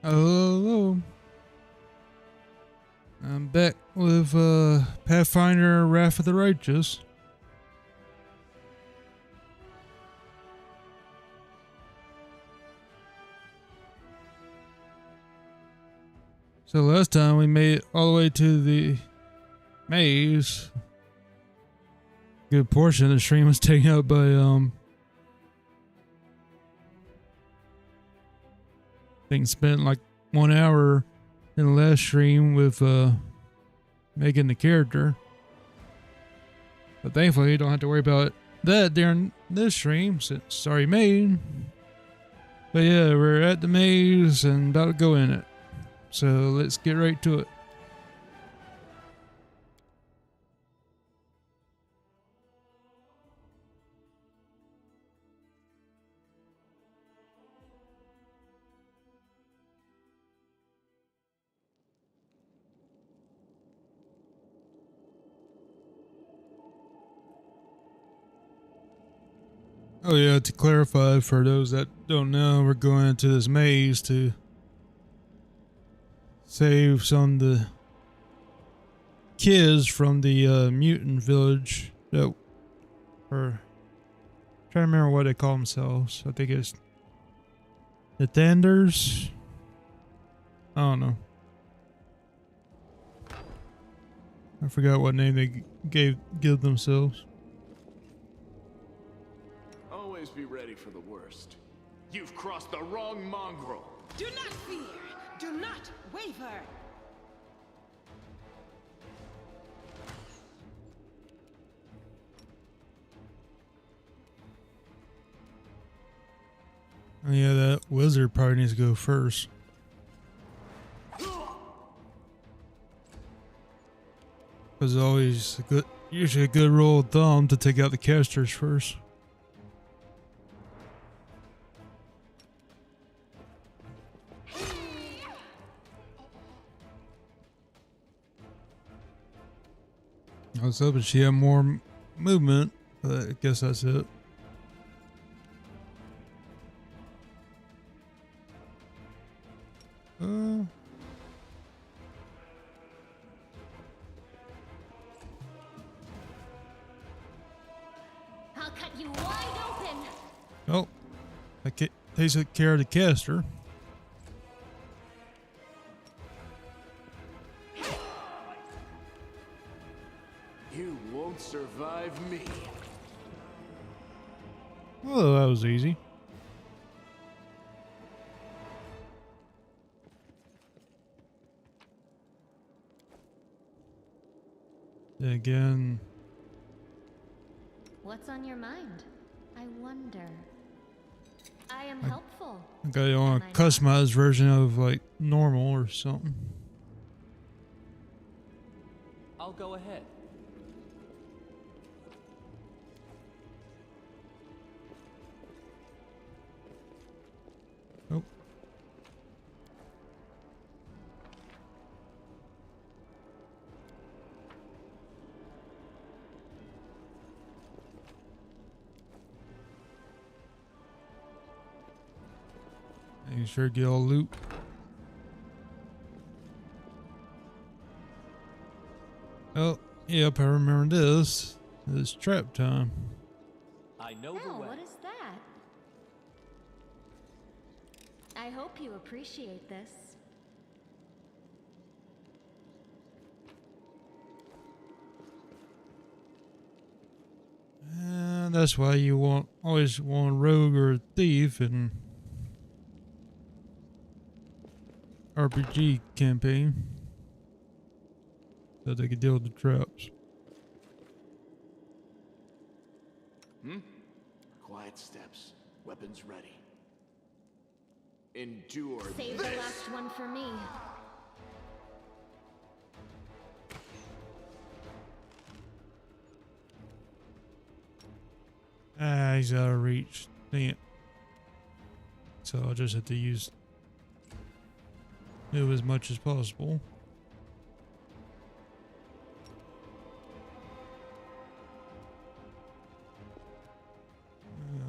Hello. I'm back with Pathfinder Wrath of the Righteous. So last time we made it all the way to the maze. Good portion of the stream was taken up by I think spent like 1 hour in the last stream with making the character. But thankfully you don't have to worry about that during this stream since it's already made. But yeah, we're at the maze and about to go in it. So let's get right to it. Oh yeah, to clarify for those that don't know, we're going into this maze to save some of the kids from the mutant village that are trying to remember what they call themselves. I think it's the Thanders. I don't know. I forgot what name they give themselves. Always be ready for the worst. You've crossed the wrong mongrel. Do not fear. Do not waver. Oh yeah, that wizard probably needs to go first. Because it's always usually a good rule of thumb to take out the casters first. I was hoping she had more movement, but I guess that's it. I'll cut you wide open. Oh, that takes care of the caster. You won't survive me. Oh, that was easy. Then again, What's on your mind? I wonder. I am helpful. I got it on Am a I not? customized version of like normal or something. I'll go ahead. Oh. Making sure to get all loot. Oh, yep, I remember this. It's trap time. I know the Oh, way. what is that? I hope you appreciate this. And that's why you always want a rogue or a thief in RPG campaign. So they can deal with the traps. Quiet steps. Weapons ready. Endure Save this. the last one for me. Ah, he's out of reach. Dang it. So I'll just have to move as much as possible.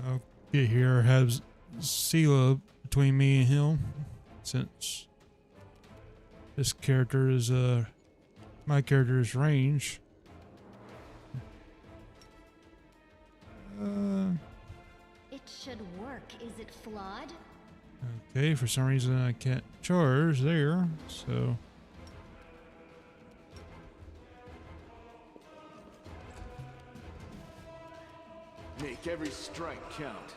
I'll get here, have Sela between me and him. since this character is my character is range. It should work. Is it flawed? Okay, for some reason I can't charge there, so Make every strike count.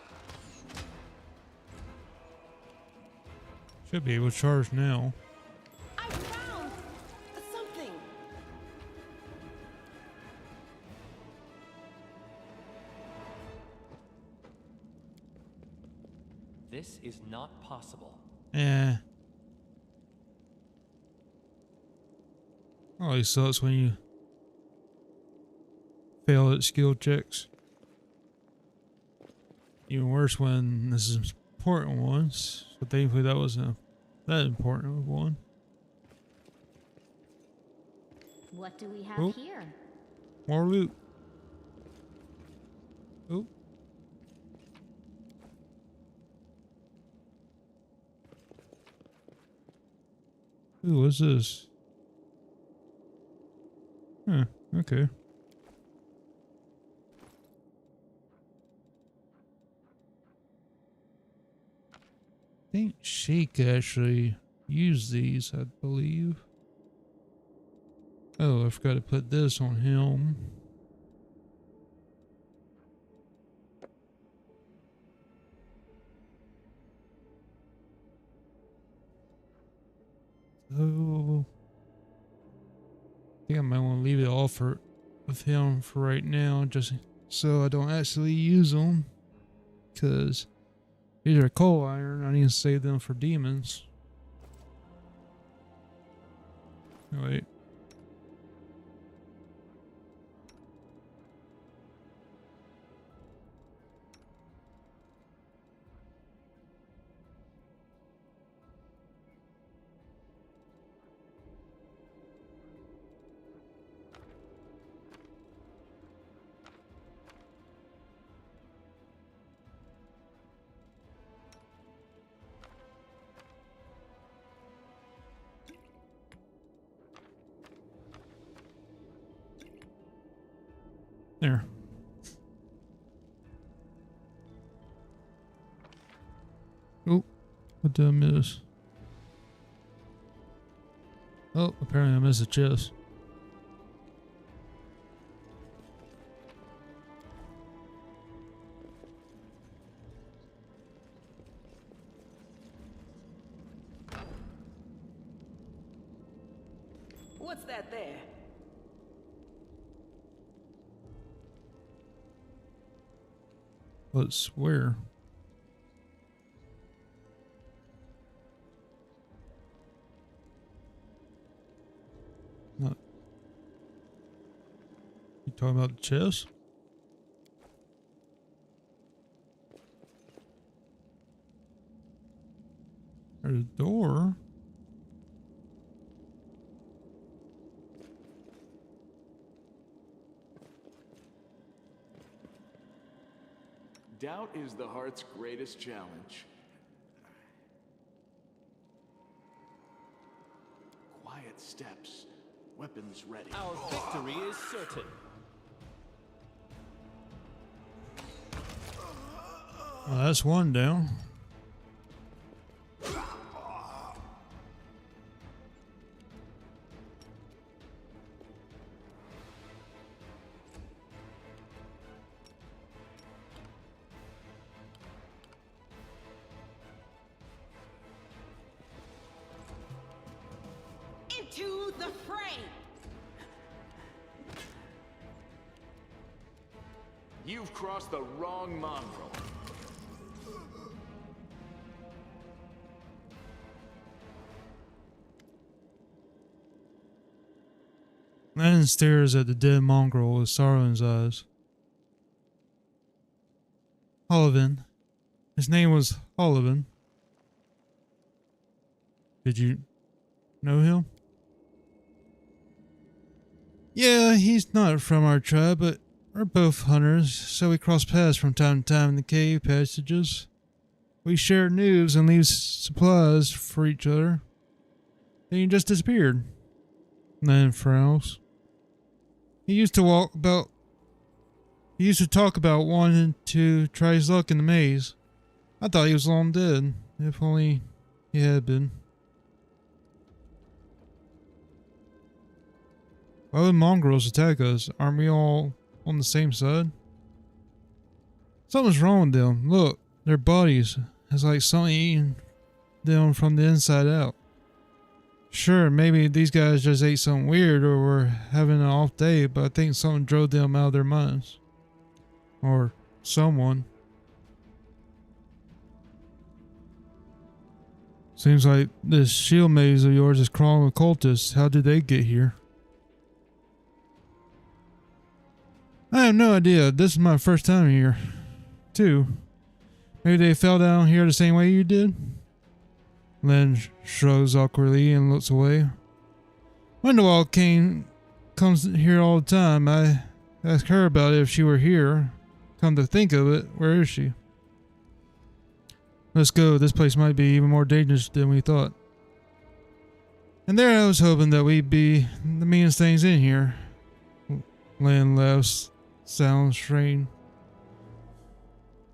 should be able to charge now. I found something. This is not possible. Eh. Always sucks when you fail at skill checks. Even worse when this is important ones. But thankfully that wasn't that important of one. What do we have Oh. here? More loot. Oh. Ooh, what's this? Huh, okay. I think she could actually use these, I believe. Oh, I forgot to put this on him. So I think I might want to leave it all for with him for right now, just so I don't actually use them. Because these are coal iron, I need to save them for demons. Oh, wait. There. Oh, what did I miss? Oh, apparently I missed a chest. What's that there? What's where? Not. You talking about the chest? There's a door. Doubt is the heart's greatest challenge. Quiet steps, weapons ready. Our victory is certain. Well, that's one down. Into the fray! You've crossed the wrong mongrel. Man stares at the dead mongrel with sorrow in his eyes. Olivan. His name was Olivan. Did you know him? Yeah, he's not from our tribe, but we're both hunters, so we cross paths from time to time in the cave passages. We shared news and leave supplies for each other. Then you just disappeared. Then frowns. He used to talk about wanting to try his luck in the maze. I thought he was long dead. If only he had been. Why would mongrels attack us? Aren't we all on the same side? Something's wrong with them. Look, their bodies. It's like something eating them from the inside out. Sure, maybe these guys just ate something weird or were having an off day, but I think something drove them out of their minds. Or someone. Seems like this shield maze of yours is crawling with cultists. How did they get here? I have no idea. This is my first time here, too. Maybe they fell down here the same way you did? Len shrugs awkwardly and looks away. Wonderwall comes here all the time. I asked her about it if she were here. Come to think of it, where is she? Let's go. This place might be even more dangerous than we thought. And there I was hoping that we'd be the meanest things in here. Len laughs. Sounds strange.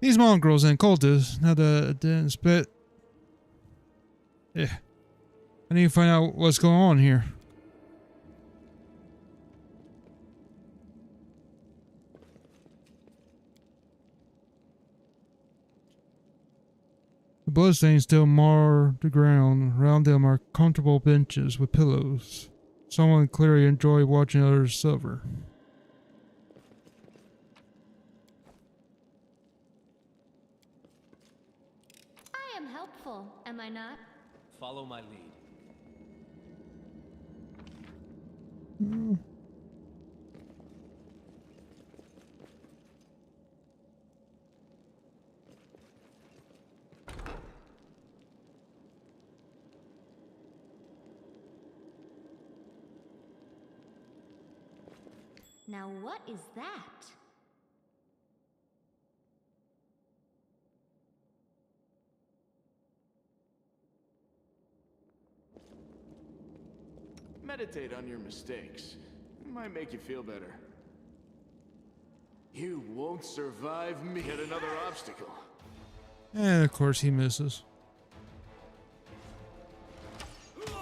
These mongrels and cultists, now that I didn't expect. Yeah. I need to find out what's going on here. The bloodstains still mar the ground. Around them are comfortable benches with pillows. Someone clearly enjoyed watching others suffer. I am helpful, am I not? Follow my lead. Now what is that? Meditate on your mistakes. It might make you feel better. You won't survive me at another obstacle. And of course he misses.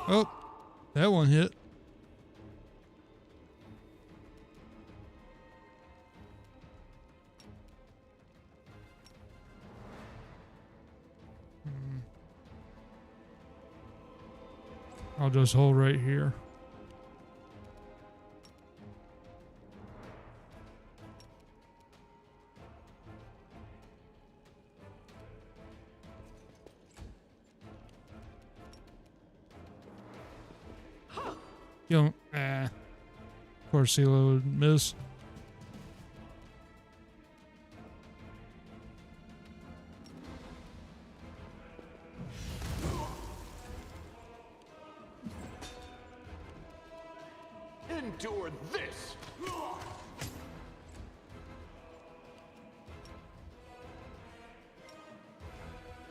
Oh, that one hit. I'll just hold right here. You don't, of course CeeLo would miss. Endure this!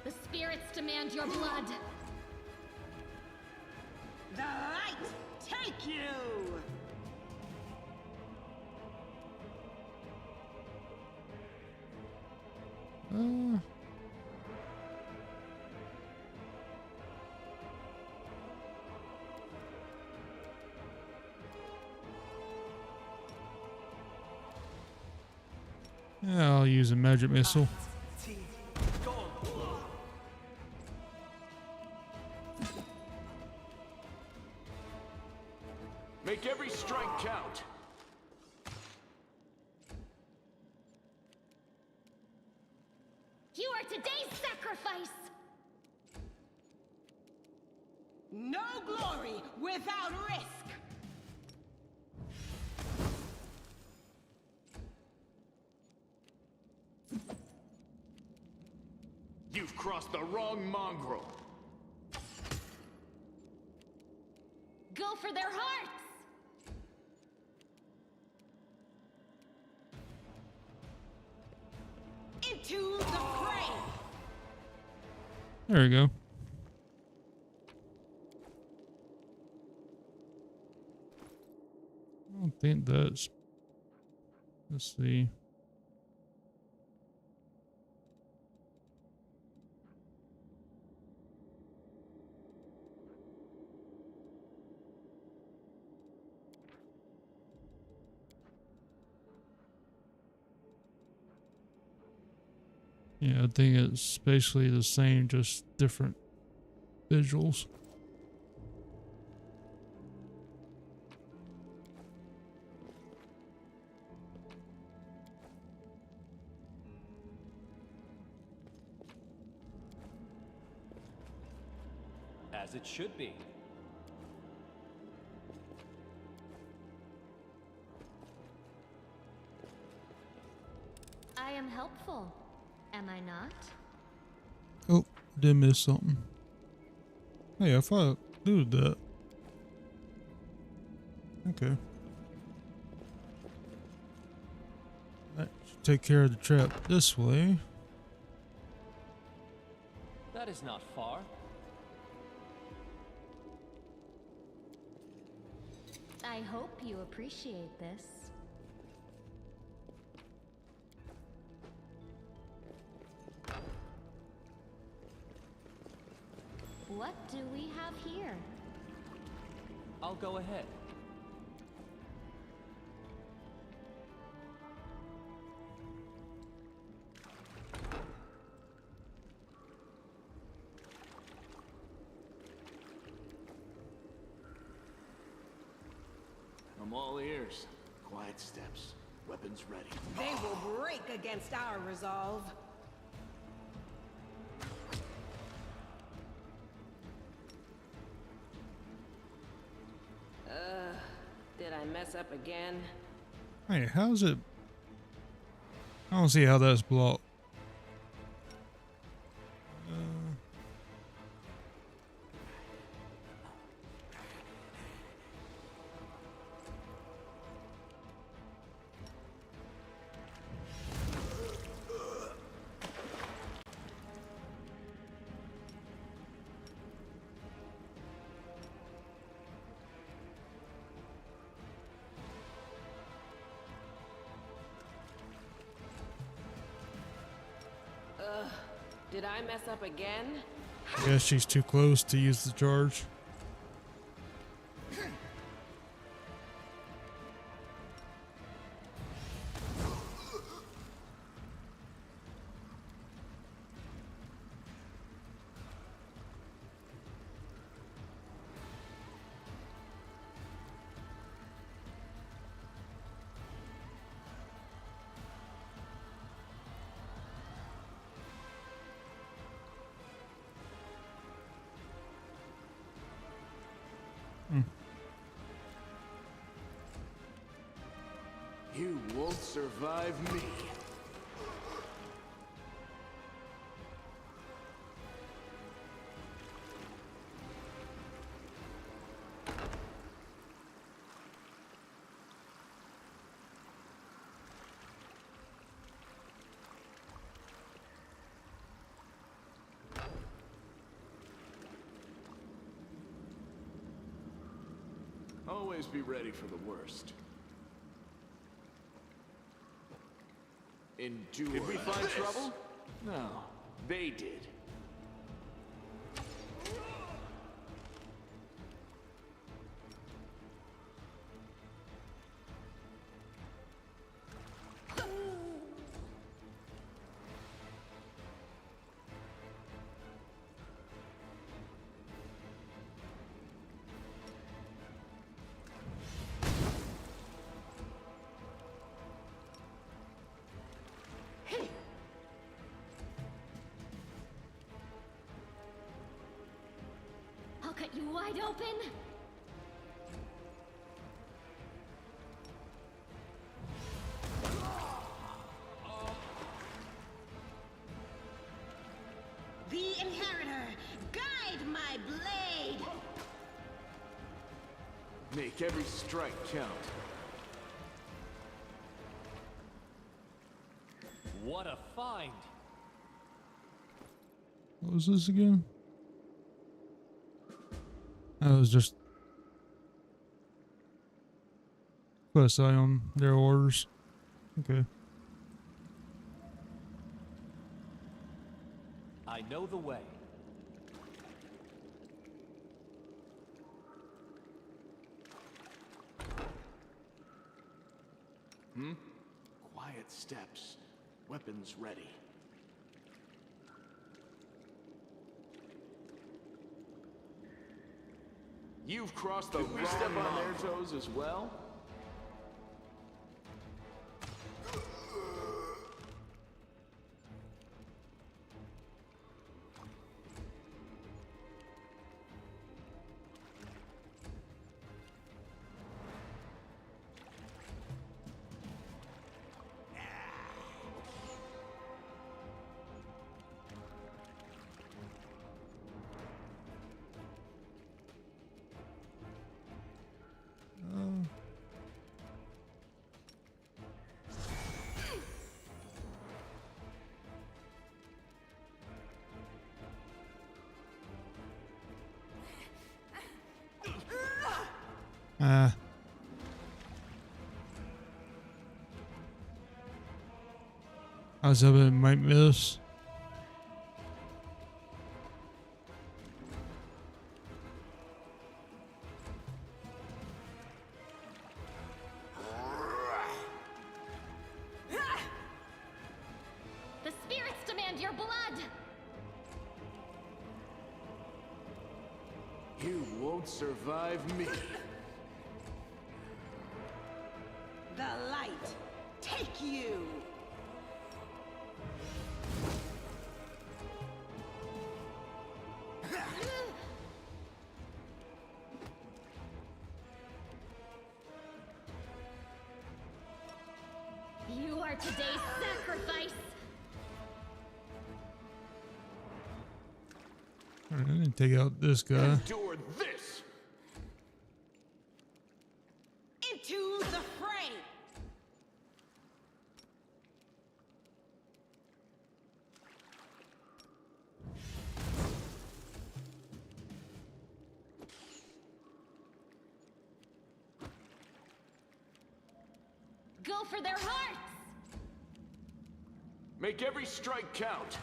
The spirits demand your blood. The light take you! Yeah, I'll use a magic missile. Make every strike count. You are today's sacrifice. No glory without risk! You've crossed the wrong mongrel. Go for their hearts. Into the fray! There we go. I don't think that's... Let's see. Yeah, I think it's basically the same, just different visuals. As it should be. I am helpful, am I not? Oh, did miss something. Hey, I thought I did that. Okay. That should take care of the trap this way. That is not far. I hope you appreciate this. What do we have here? I'll go ahead. I'm all ears. Quiet steps. Weapons ready. They will break against our resolve. Did I mess up again? Hey, how's it? I don't see how that's blocked. Did I mess up again? I guess she's too close to use the charge. You won't survive me. Always be ready for the worst. Endure. Did we find trouble? No, they did. I'll cut you wide open. The Inheritor, guide my blade! Make every strike count. What a find! What was this again? That was just quest eye on their orders. Okay. I know the way. Quiet steps. Weapons ready. You've crossed the wrong step on their toes as well? I was hoping it might miss. The spirits demand your blood! You won't survive me. The light, take you! You are today's sacrifice! Alright, I didn't take out this guy. Endure this! Into the fray! Go for their hearts! Make every strike count.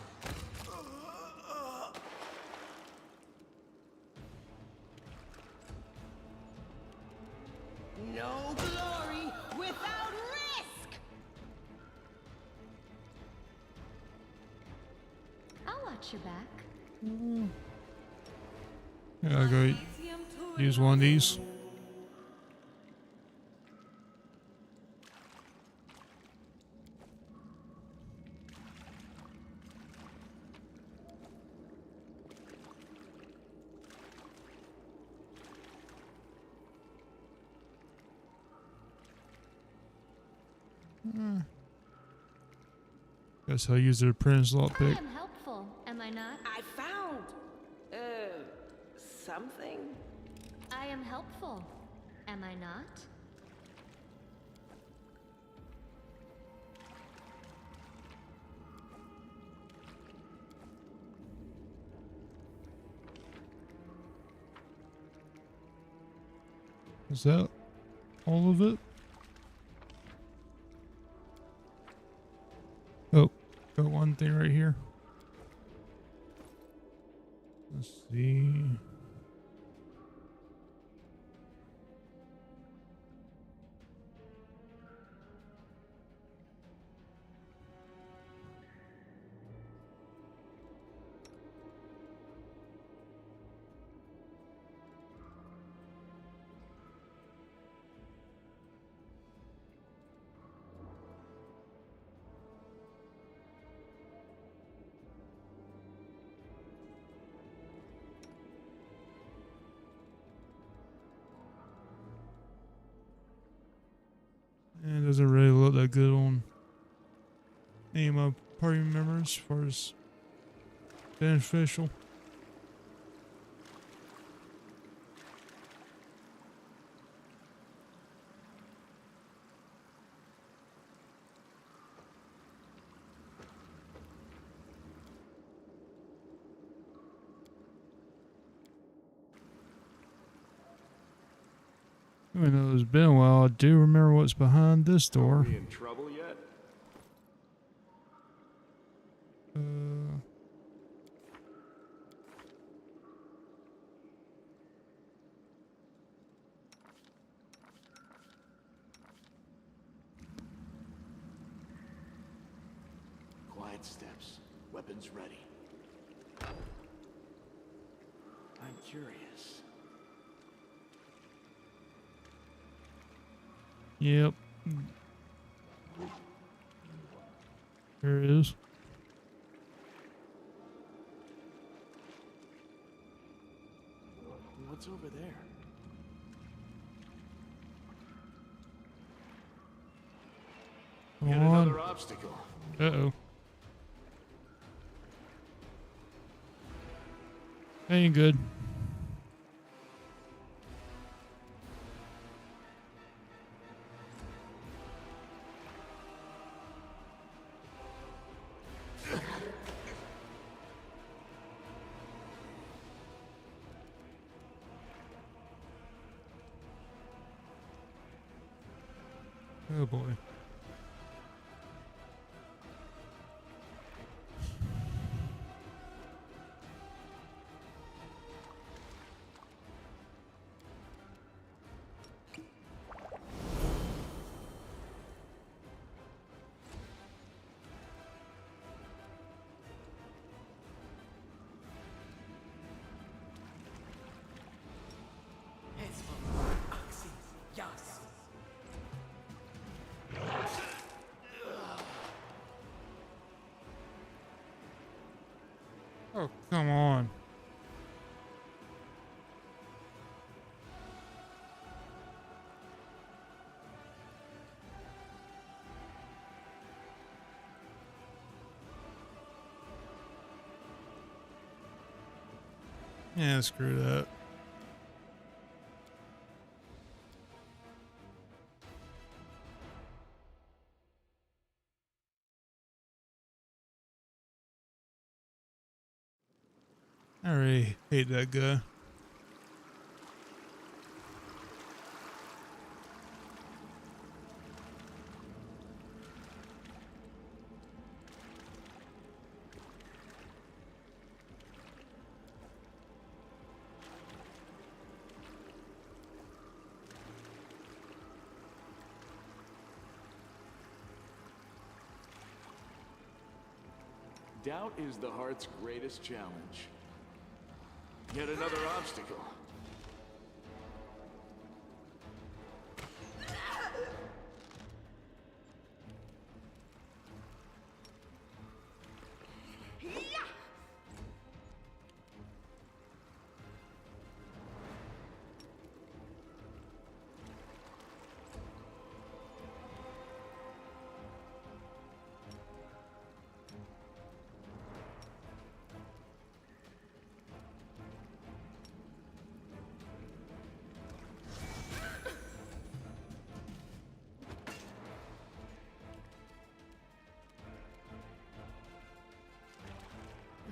No glory without risk! I'll watch your back. Yeah, I'll go use one of these. Guess I'll use the apprentice I lockpick. am helpful, am I not? I found... something? I am helpful, am I not? Is that all of it? Oh, got one thing right here. Let's see. And it doesn't really look that good on any of my party members as far as beneficial. Even though it's been a while, I do remember what's behind this Are door. we in trouble yet? Quiet steps. Weapons ready. I'm curious. Yep. There it is. What's over there? Come Yet on. another obstacle. Uh-oh. Ain't good. Oh boy. Oh, come on. Yeah, screw that. I really hate that guy. Doubt is the heart's greatest challenge. Yet another obstacle.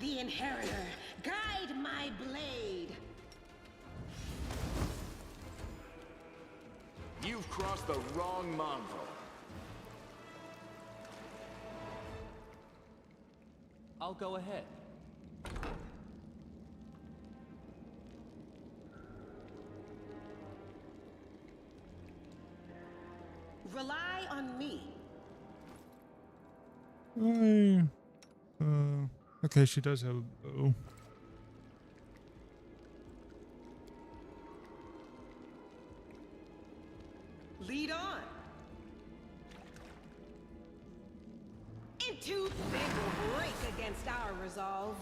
The Inheritor, guide my blade. You've crossed the wrong mongrel. I'll go ahead. Rely on me. Okay, she does have a bow. Lead on. Into they will break against our resolve.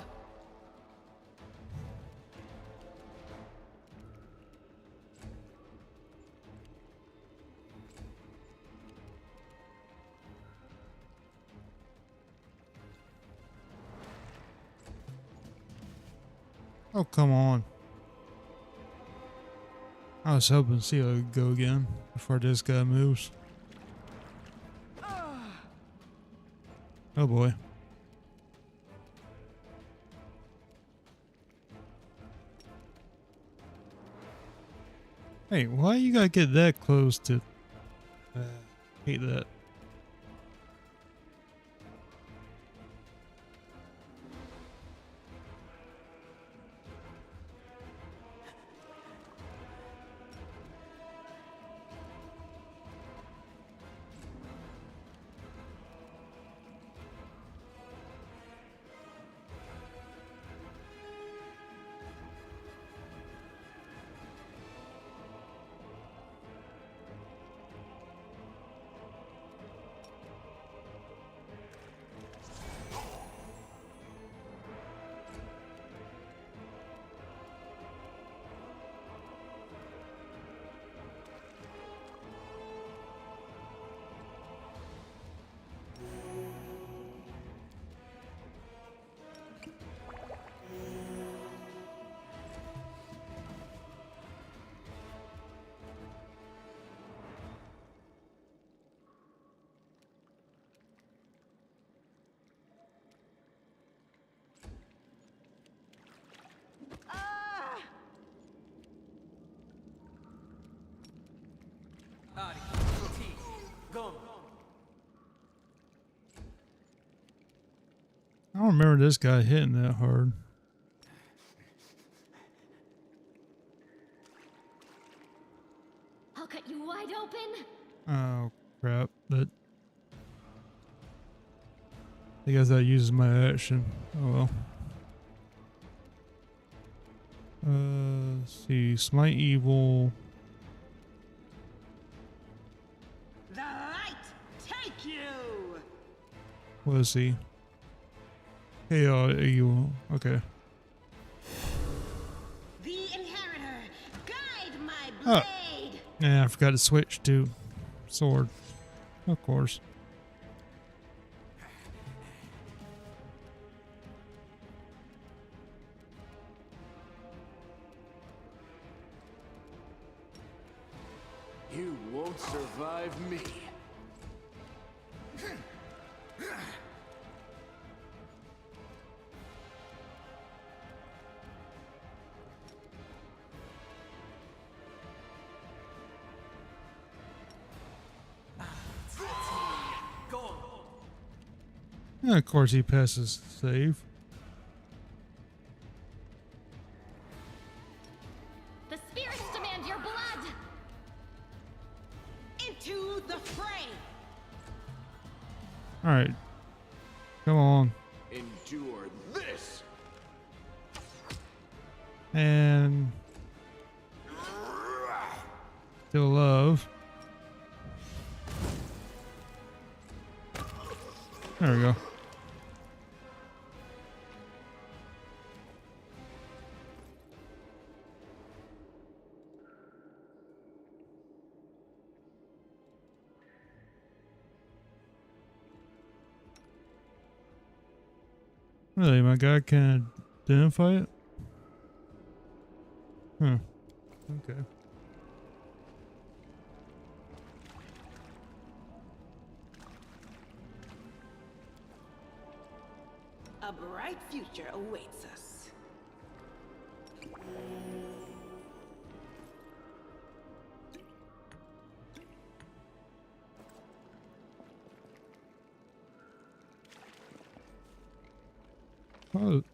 Oh, come on. I was hoping to see how it would go again before this guy moves. Oh boy. Hey, why you gotta get that close to... hate that. I don't remember this guy hitting that hard. I'll cut you wide open. Oh, crap. But I guess that uses my action. Oh well. Let's see. Smite evil. The light take you! What is he? Hey, evil. Okay. The inheritor, guide my Oh. blade! Yeah, I forgot to switch to sword. Of course. You won't survive me. And of course he passes save. The spirits demand your blood. Into the fray! Alright. Come on. Endure this. And still love. There we go. Really, my guy can identify it? Huh. Okay. A bright future awaits us. Oh.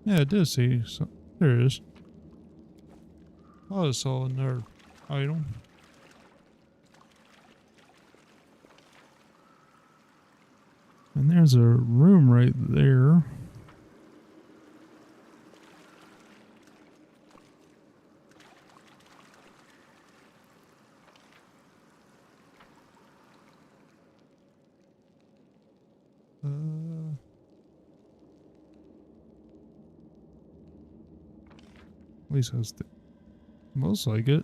Yeah, I did see. So, there it is. Oh, I saw another item. And there's a room right there. At least that's the most like it.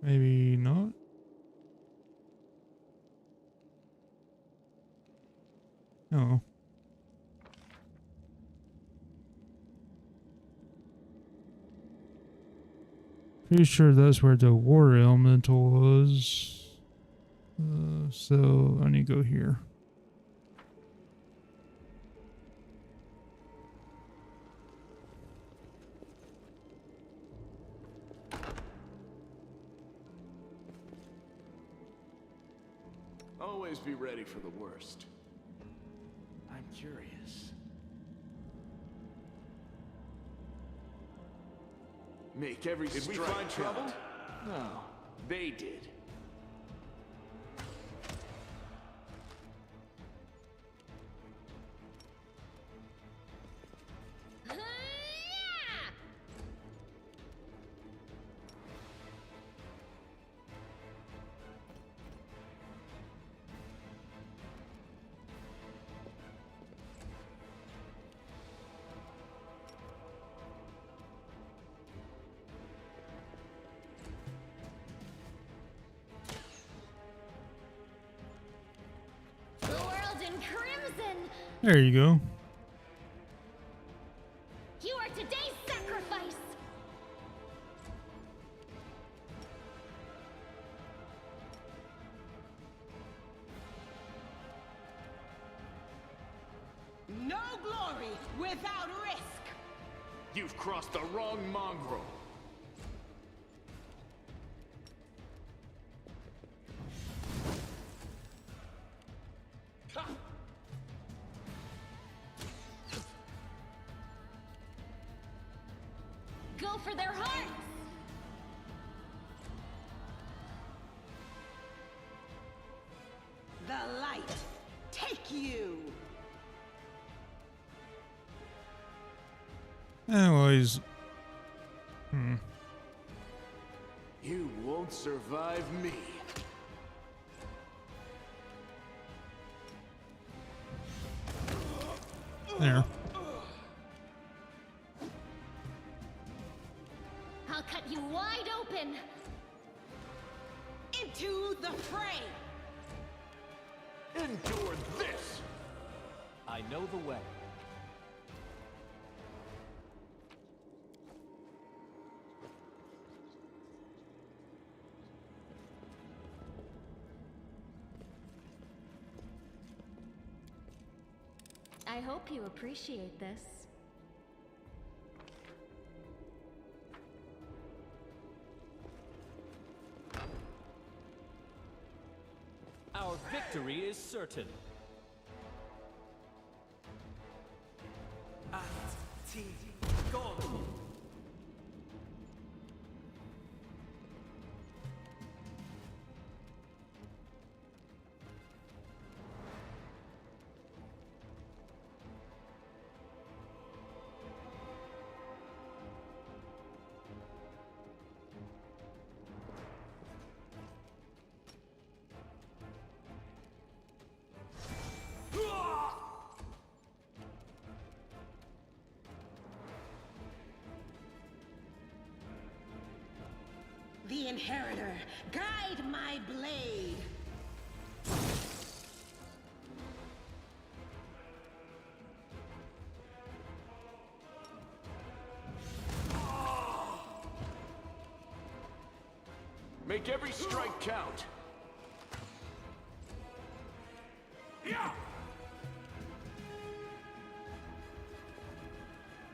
Maybe not. No. Pretty sure that's where the water elemental was. So I need to go here. Always be ready for the worst. I'm curious. Make every Did we strike find trouble? count. No, they did. The world in crimson! There you go. You are today's sacrifice! No glory without risk. You've crossed the wrong mongrel. Go for their hearts! The light take you. Anyways. You won't survive me. There. I'll cut you wide open! Into the fray. Endure this! I know the way. I hope you appreciate this. Our victory is certain. The Inheritor, guide my blade. Make every strike count.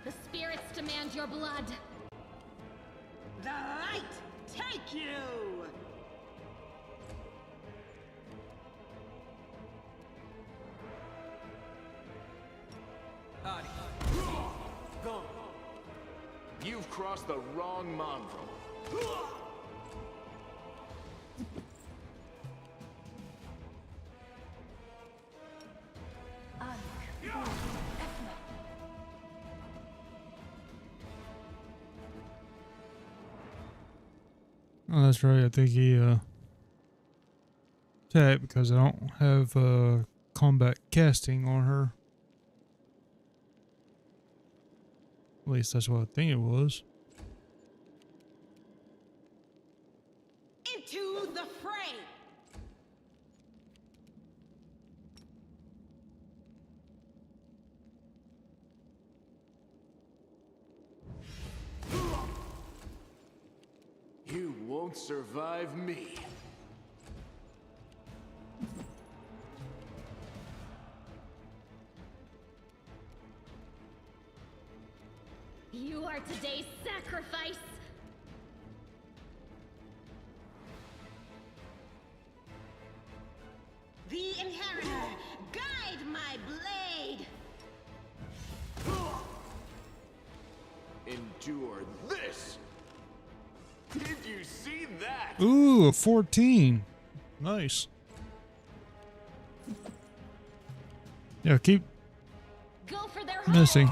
The spirits demand your blood. The light take you. You've crossed the wrong mongrel. Oh, that's right. I think he attacked because I don't have combat casting on her. At least that's what I think it was. Into the fray. won't survive me. You are today's sacrifice! The Inheritor, guide my blade! Endure this! Did you see that? Ooh, a 14. Nice. Yeah, keep Go for their missing.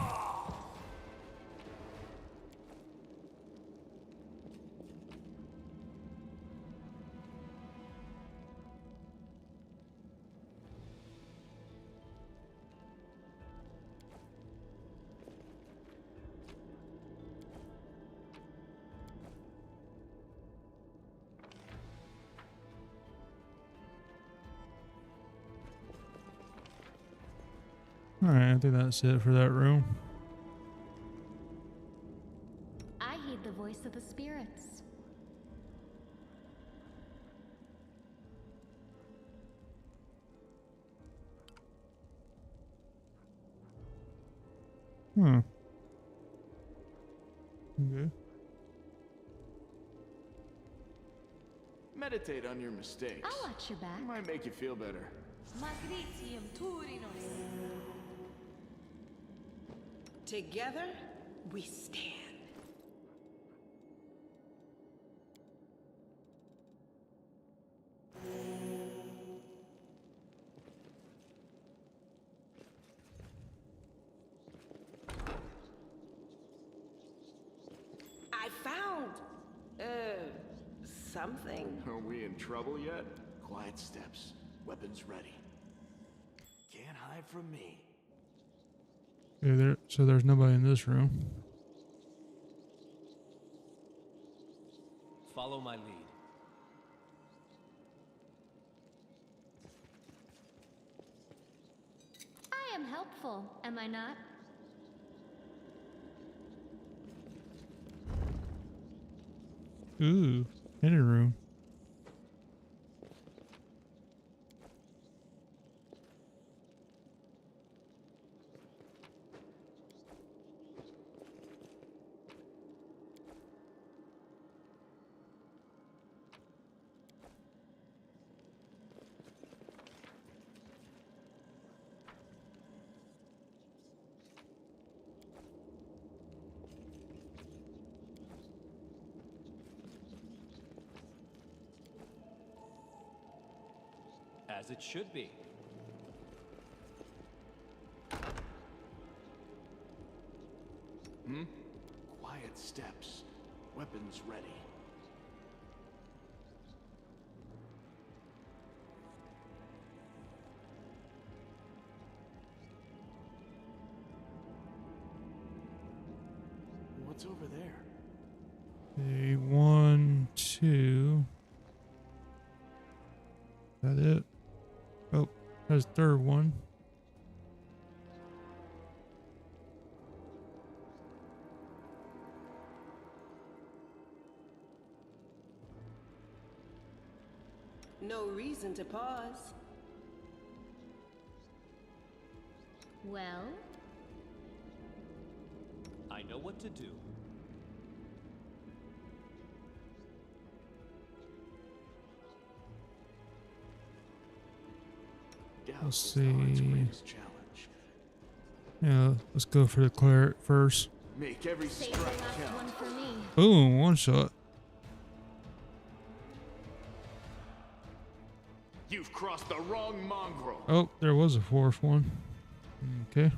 Alright, I think that's it for that room. I heed the voice of the spirits. Hmm. Okay. Meditate on your mistakes. I'll watch your back. Might make you feel better. Magnetium Turinos. Together, we stand. I found, something. Are we in trouble yet? Quiet steps. Weapons ready. Can't hide from me. Okay, so there's nobody in this room. Follow my lead. I am helpful, am I not? Ooh, hidden room. As it should be. Quiet steps. Weapons ready. What's over there? Okay, 1, 2. Is that it? Oh, there's a third one. No reason to pause. Well, I know what to do. Doubt Let's is the heart's see. greatest challenge. Yeah, let's go for the cleric first. Make every save the strike last count. one for me. Boom, one shot. You've crossed the wrong mongrel. Oh, there was a fourth one. Okay.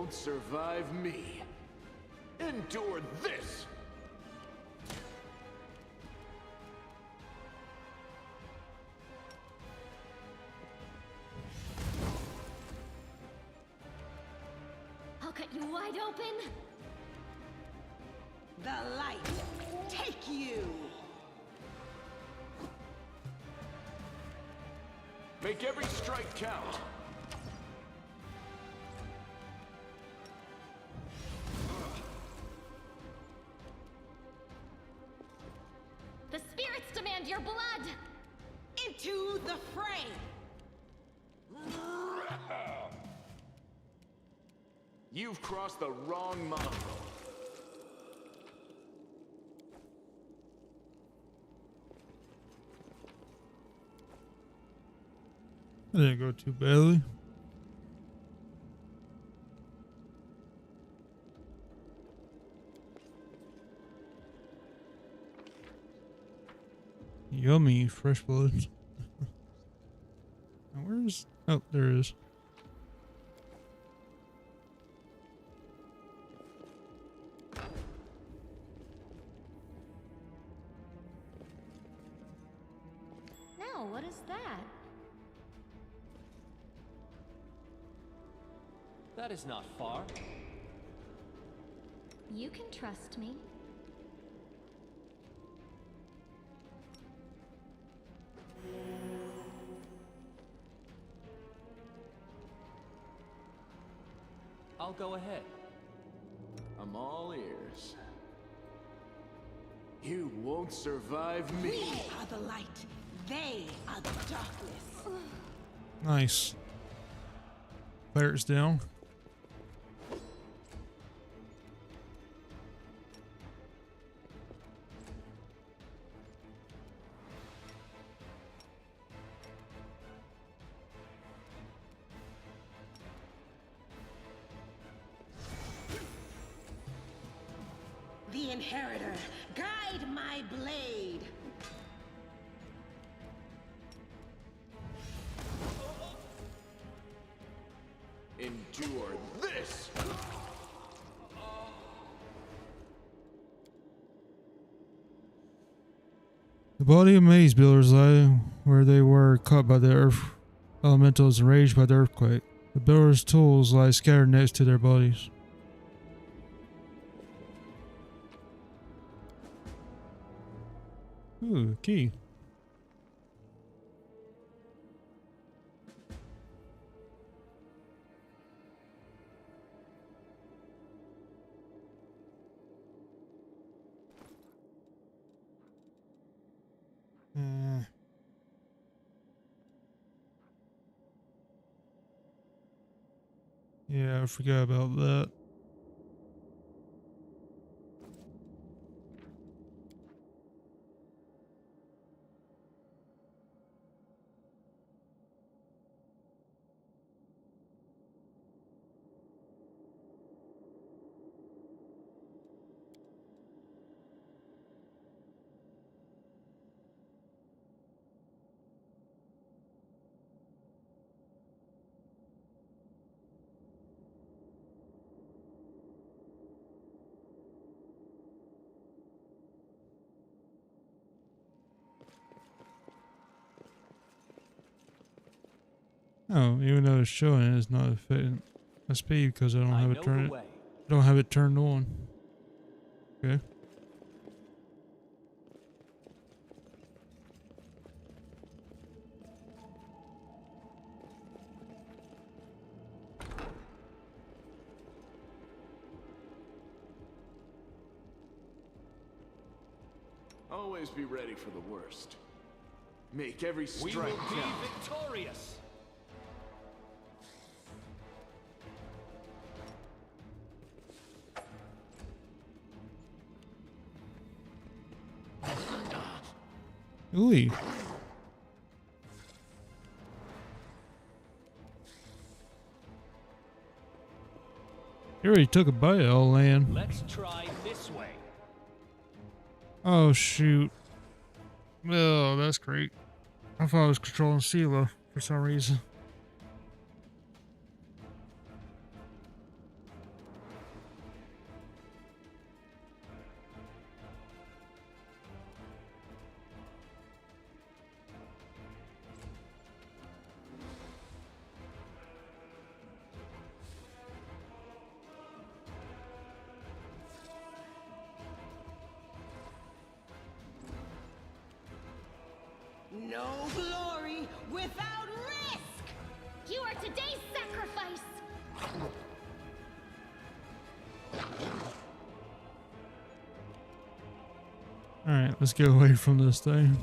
won't survive me. Endure this! I'll cut you wide open. The light, take you! Make every strike count. The spirits demand your blood. Into the fray! You've crossed the wrong mongrel. That didn't go too badly. Yummy fresh blood. Now where's... Oh, there it is. Now, what is that? That is not far. You can trust me. I'll go ahead. I'm all ears. You won't survive me. We are the light. They are the darkness. Nice. Pirates down. The inheritor, guide my blade. Endure this! The body of maze builders lie where they were caught by the earth elementals and raged by the earthquake. The builders' tools lie scattered next to their bodies. Ooh, key. Yeah, I forgot about that. Oh, even though it's showing it, it's not affecting my speed because I don't have it turned. I don't have it turned on. Okay. Always be ready for the worst. Make every We strike will be count. victorious. Ooh. He already took a bite of all land. Let's try this way. Oh shoot. Oh, that's great. I thought I was controlling Sela for some reason. No glory without risk! You are today's sacrifice! Alright, let's get away from this thing.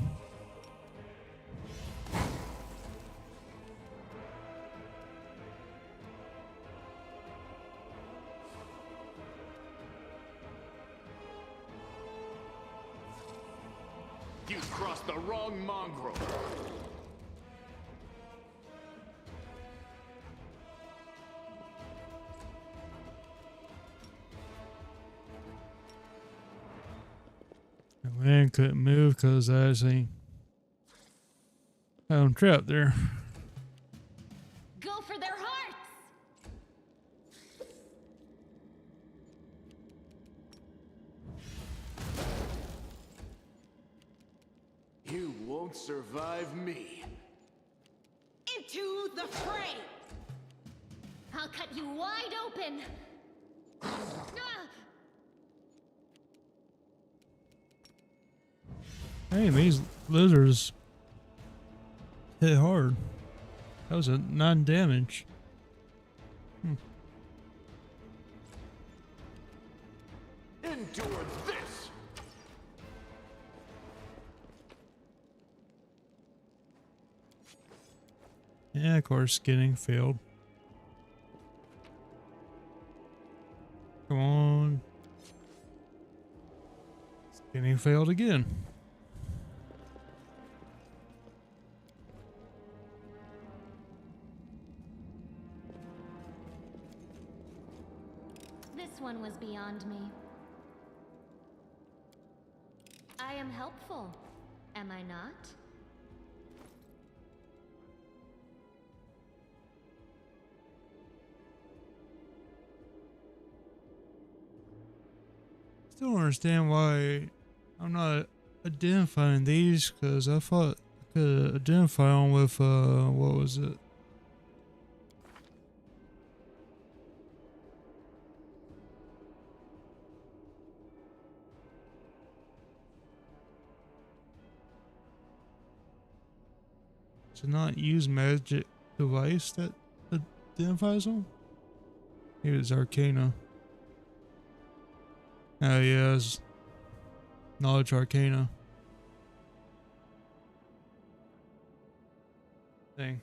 You've crossed the wrong mongrel. The man couldn't move because I actually had him trapped there. Go for their hearts! You won't survive me. Into the fray! I'll cut you wide open! Ah! Hey, these lizards hit hard. That was a 9 damage. Endure this. Yeah, of course, skinning failed. Come on. Skinning failed again. This one was beyond me. I am helpful, am I not? Still don't understand why I'm not identifying these, because I thought I could identify them with, what was it? To not use magic device that identifies them? Maybe it's Arcana. Oh yeah, it's Knowledge Arcana. Thing.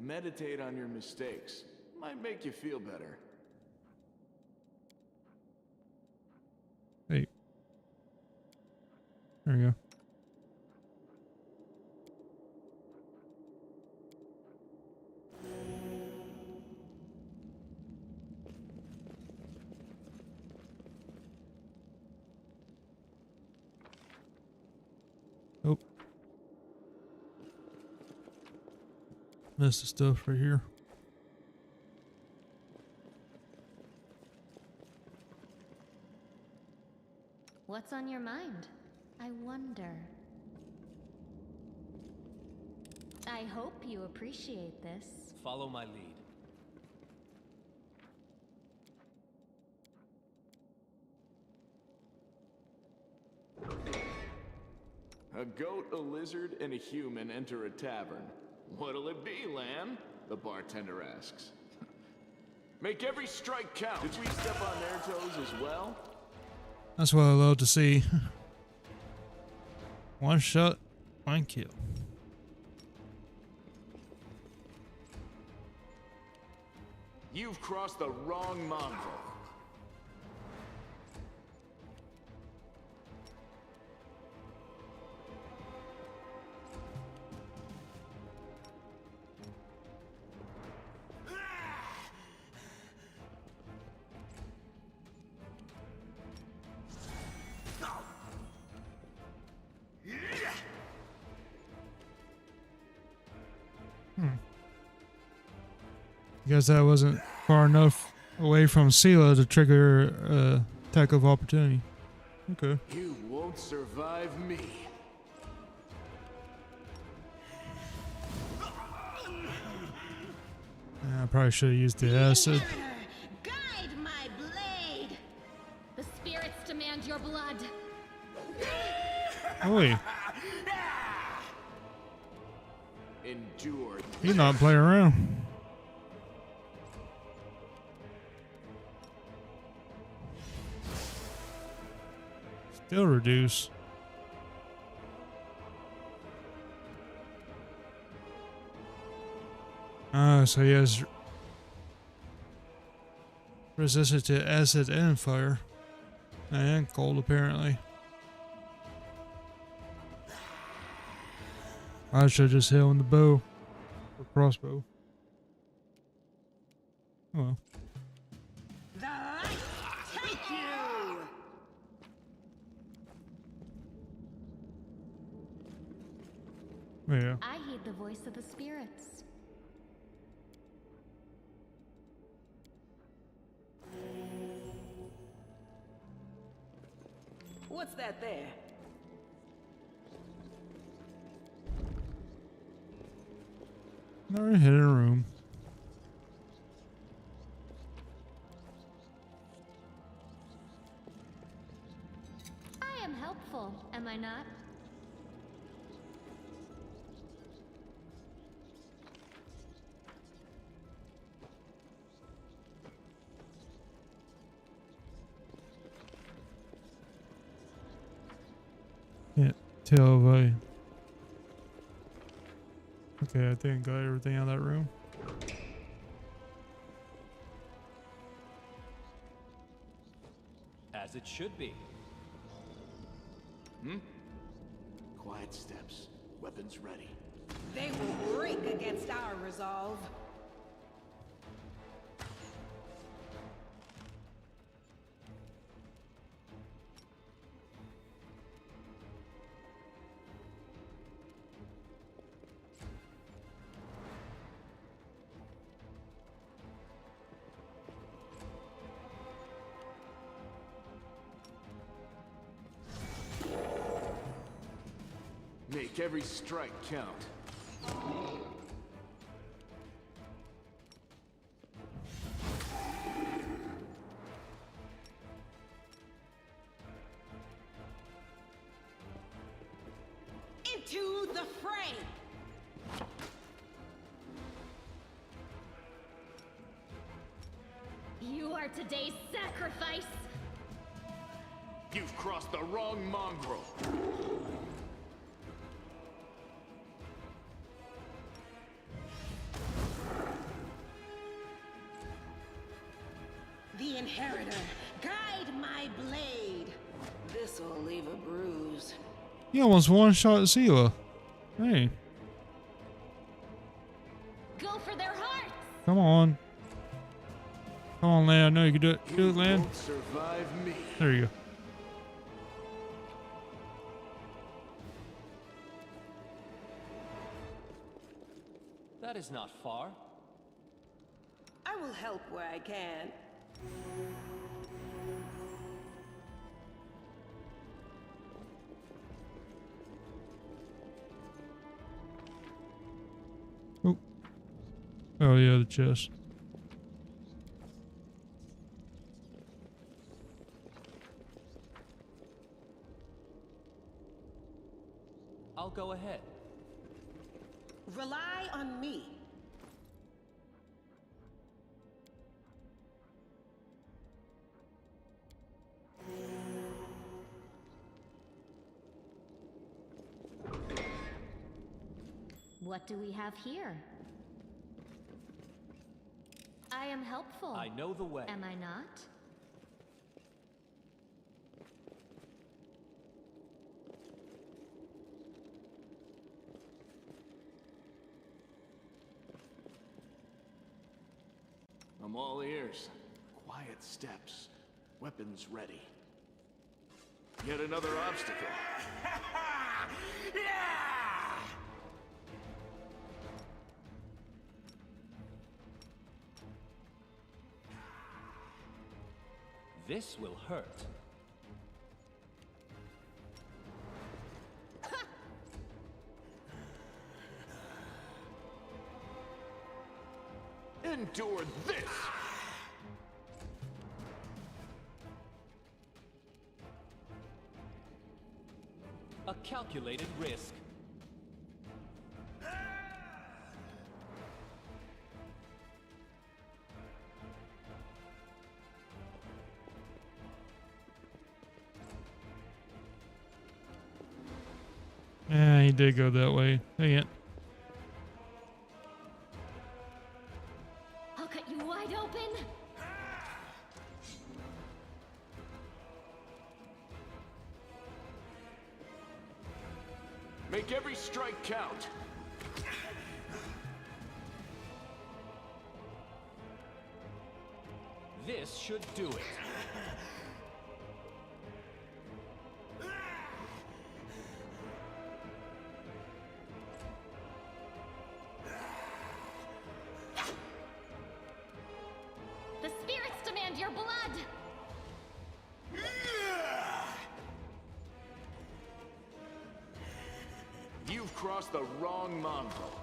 Meditate on your mistakes. Might make you feel better. Hey. There we go. Oh. Missed the stuff right here. What's on your mind? I wonder. I hope you appreciate this. Follow my lead. A goat, a lizard, and a human enter a tavern. What'll it be, lamb? The bartender asks. Make every strike count. Did we step on their toes as well? That's what I love to see. One shot, one kill. You've crossed the wrong mongrel. Guess that wasn't far enough away from Sela to trigger attack of opportunity. Okay. You won't survive me. I probably should have used the acid. Guide my blade! The spirits Oi, Endure. he's not playing around. Still reduce. So he has resistant to acid and fire. And cold, apparently. I should just hit on the bow. Or crossbow. Oh well. The light take you! Yeah. I heed the voice of the spirits. What's that there? Another hidden room. I am helpful, am I not? Can't tell if I... Okay, I think I got everything out of that room. As it should be. Quiet steps. Weapons ready. They will break against our resolve. Make every strike count. Into the fray! You are today's sacrifice. You've crossed the wrong mongrel. The Inheritor, guide my blade. This'll leave a bruise. He almost one-shot Zila. Hey, Go for their hearts. come on. Come on, Lan. I know you can do it. Do it, You Lan. won't survive me. There you go. That is not far. I will help where I can. Oh. Oh, yeah, the chest. I'll go ahead. Rely on me. What do we have here? I am helpful. I know the way. Am I not? I'm all ears. Quiet steps. Weapons ready. Yet another obstacle. This will hurt. Endure this! A calculated risk. Yeah, he did go that way. Dang it. I'll cut you wide open. Make every strike count. This should do it. The spirits demand your blood. You've crossed the wrong mongrel.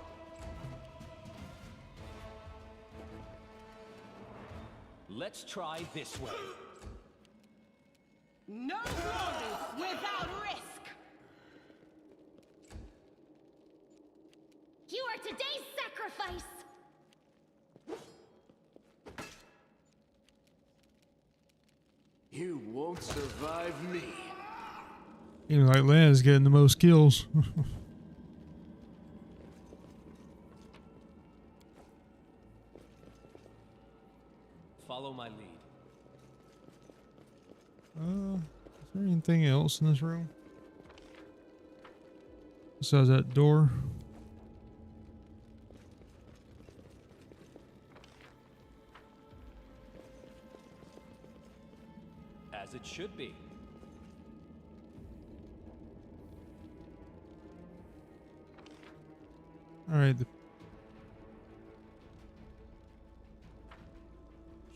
Let's try this way. No glory without risk. You are today's sacrifice. You won't survive me. Even like Lan's getting the most kills. Follow my lead. Is there anything else in this room? Besides that door? As it should be. Alright.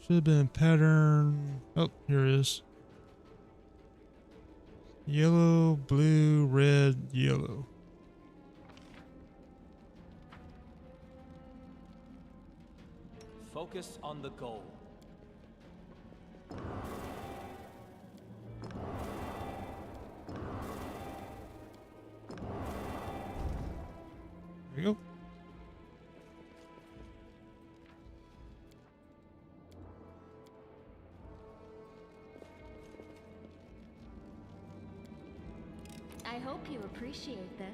Should have been a pattern. Oh, here it is. Yellow, blue, red, yellow. Focus on the goal. There you go. I hope you appreciate this.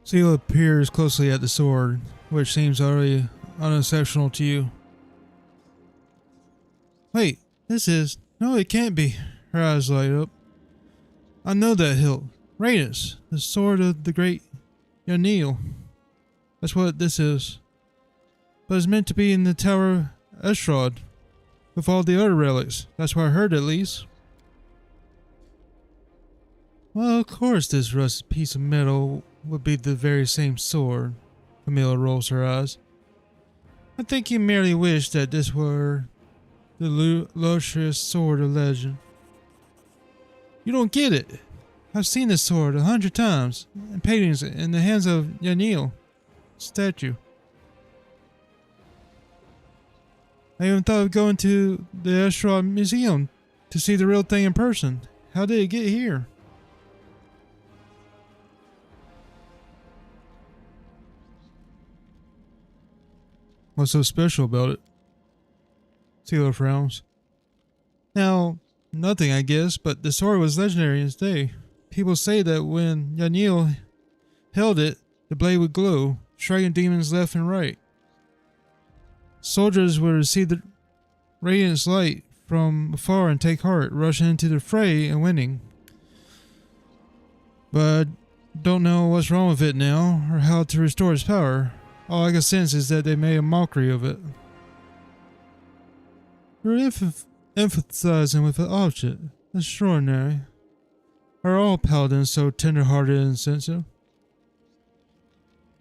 Seal peers closely at the sword, which seems utterly unexceptional to you. Wait, this is... No, it can't be. Her eyes light up. I know that hilt. Radiance, the sword of the great Yanil. That's what this is. But it's meant to be in the Tower of Estrad, with all the other relics. That's what I heard, at least. Well, of course this rusted piece of metal would be the very same sword. Camilla rolls her eyes. I think you merely wish that this were the illustrious sword of legend. You don't get it. I've seen this sword 100 times in paintings in the hands of Yanil statue. I even thought of going to the Estrad Museum to see the real thing in person. How did it get here? What's so special about it? Taylor frowns. Now, nothing, I guess, but the sword was legendary in its day. People say that when Yanil held it, the blade would glow, striking demons left and right. Soldiers would receive the radiant light from afar and take heart, rushing into the fray and winning. But I don't know what's wrong with it now, or how to restore its power. All I can sense is that they made a mockery of it. You're emphasizing with an object. Extraordinary. Are all paladins so tender-hearted and sensitive?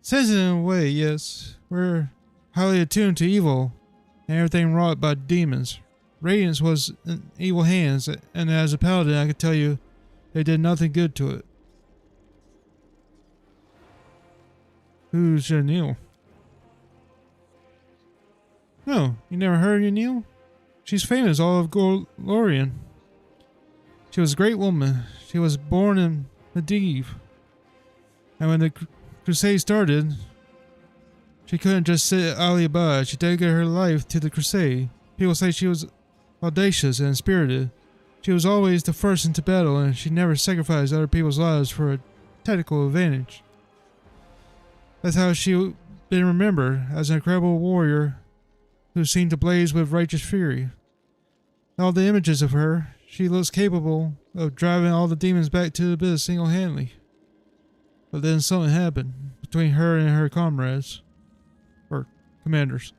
Sensitive in a way, yes. We're highly attuned to evil and everything wrought by demons. Radiance was in evil hands, and as a paladin I could tell you they did nothing good to it. Who's Janelle? No, you never heard of Janelle? She's famous all of Lorien. She was a great woman. She was born in Medivh. And when the crusade started, she couldn't just sit idly by. She dedicated her life to the crusade. People say she was audacious and spirited. She was always the first into battle, and she never sacrificed other people's lives for a tactical advantage. That's how she been remembered, as an incredible warrior who seemed to blaze with righteous fury. In all the images of her, she looks capable of driving all the demons back to the abyss single-handedly. But then something happened between her and her comrades, or commanders.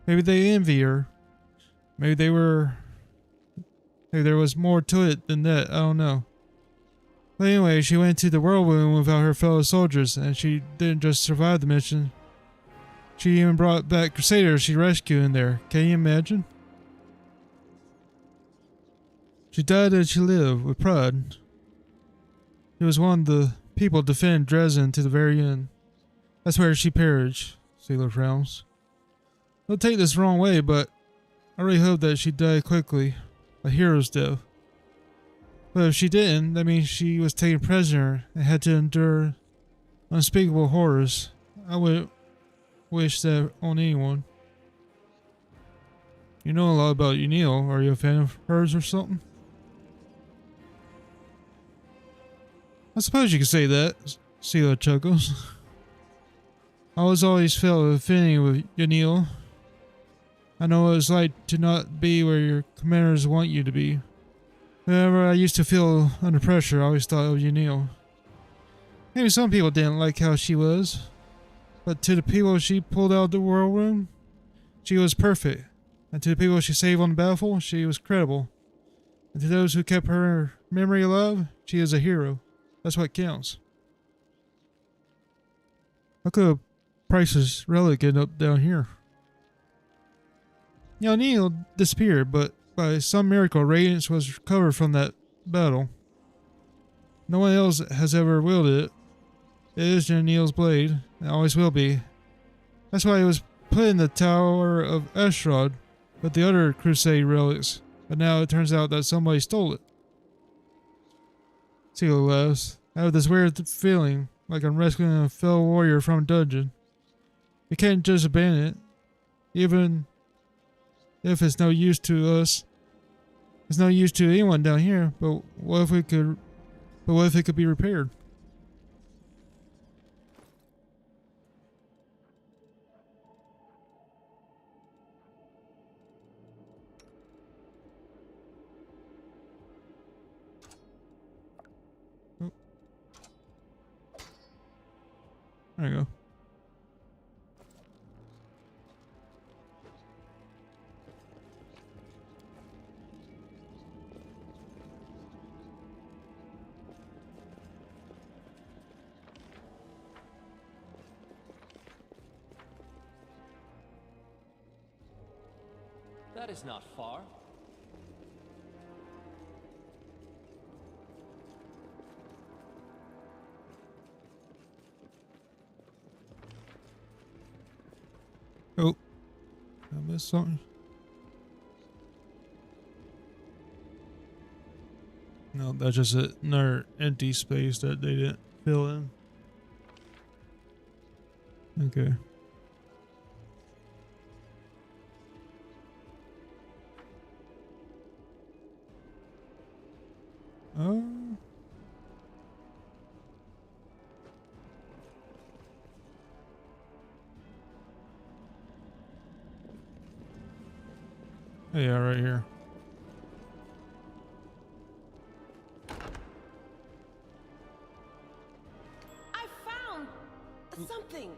Maybe they envy her. Maybe there was more to it than that, I don't know. But anyway, she went to the whirlwind without her fellow soldiers, and she didn't just survive the mission. She even brought back crusaders she rescued in there. Can you imagine? She died as she lived, with pride. She was one of the people defending Dresden to the very end. That's where she perished, Sailor frowns. Don't take this the wrong way, but I really hope that she died quickly, a hero's death. But if she didn't, that means she was taken prisoner and had to endure unspeakable horrors. I would wish that on anyone. You know a lot about Neil. Are you a fan of hers or something? I suppose you could say that. Sela chuckles. I always felt an affinity with Yanil. I know what it's like to not be where your commanders want you to be. Whenever I used to feel under pressure, I always thought of Yanil. Maybe some people didn't like how she was, but to the people she pulled out of the whirlwind, she was perfect. And to the people she saved on the battlefield, she was credible. And to those who kept her memory alive, she is a hero. That's what counts. How could a priceless relic end up down here? Neil disappeared, but by some miracle, Radiance was recovered from that battle. No one else has ever wielded it. It is Neil's blade, and always will be. That's why it was put in the Tower of Estrad with the other Crusade relics, but now it turns out that somebody stole it. Seal laughs. I have this weird feeling, like I'm rescuing a fellow warrior from a dungeon. We can't just abandon it, even if it's no use to us. It's no use to anyone down here, but what if it could be repaired? Oh. There you go. That is not far. Oh, I missed something. No, that's just another empty space that they didn't fill in. Okay. Oh. Yeah, right here. I found something.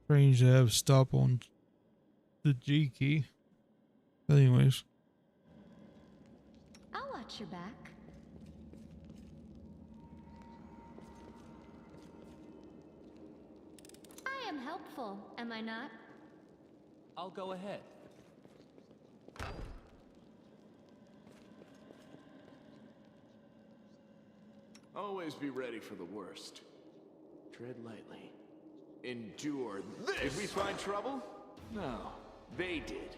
Strange to have stop on the G key. But anyways. I'll watch your back. I am helpful, am I not? I'll go ahead. Always be ready for the worst. Tread lightly. Endure this! Did we find trouble? No, they did.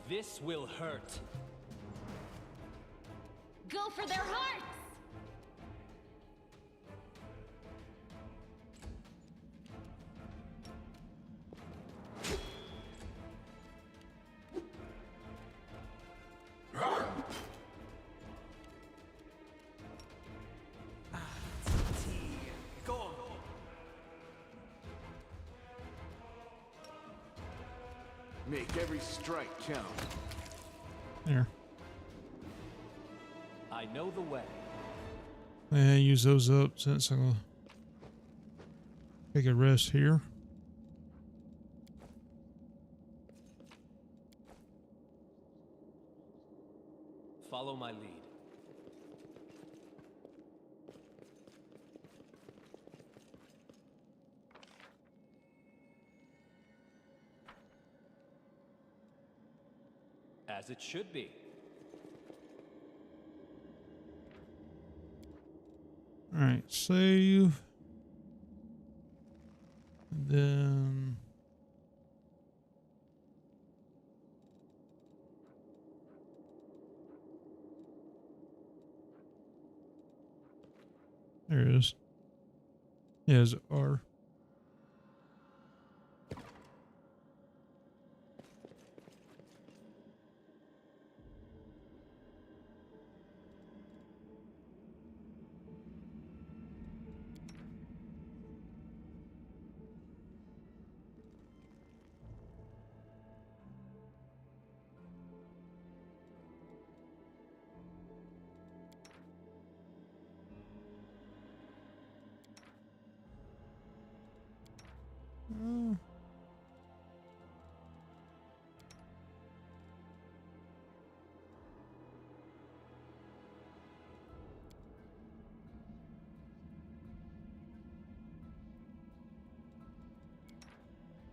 This will hurt. Go for their hearts! Go on. Make every strike count. There. I know the way. And use those up since I'm gonna take a rest here. Follow my lead. As it should be. All right, save. And then there it is. Yeah, it's R.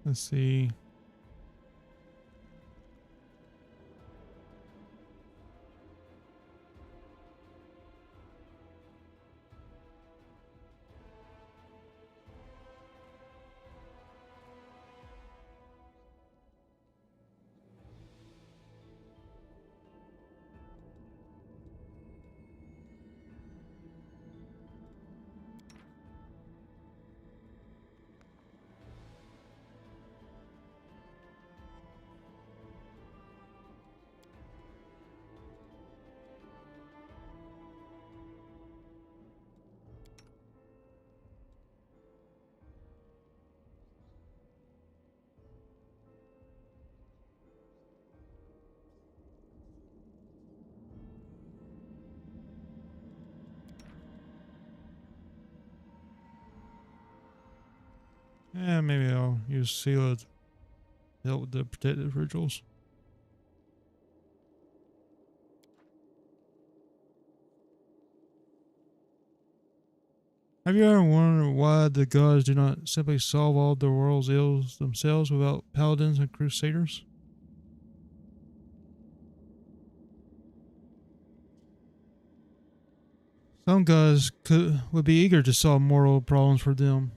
Let's see. Yeah, maybe I'll use Seala to help with the protective rituals. Have you ever wondered why the gods do not simply solve all the world's ills themselves without paladins and crusaders? Some gods would be eager to solve moral problems for them.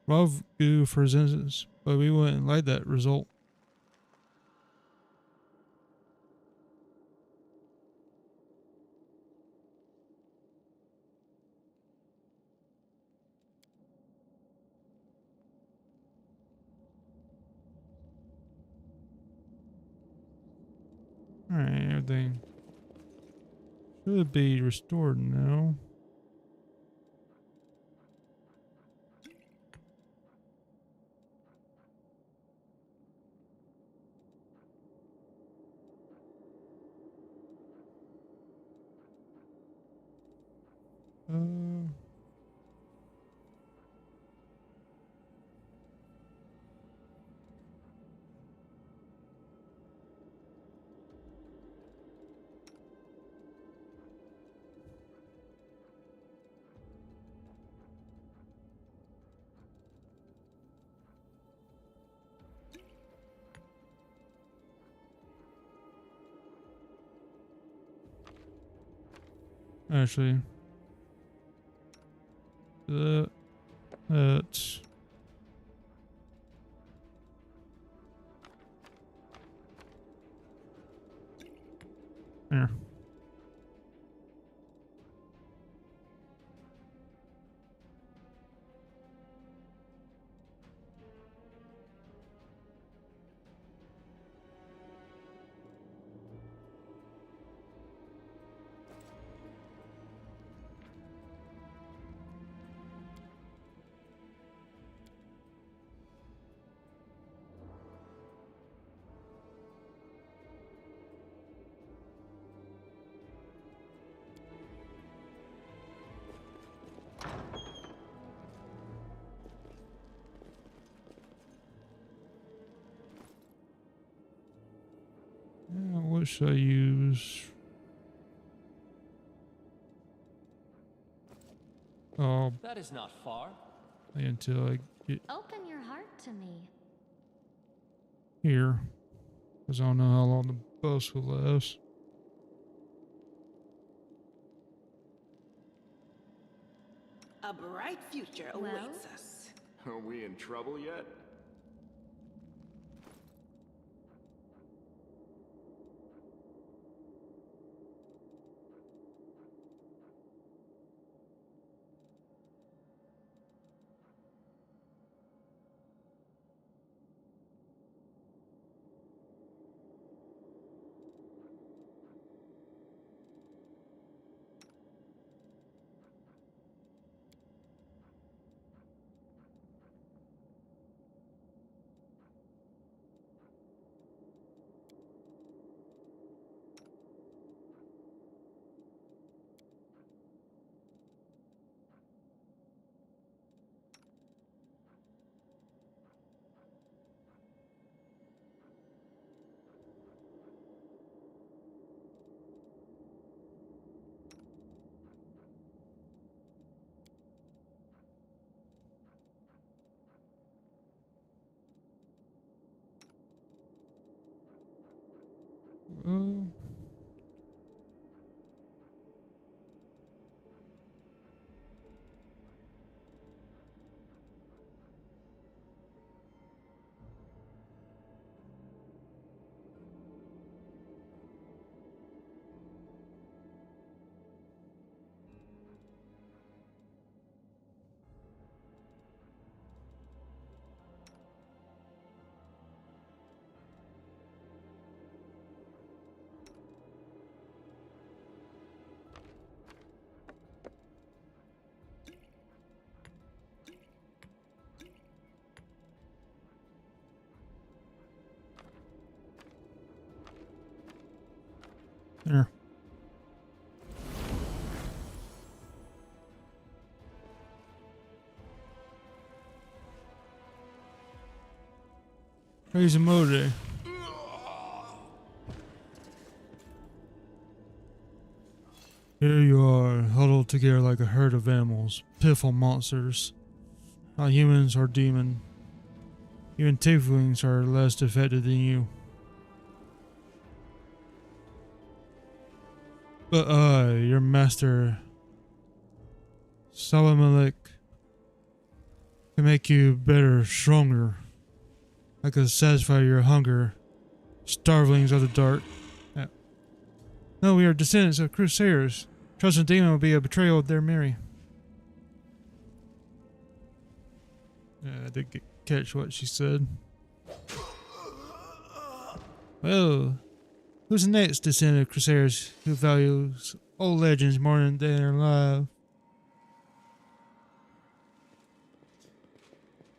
Ravgu, for instance, but we wouldn't like that result. Alright, everything should be restored now. Uh, Actually, that's there. Yeah, what should I use? Oh, That is not far. until I get Open your heart to me. here, because I don't know how long the bus will last. A bright future awaits us. Are we in trouble yet? Oh, there. Crazy Mode. Here you are, huddled together like a herd of animals, pitiful monsters. Not humans or demon. Even tieflings are less affected than you. But I, your master, Salamalik, can make you better, stronger. I can satisfy your hunger, starvelings of the dark. No, we are descendants of crusaders. Trust in demon will be a betrayal of their Mary. I did catch what she said. Well, who's the next descendant of crusaders who values old legends more than they're alive?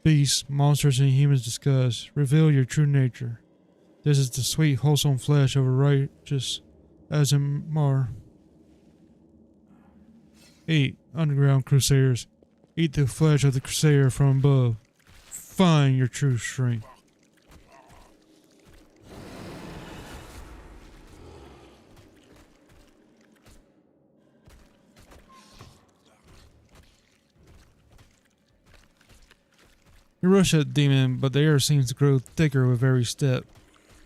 Beasts, monsters, and humans discuss. Reveal your true nature. This is the sweet, wholesome flesh of a righteous Azimar. Eat, underground crusaders. Eat the flesh of the crusader from above. Find your true strength. You rush at the demon, but the air seems to grow thicker with every step.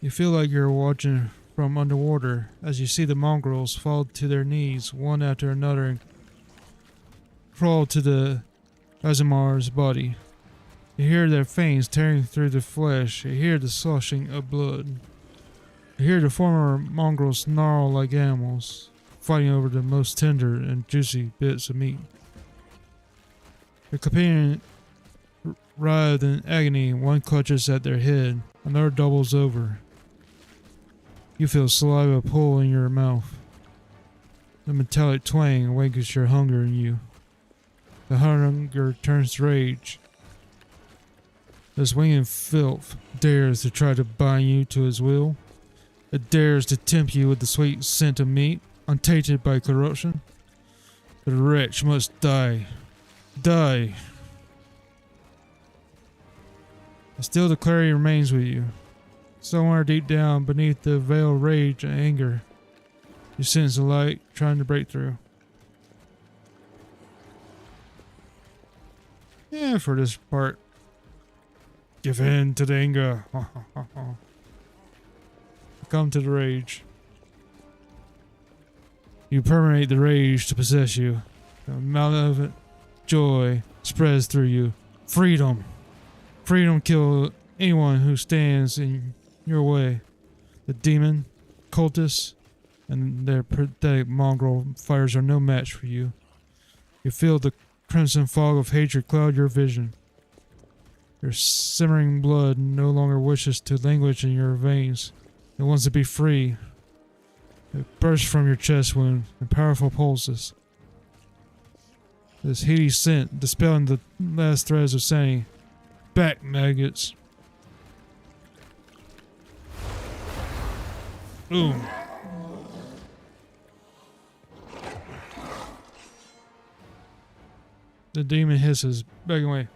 You feel like you're watching from underwater as you see the mongrels fall to their knees one after another and crawl to the Azumar's body. You hear their fangs tearing through the flesh. You hear the sloshing of blood. You hear the former mongrels snarl like animals, fighting over the most tender and juicy bits of meat. Your companion writhed in agony. One clutches at their head, another doubles over. You feel saliva pull in your mouth. The metallic twang awakens your hunger in you. The hunger turns to rage. This winged filth dares to try to bind you to his will. It dares to tempt you with the sweet scent of meat, untainted by corruption. The wretch must die. Die. But still the clarity remains with you. Somewhere deep down beneath the veil of rage and anger, you sense the light trying to break through. Yeah, for this part, give in to the anger. Come to the rage. You permeate the rage to possess you. The malevolent joy spreads through you. Freedom. Freedom kill anyone who stands in your way. The demon, cultists, and their pathetic mongrel fighters are no match for you. You feel the crimson fog of hatred cloud your vision. Your simmering blood no longer wishes to languish in your veins. It wants to be free. It bursts from your chest wound in powerful pulses. This heady scent dispelling the last threads of sanity. Back, maggots. Boom. The demon hisses, backing away.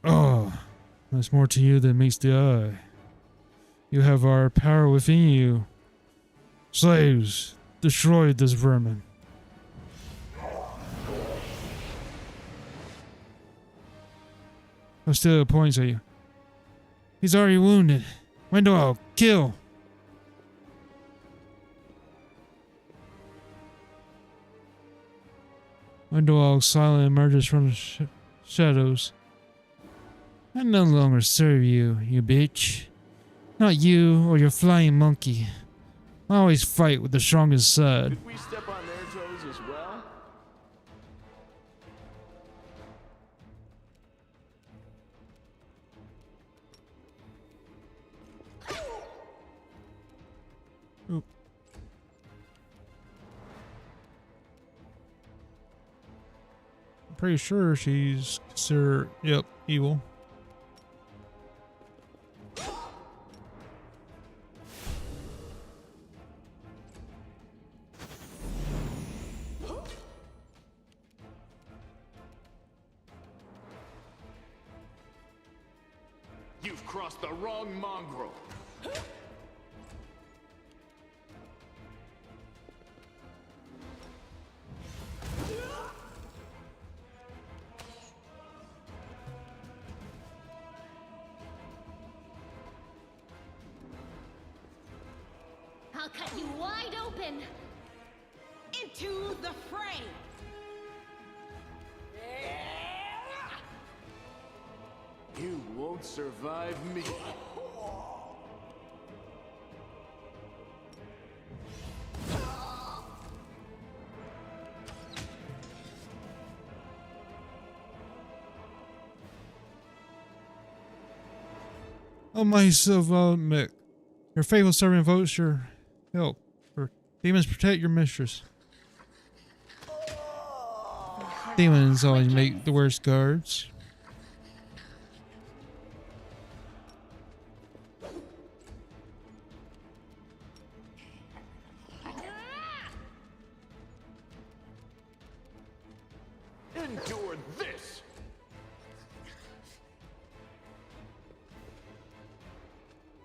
Oh, there's more to you than meets the eye. You have our power within you. Slaves, destroy this vermin. Hostile points at you. He's already wounded. Window, kill. Window silently emerges from the shadows. I no longer serve you, you bitch. Not you or your flying monkey. I always fight with the strongest side. Did we step on their toes as well? Oop. I'm pretty sure she's considered, yep, evil. You've crossed the wrong mongrel. I'll cut you wide open. Into the fray! You won't survive me. Oh my Mick. Your faithful servant votes your help. For demons protect your mistress. Demons always make the worst guards. Endure this!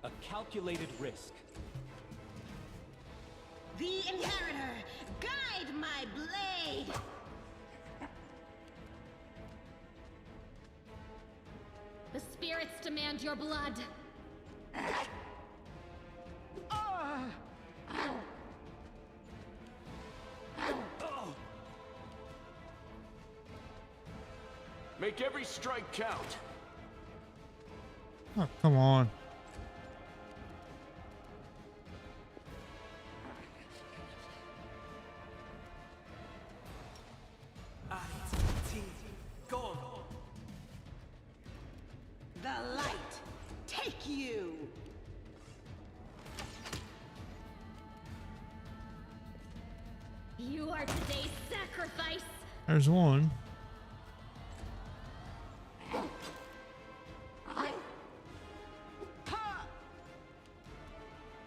A calculated risk. The Inheritor, guide my blade! The spirits demand your blood. Ah! Make every strike count. Oh, come on. The light, take you! You are today's sacrifice! There's one.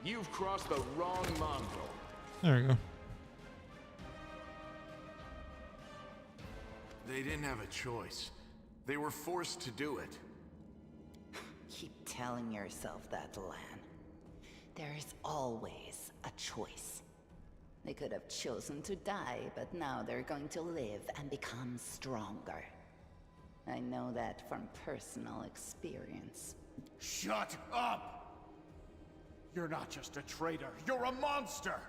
You've crossed the wrong mongrel. There you go. They didn't have a choice. They were forced to do it. Keep telling yourself that, Lan. There is always a choice. They could have chosen to die, but now they're going to live and become stronger. I know that from personal experience. Shut up! You're not just a traitor, you're a monster!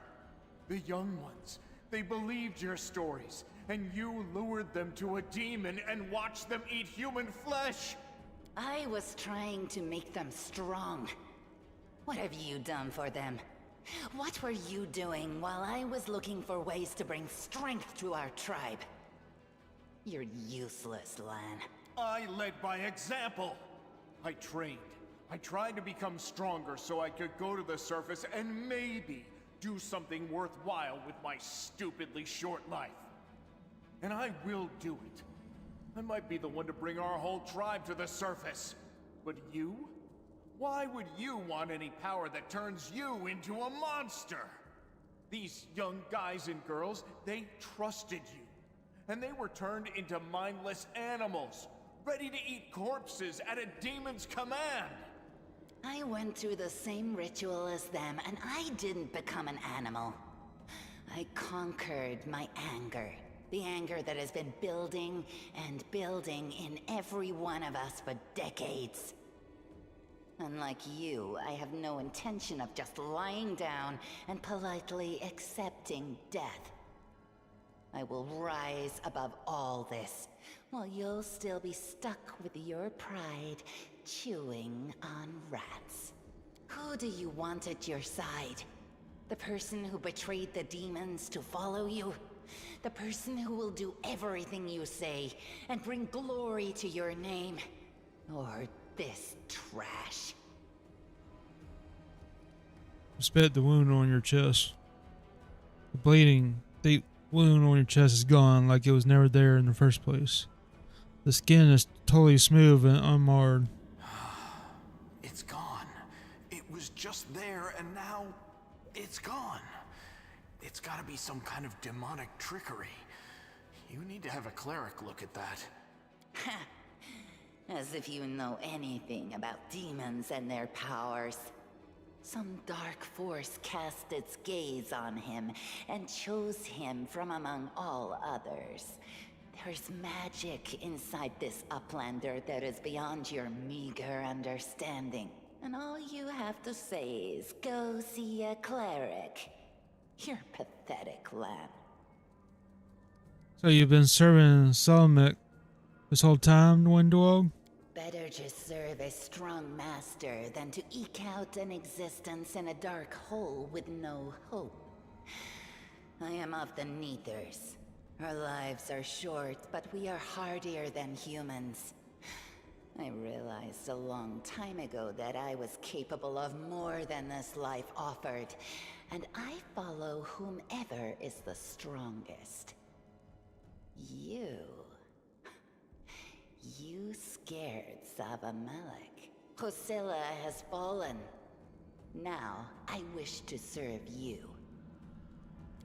The young ones, they believed your stories, and you lured them to a demon and watched them eat human flesh! I was trying to make them strong. What have you done for them? What were you doing while I was looking for ways to bring strength to our tribe? You're useless, Lan. I led by example! I trained. I tried to become stronger so I could go to the surface and maybe do something worthwhile with my stupidly short life. And I will do it. I might be the one to bring our whole tribe to the surface. But you? Why would you want any power that turns you into a monster? These young guys and girls, they trusted you. And they were turned into mindless animals, ready to eat corpses at a demon's command. I went through the same ritual as them, and I didn't become an animal. I conquered my anger. The anger that has been building and building in every one of us for decades. Unlike you, I have no intention of just lying down and politely accepting death. I will rise above all this, while you'll still be stuck with your pride, chewing on rats. Who do you want at your side? The person who betrayed the demons to follow you? The person who will do everything you say and bring glory to your name? Or this trash? Spit the wound on your chest. The bleeding, deep wound on your chest is gone like it was never there in the first place. The skin is totally smooth and unmarred. It's gone. It was just there and now it's gone. It's gotta be some kind of demonic trickery. You need to have a cleric look at that. As if you know anything about demons and their powers. Some dark force cast its gaze on him and chose him from among all others. There's magic inside this uplander that is beyond your meager understanding. And all you have to say is, go see a cleric. You're pathetic, Lan. So you've been serving Salamek this whole time, Windwog? Better to serve a strong master than to eke out an existence in a dark hole with no hope. I am of the Neathers. Our lives are short, but we are hardier than humans. I realized a long time ago that I was capable of more than this life offered, and I follow whomever is the strongest. You scared Savamelech. Hosilla has fallen. Now, I wish to serve you.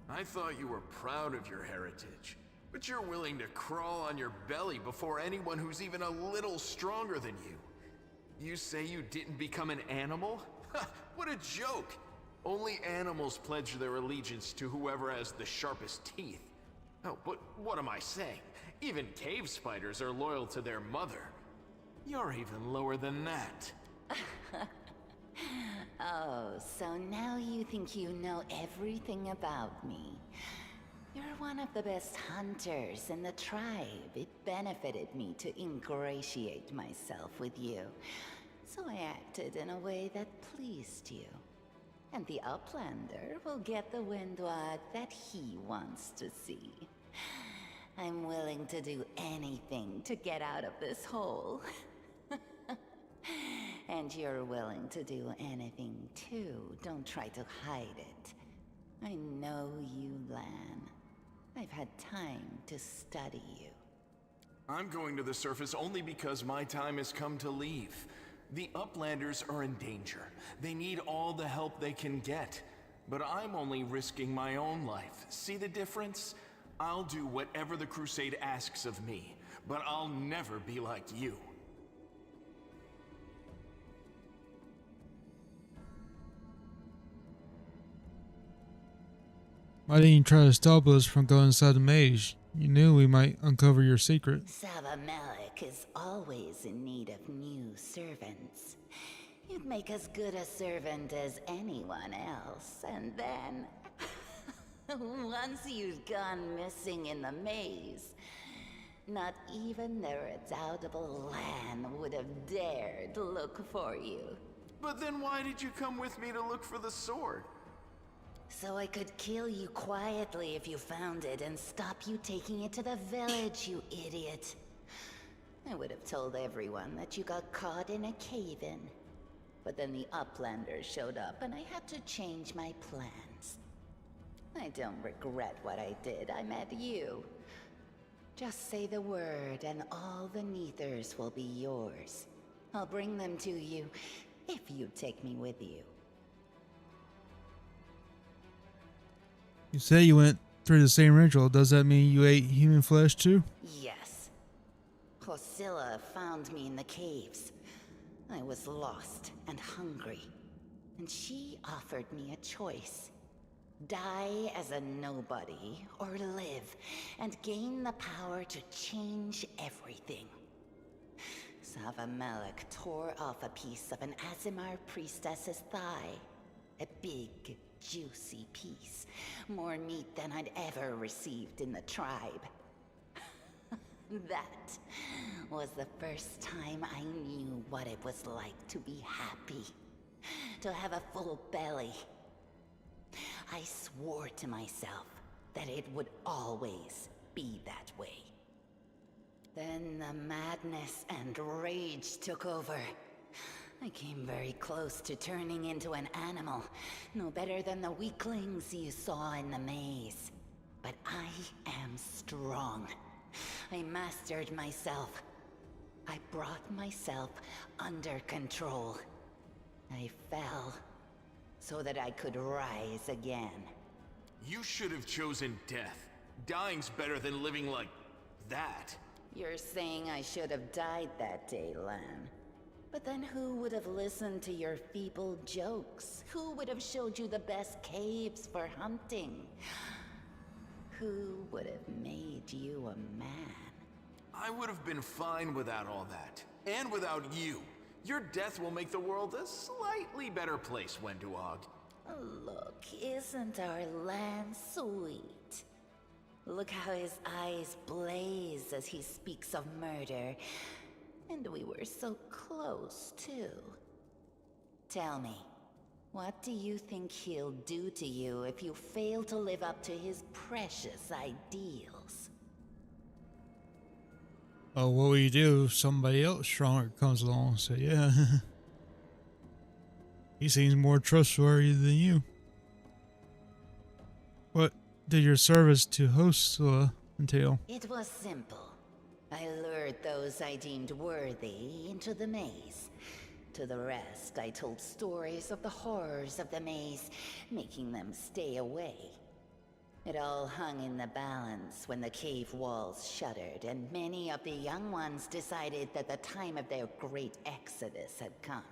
I thought you were proud of your heritage, but you're willing to crawl on your belly before anyone who's even a little stronger than you. You say you didn't become an animal? Ha! What a joke! Only animals pledge their allegiance to whoever has the sharpest teeth. Oh, but what am I saying? Even cave spiders are loyal to their mother. You're even lower than that. Oh, so now you think you know everything about me. You're one of the best hunters in the tribe. It benefited me to ingratiate myself with you. So I acted in a way that pleased you. And the Uplander will get the windwag that he wants to see. I'm willing to do anything to get out of this hole. And you're willing to do anything too. Don't try to hide it. I know you, Lan. I've had time to study you. I'm going to the surface only because my time has come to leave. The Uplanders are in danger. They need all the help they can get. But I'm only risking my own life. See the difference? I'll do whatever the Crusade asks of me, but I'll never be like you. Why didn't you try to stop us from going inside the maze? You knew we might uncover your secret. Savamelek is always in need of new servants. You'd make as good a servant as anyone else, and then... once you'd gone missing in the maze, not even the redoubtable Lan would have dared look for you. But then why did you come with me to look for the sword? So I could kill you quietly if you found it and stop you taking it to the village, you idiot. I would have told everyone that you got caught in a cave-in. But then the Uplanders showed up and I had to change my plans. I don't regret what I did. I met you. Just say the word and all the Neithers will be yours. I'll bring them to you if you take me with you. You say you went through the same ritual. Does that mean you ate human flesh too? Yes. Hosilla found me in the caves. I was lost and hungry, and she offered me a choice. Die as a nobody, or live and gain the power to change everything. Savamelek tore off a piece of an Azimar priestess's thigh. A big, juicy piece. More meat than I'd ever received in the tribe. That was the first time I knew what it was like to be happy. To have a full belly. I swore to myself that it would always be that way. Then the madness and rage took over. I came very close to turning into an animal, no better than the weaklings you saw in the maze. But I am strong. I mastered myself. I brought myself under control. I fell so that I could rise again. You should have chosen death. Dying's better than living like that. You're saying I should have died that day, Lan. But then who would have listened to your feeble jokes? Who would have showed you the best caves for hunting? Who would have made you a man? I would have been fine without all that. And without you. Your death will make the world a slightly better place, Wenduog. Look, isn't our Lan sweet? Look how his eyes blaze as he speaks of murder. And we were so close, too. Tell me, what do you think he'll do to you if you fail to live up to his precious ideals? Oh, what will you do if somebody else stronger comes along and say, yeah, he seems more trustworthy than you? What did your service to Hosilla entail? It was simple. I lured those I deemed worthy into the maze. To the rest, I told stories of the horrors of the maze, making them stay away. It all hung in the balance when the cave walls shuttered, and many of the young ones decided that the time of their great exodus had come.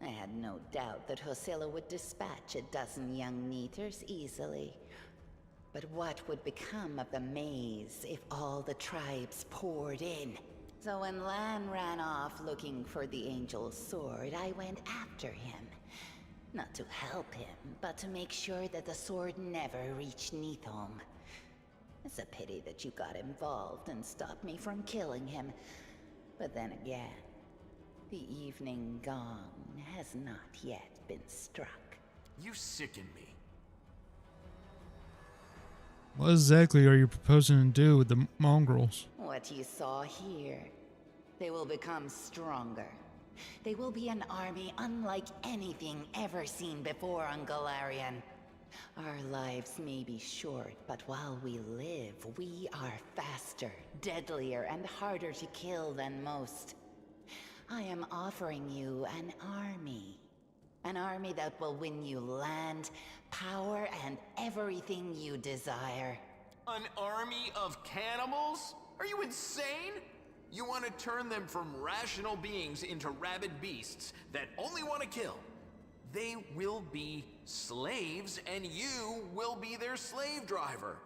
I had no doubt that Hosilla would dispatch a dozen young Neithers easily. But what would become of the maze if all the tribes poured in? So when Lan ran off looking for the Angel's sword, I went after him. Not to help him, but to make sure that the sword never reached Nithong. It's a pity that you got involved and stopped me from killing him. But then again, the evening gong has not yet been struck. You sicken me. What exactly are you proposing to do with the mongrels? What you saw here. They will become stronger. They will be an army unlike anything ever seen before on Galarian. Our lives may be short, but while we live, we are faster, deadlier, and harder to kill than most. I am offering you an army. An army that will win you land, power, and everything you desire. An army of cannibals? Are you insane? You want to turn them from rational beings into rabid beasts that only want to kill. They will be slaves, and you will be their slave driver.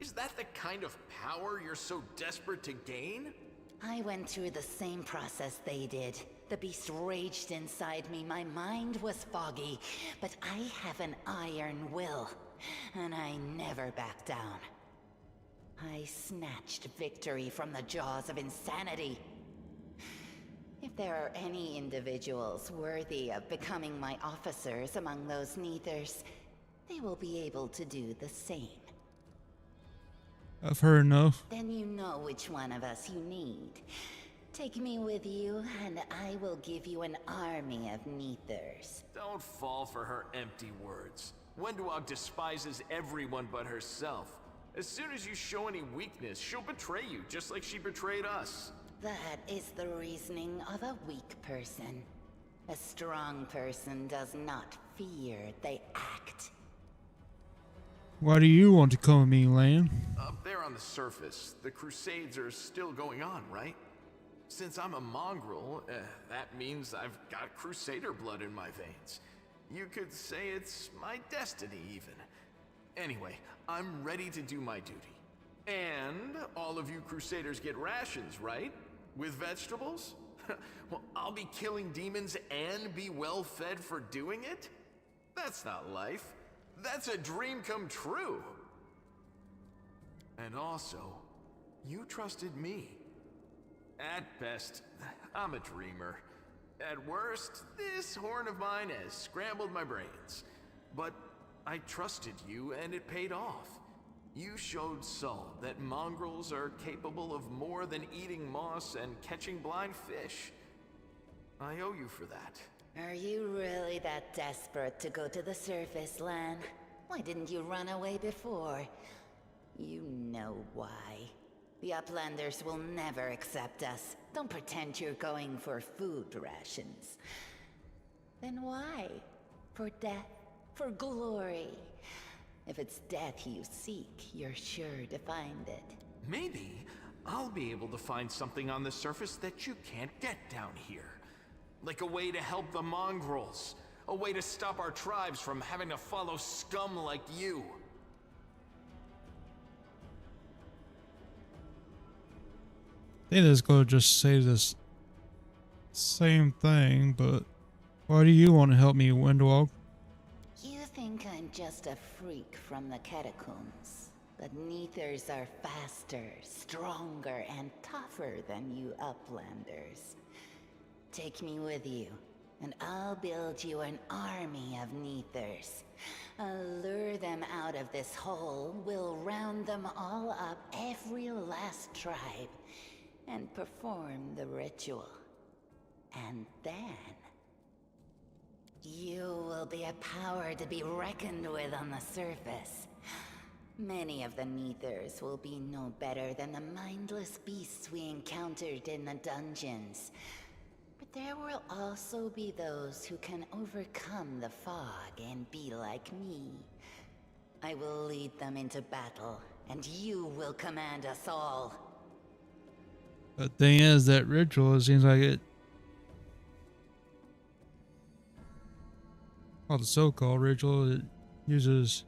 Is that the kind of power you're so desperate to gain? I went through the same process they did. The beast raged inside me, my mind was foggy, but I have an iron will, and I never back down. I snatched victory from the jaws of insanity. If there are any individuals worthy of becoming my officers among those Neithers, they will be able to do the same. I've heard enough. Then you know which one of us you need. Take me with you, and I will give you an army of Neithers. Don't fall for her empty words. Wenduog despises everyone but herself. As soon as you show any weakness, she'll betray you, just like she betrayed us. That is the reasoning of a weak person. A strong person does not fear, they act. Why do you want to come with me, Lan? Up there on the surface, the Crusades are still going on, right? Since I'm a mongrel, that means I've got Crusader blood in my veins. You could say it's my destiny, even. Anyway, I'm ready to do my duty. And all of you Crusaders get rations, right? With vegetables? Well, I'll be killing demons and be well fed for doing it? That's not life. That's a dream come true. And also, you trusted me. At best, I'm a dreamer. At worst, this horn of mine has scrambled my brains. But I trusted you, and it paid off. You showed Saul that mongrels are capable of more than eating moss and catching blind fish. I owe you for that. Are you really that desperate to go to the surface, Lan? Why didn't you run away before? You know why. The Uplanders will never accept us. Don't pretend you're going for food rations. Then why? For death? For glory? If it's death you seek, you're sure to find it. Maybe I'll be able to find something on the surface that you can't get down here. Like a way to help the mongrels. A way to stop our tribes from having to follow scum like you. I think that's going to just say this same thing, but why do you want to help me, Wenduog? You think I'm just a freak from the catacombs, but Neithers are faster, stronger, and tougher than you Uplanders. Take me with you, and I'll build you an army of Neithers. I'll lure them out of this hole, we'll round them all up, every last tribe, and perform the ritual. And then you will be a power to be reckoned with on the surface. Many of the Neithers will be no better than the mindless beasts we encountered in the dungeons. But there will also be those who can overcome the fog and be like me. I will lead them into battle, and you will command us all. The thing is, that ritual, it seems like it... Well, the so-called ritual, it uses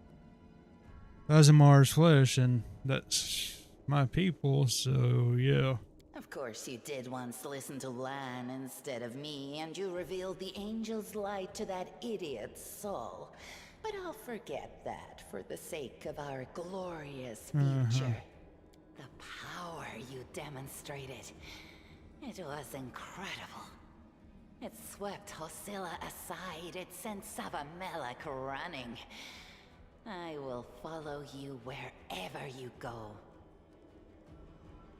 Azamar's flesh, and that's my people, so yeah. Of course, you did once listen to Lan instead of me, and you revealed the angel's light to that idiot's soul. But I'll forget that for the sake of our glorious future. The power you demonstrated, it was incredible. It swept Hosilla aside, it sent Savamelek running. I will follow you wherever you go.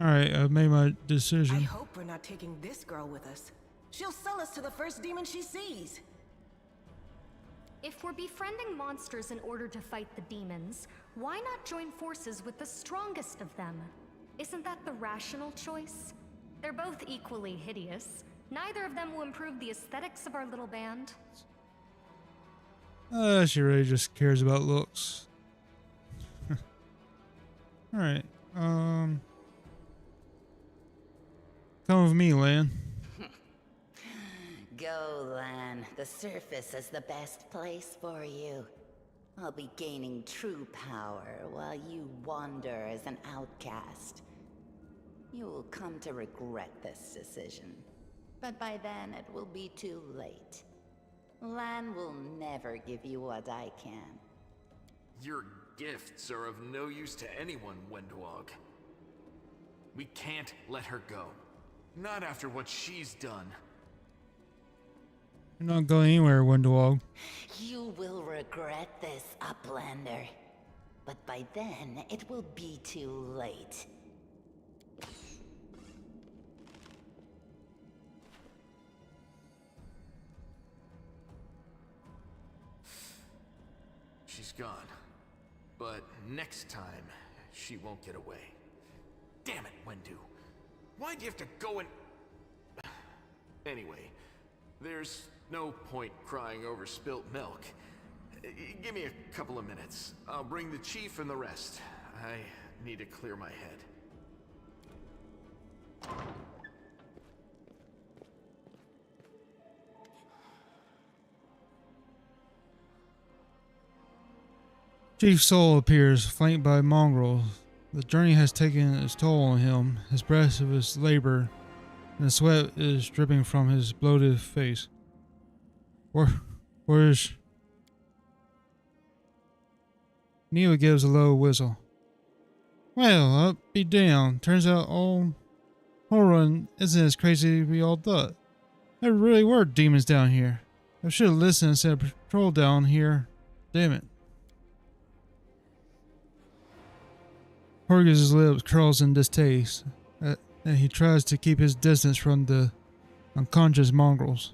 Alright, I've made my I decision. hope we're not taking this girl with us. She'll sell us to the first demon she sees. If we're befriending monsters in order to fight the demons, why not join forces with the strongest of them? Isn't that the rational choice? They're both equally hideous. Neither of them will improve the aesthetics of our little band. She really just cares about looks. Alright, come with me, Lan. Go, Lan. The surface is the best place for you. I'll be gaining true power while you wander as an outcast. You will come to regret this decision. But by then, it will be too late. Lan will never give you what I can. Your gifts are of no use to anyone, Wendwog. We can't let her go. Not after what she's done. You're not going anywhere, Wendwog. You will regret this, Uplander. But by then, it will be too late. She's gone. But next time, she won't get away. Damn it, Wendu. Why'd you have to go and... Anyway, there's no point crying over spilt milk. Give me a couple of minutes. I'll bring the chief and the rest. I need to clear my head. Chief Soul appears, flanked by mongrels. The journey has taken its toll on him, his breath of his labor, and the sweat is dripping from his bloated face. Where's... Neva gives a low whistle. Well, I'll be damned. Turns out all Horror isn't as crazy as we all thought. There really were demons down here. I should have listened and sent a patrol down here. Damn it. Horgus' lips curls in distaste, and he tries to keep his distance from the unconscious mongrels.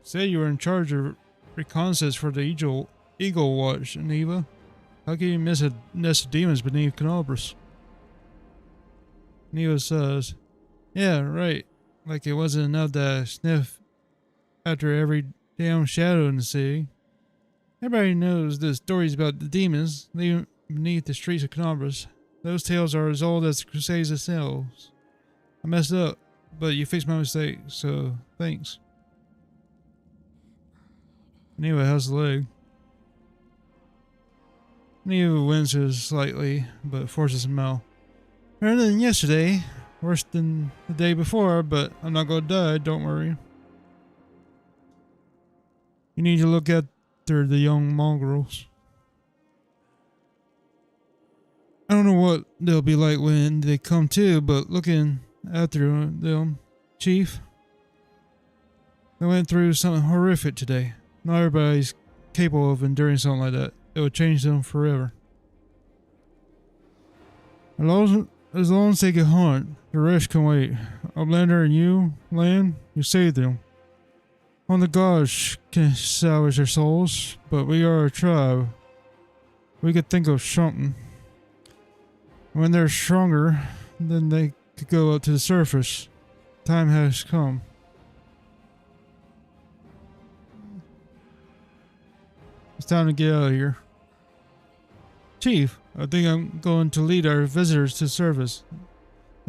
Say you were in charge of reconnaissance for the Eagle Watch, Neva. How can you miss a nest of demons beneath Canobras? Neva says, yeah, right. Like it wasn't enough to sniff after every damn shadow in the city. Everybody knows the stories about the demons living beneath the streets of Canobras. Those tales are as old as the Crusades themselves. I messed up, but you fixed my mistake, so thanks. Neva has the leg. Neva winces slightly, but forces a smile. Better than yesterday. Worse than the day before, but I'm not gonna die, don't worry. You need to look after the young mongrels. I don't know what they'll be like when they come to, but looking after them, Chief. They went through something horrific today. Not everybody's capable of enduring something like that. It would change them forever. As long as they get home, the rest can wait. Uplander and you, Lan, you saved them. Only gods can salvage their souls, but we are a tribe. We could think of something. When they're stronger, then they could go up to the surface. Time has come. It's time to get out of here. Chief, I think I'm going to lead our visitors to the surface.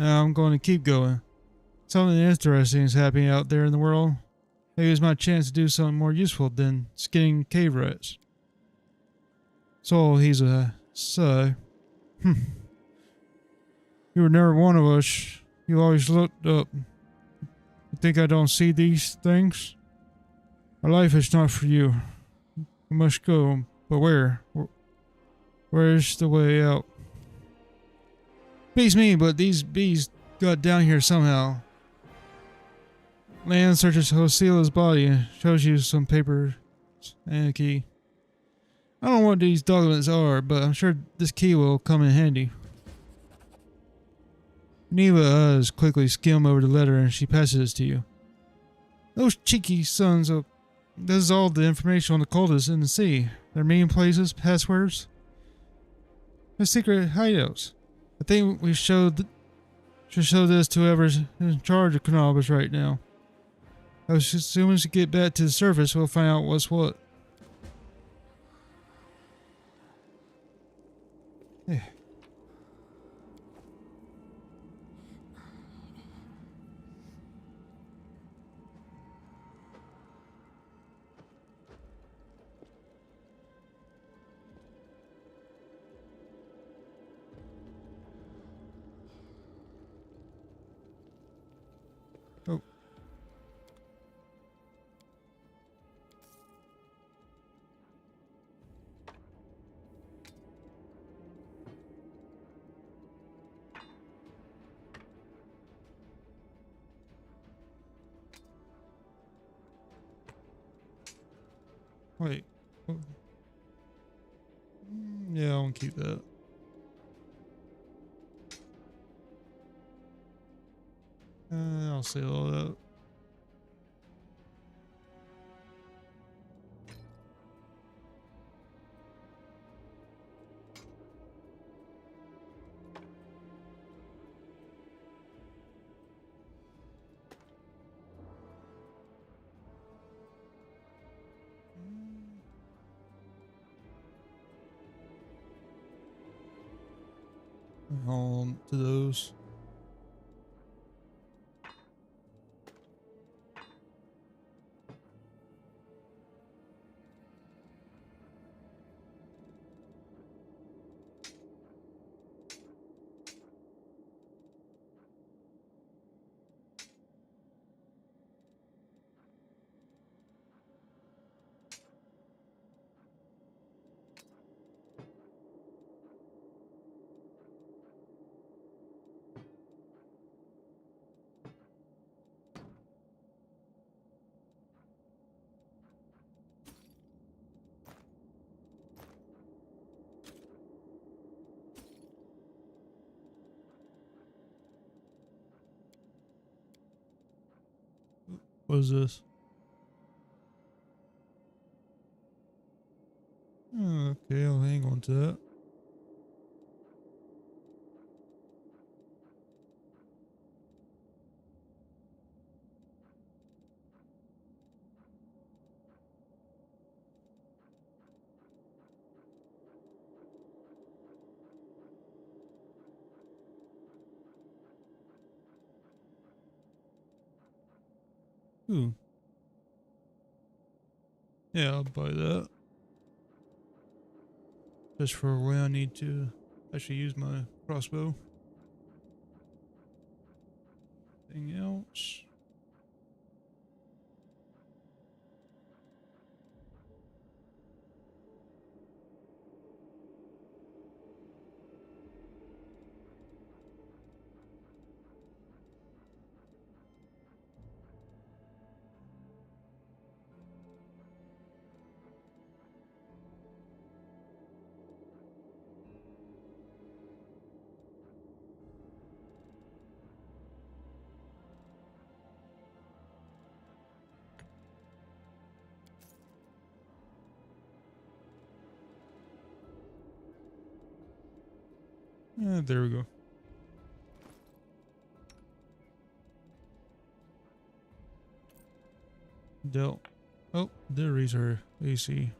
Now I'm going to keep going. Something interesting is happening out there in the world. Maybe it's my chance to do something more useful than skinning cave rats. So he's a sug. You were never one of us. You always looked up. You think I don't see these things? My life is not for you. You must go, but where? Where's the way out? Beats me, but these bees got down here somehow. Land searches Hosila's body and shows you some papers and a key. I don't know what these documents are, but I'm sure this key will come in handy. Neva quickly skim over the letter and she passes it to you. Those cheeky sons of... This is all the information on the cultists in the sea. Their meeting places, passwords. Their secret hideouts. I think we should show this to whoever's in charge of Canobus right now. As soon as we get back to the surface, we'll find out what's what. Yeah. Oh. Wait. Yeah, I won't keep that. I'll say all that. On to those. What is this? Oh, okay, I'll hang on to that. Ooh. Yeah, I'll buy that. Just for when I need to actually use my crossbow. Anything else? There we go. Dealt. Oh, there is her AC.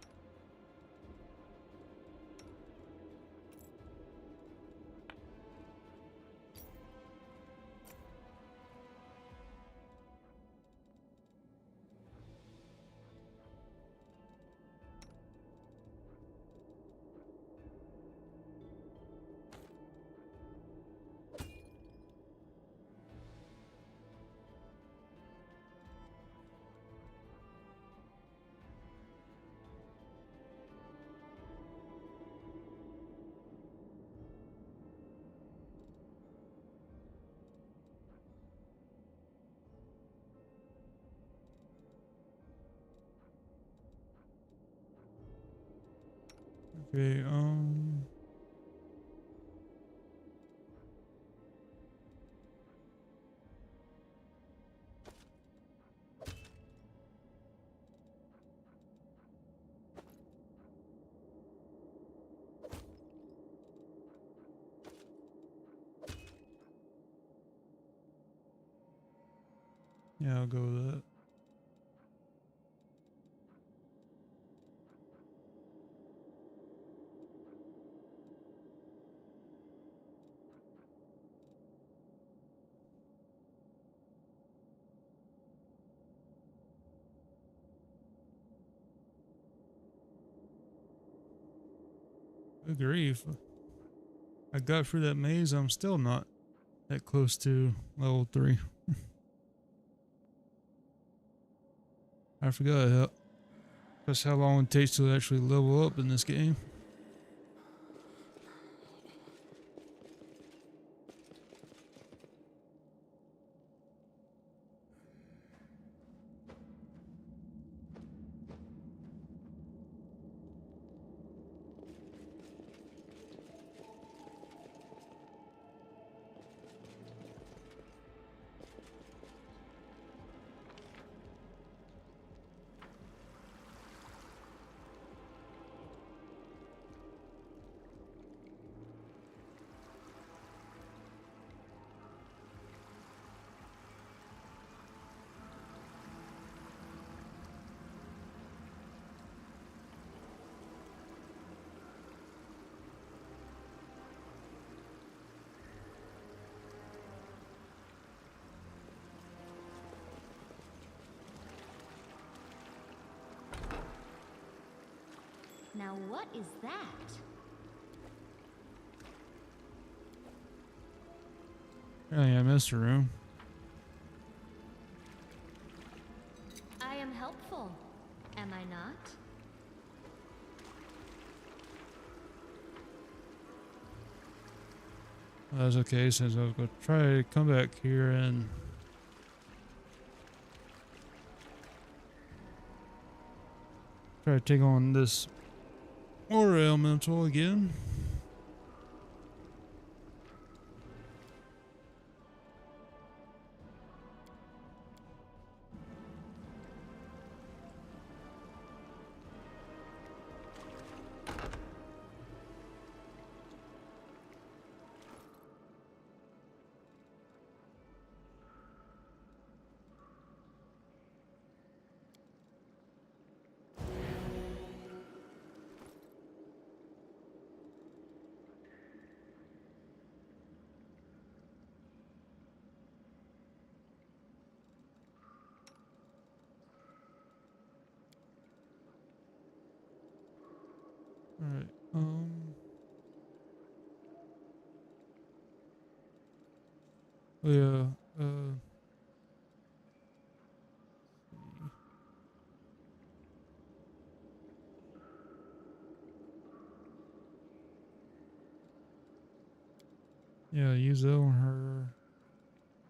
Okay, yeah, I'll go with that. Good grief. I got through that maze, I'm still not that close to level 3. I forgot that's how long it takes to actually level up in this game. Now what is that? Oh yeah, I missed a room. I am helpful, am I not? Well, that's okay, since I was going to try to come back here and try to take on this water elemental again. Alright, oh yeah, yeah, use that on her.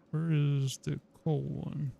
Where is the coal one?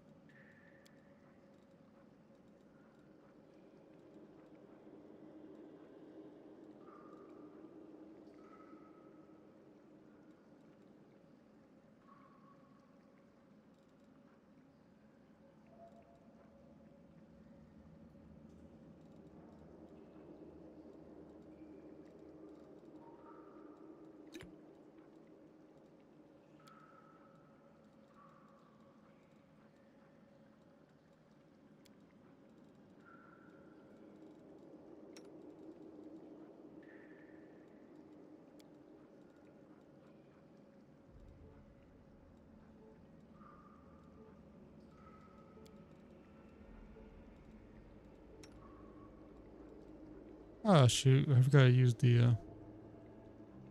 Oh shoot, I forgot to use the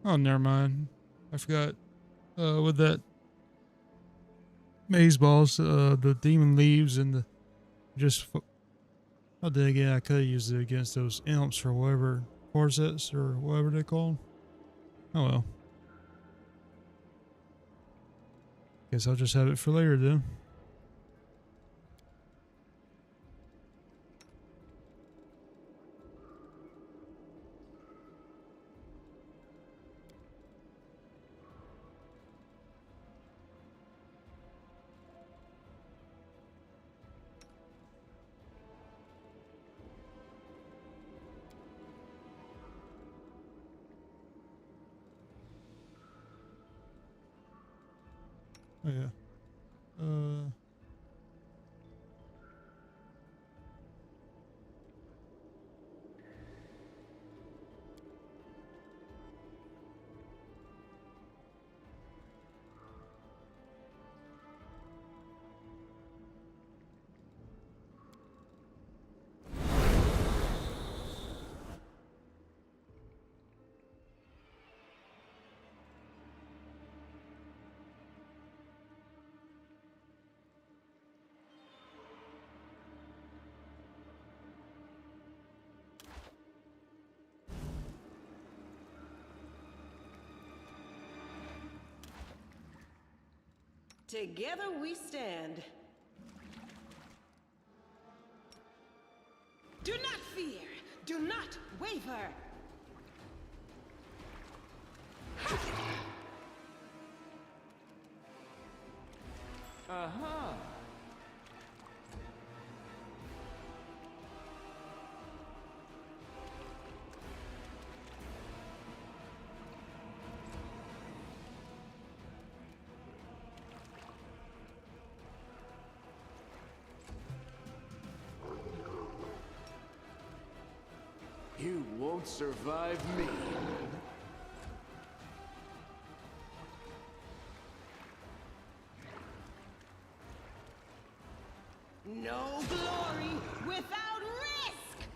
oh never mind. I forgot with that maze balls, the demon leaves and the just oh then again I could have used it against those imps or whatever, corsets or whatever they call 'em. Oh well. Guess I'll just have it for later then. Oh yeah. Together we stand. Do not fear. Do not waver. Aha! You won't survive me. No glory without risk!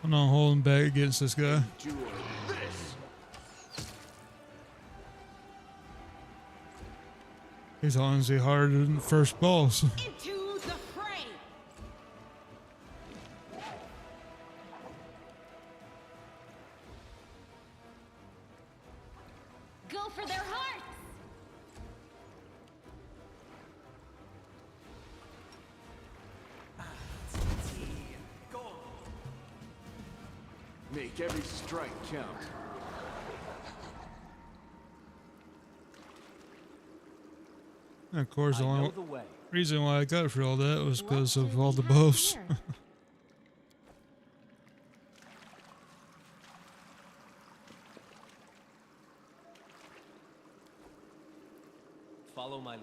I'm not holding back against this guy. Do this. He's honestly harder than the first boss. Into the fray! Go for their hearts! Make every strike count. And of course, the I know only the way. reason why I got for all that was because What of do all we the have buffs. here? Follow my lead.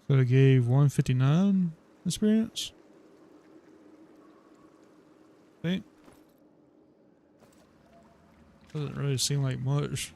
So I gave 159 experience. I think. Doesn't really seem like much.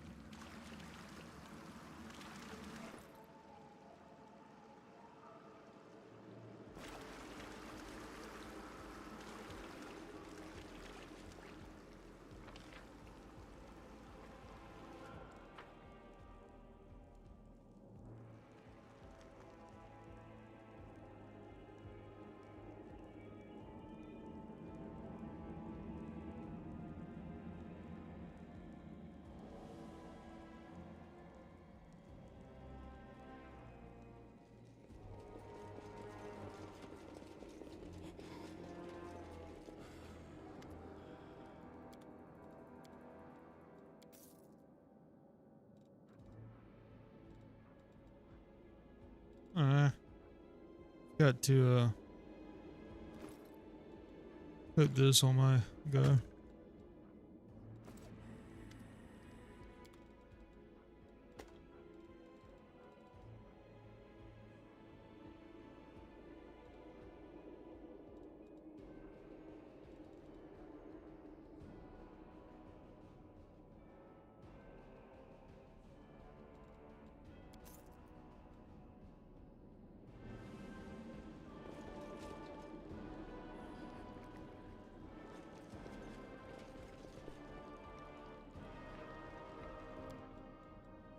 Got to put this on my go.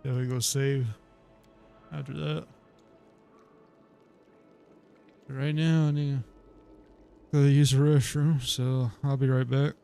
There we go, save. after that. But right now, I need to go use the restroom, so I'll be right back.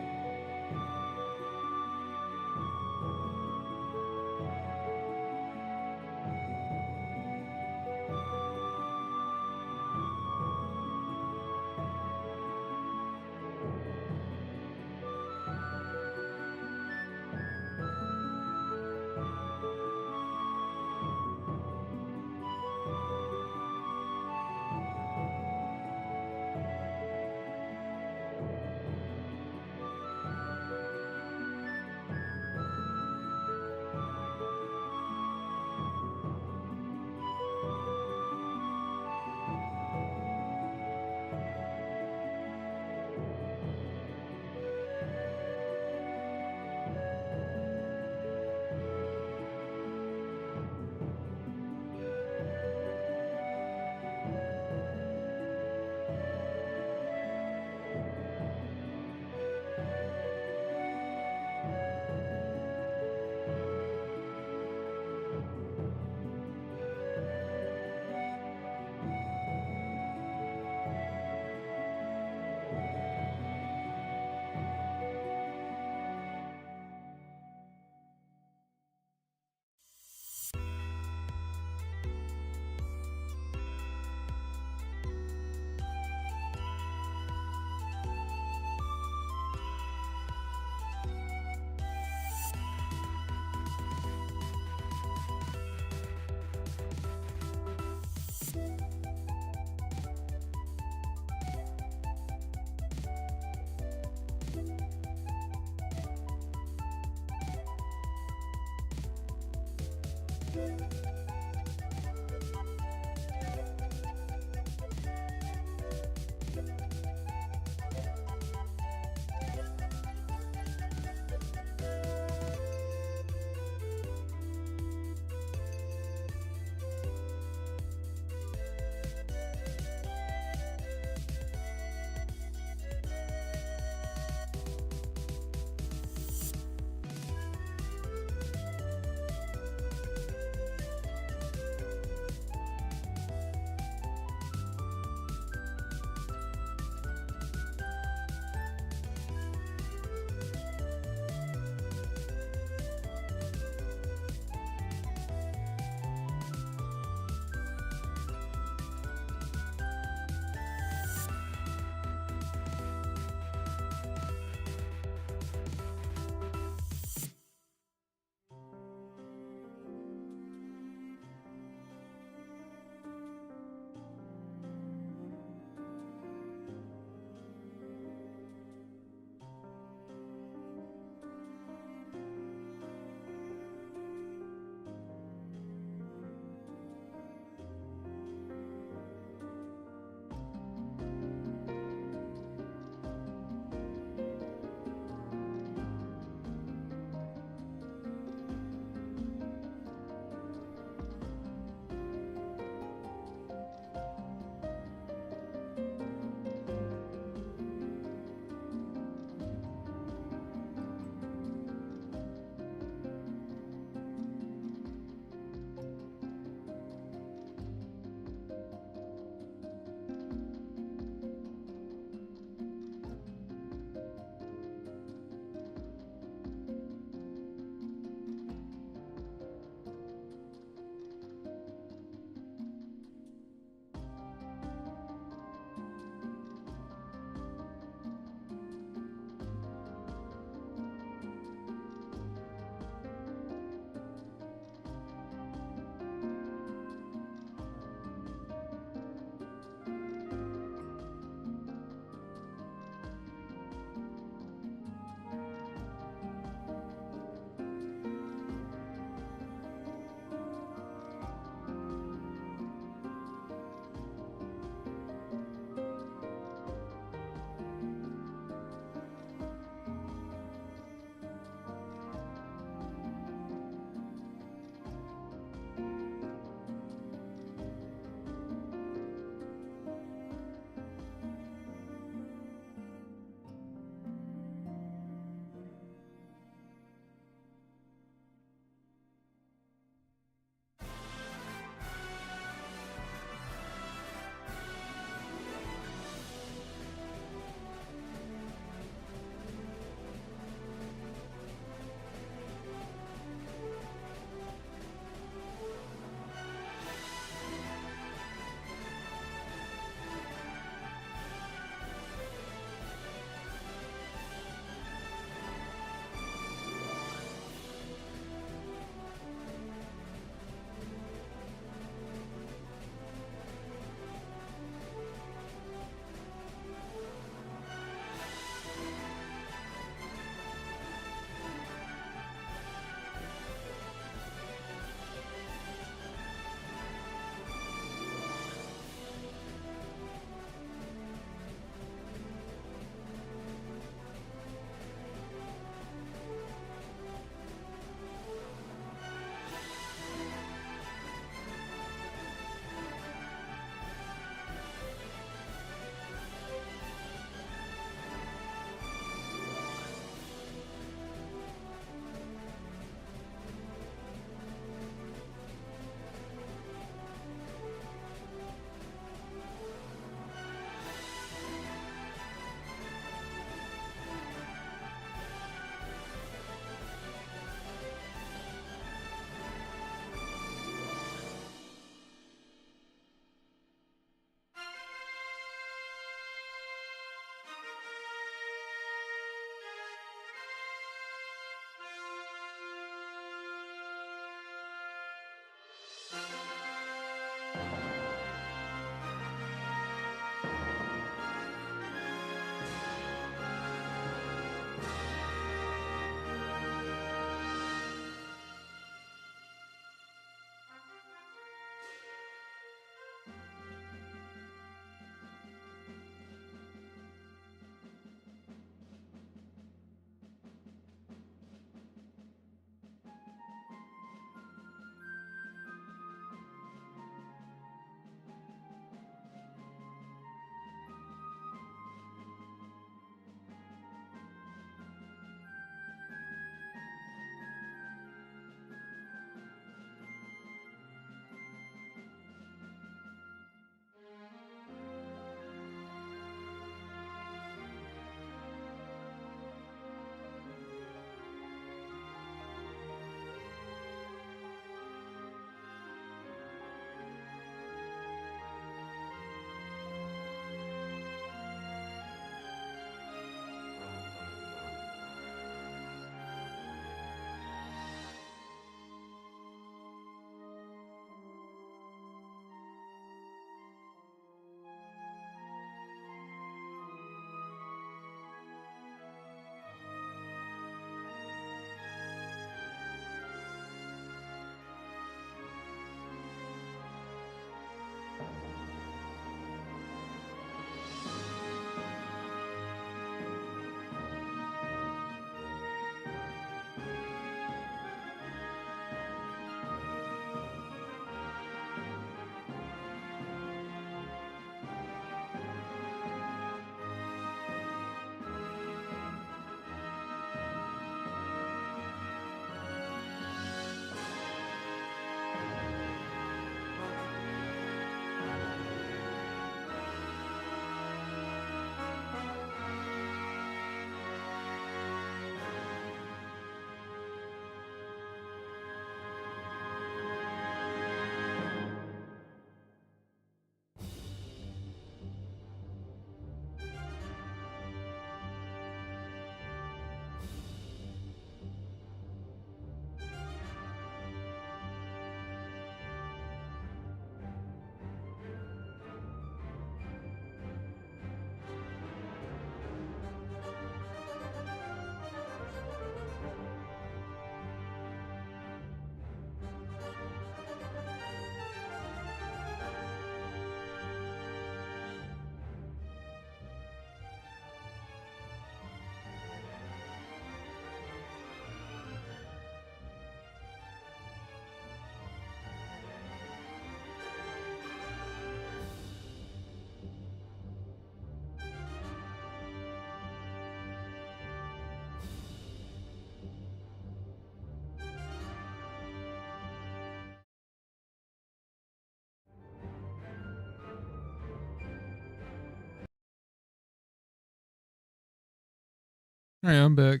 Alright, I'm back.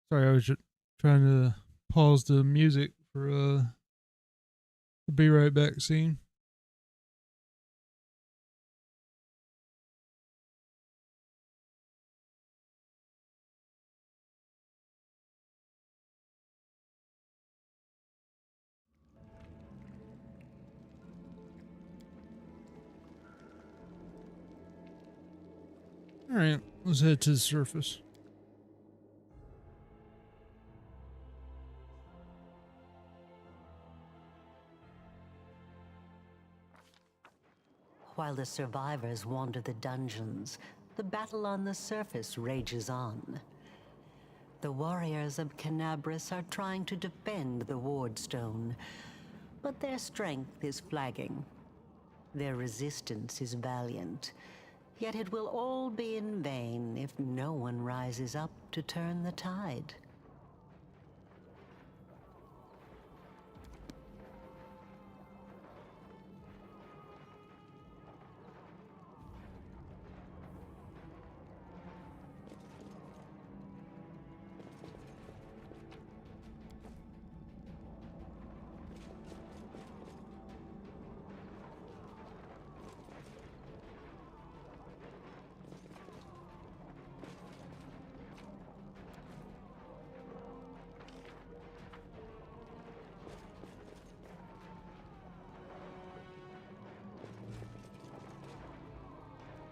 Sorry, I was just trying to pause the music for the Be Right Back scene. Alright, let's head to the surface. While the survivors wander the dungeons, the battle on the surface rages on. The warriors of Canabras are trying to defend the Wardstone, but their strength is flagging. Their resistance is valiant, yet it will all be in vain if no one rises up to turn the tide.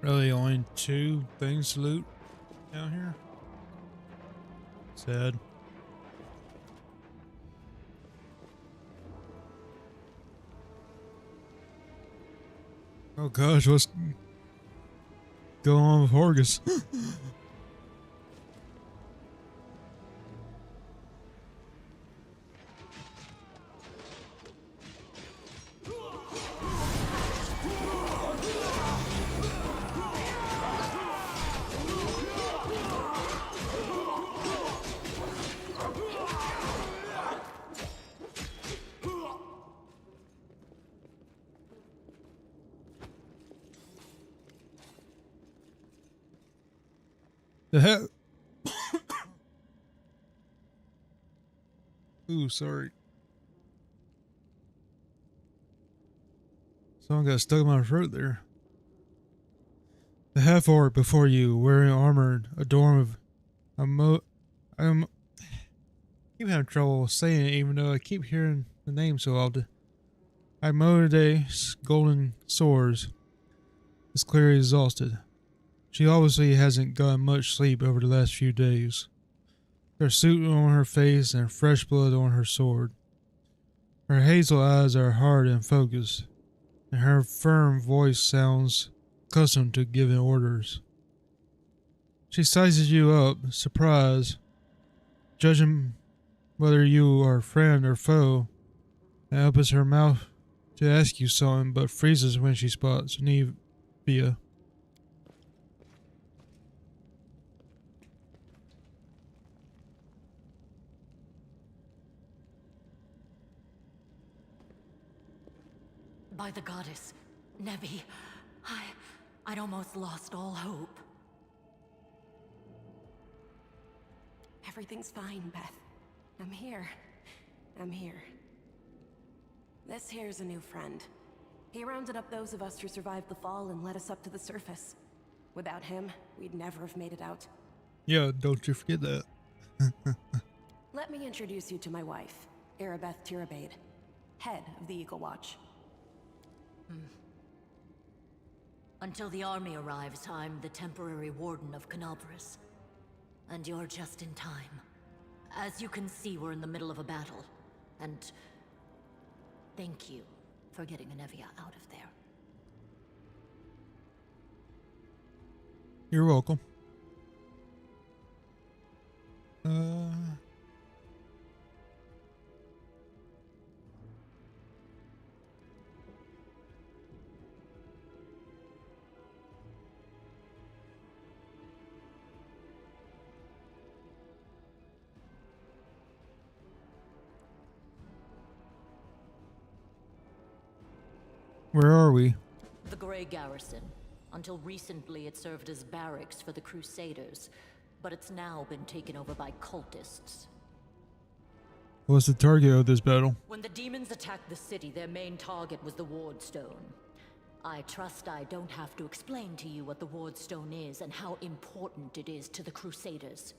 Really only 2 things to loot down here? Sad. Oh gosh, what's going on with Horgus? The heck? Ooh, sorry. Someone got stuck in my throat there. The half-orc before you, wearing armor, adorned with I'm keep having trouble saying it, even though I keep hearing the name so often. Imoda's golden swords is clearly exhausted. She obviously hasn't gotten much sleep over the last few days. There's soot on her face and fresh blood on her sword. Her hazel eyes are hard and focused, and her firm voice sounds accustomed to giving orders. She sizes you up, surprised, judging whether you are friend or foe, and opens her mouth to ask you something, but freezes when she spots Nevia. By the goddess, Nevi, I'd almost lost all hope. Everything's fine, Beth. I'm here. This here's a new friend. He rounded up those of us who survived the fall and led us up to the surface. Without him, we'd never have made it out. Yeah, don't you forget that. Let me introduce you to my wife, Arabeth Tirabade, head of the Eagle Watch. Until the army arrives, I'm the temporary warden of Canabras. And you're just in time. As you can see, we're in the middle of a battle. And thank you for getting Nevia out of there. You're welcome. Where are we? The Grey Garrison. Until recently, it served as barracks for the Crusaders, but it's now been taken over by cultists. What's the target of this battle? When the demons attacked the city, their main target was the Ward Stone. I trust I don't have to explain to you what the Ward Stone is and how important it is to the Crusaders.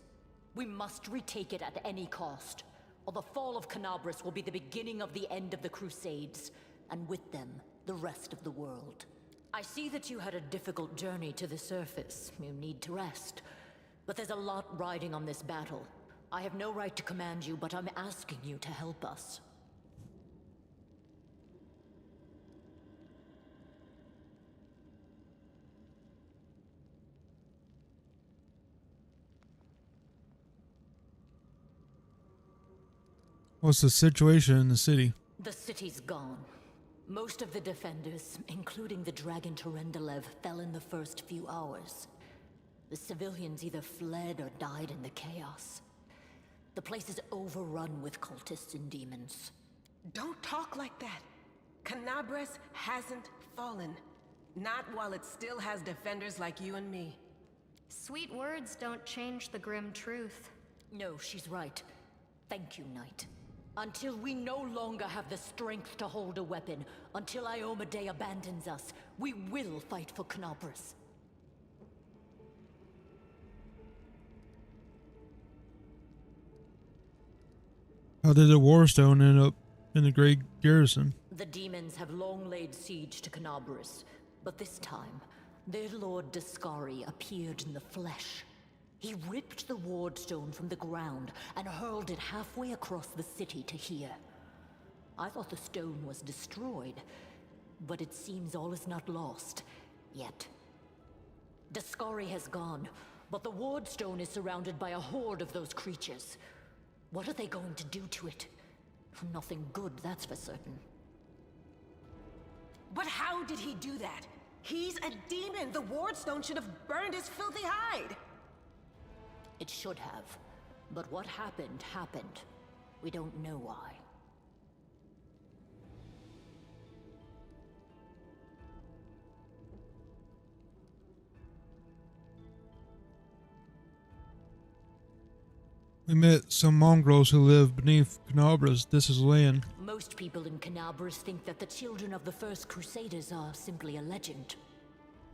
We must retake it at any cost, or the fall of Canabras will be the beginning of the end of the Crusades, and with them, the rest of the world. I see that you had a difficult journey to the surface. You need to rest. But there's a lot riding on this battle. I have no right to command you, but I'm asking you to help us. What's the situation in the city? The city's gone. Most of the defenders, including the Dragon Terendelev, fell in the first few hours. The civilians either fled or died in the chaos. The place is overrun with cultists and demons. Don't talk like that. Canabras hasn't fallen. Not while it still has defenders like you and me. Sweet words don't change the grim truth. No, she's right. Thank you, Knight. Until we no longer have the strength to hold a weapon, until Iomedae abandons us, we will fight for Canabras. How did the Warstone end up in the Great Garrison? The demons have long laid siege to Canabras, but this time, their lord Dascari appeared in the flesh. He ripped the Ward Stone from the ground and hurled it halfway across the city to here. I thought the stone was destroyed, but it seems all is not lost, yet. Dascari has gone, but the Ward Stone is surrounded by a horde of those creatures. What are they going to do to it? Nothing good, that's for certain. But how did he do that? He's a demon! The Ward Stone should have burned his filthy hide! It should have. But what happened, happened. We don't know why. We met some mongrels who live beneath Canabras. This is land. Most people in Canabras think that the children of the First Crusaders are simply a legend.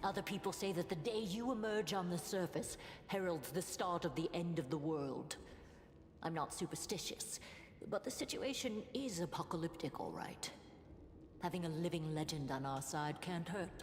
Other people say that the day you emerge on the surface heralds the start of the end of the world. I'm not superstitious, but the situation is apocalyptic, all right. Having a living legend on our side can't hurt.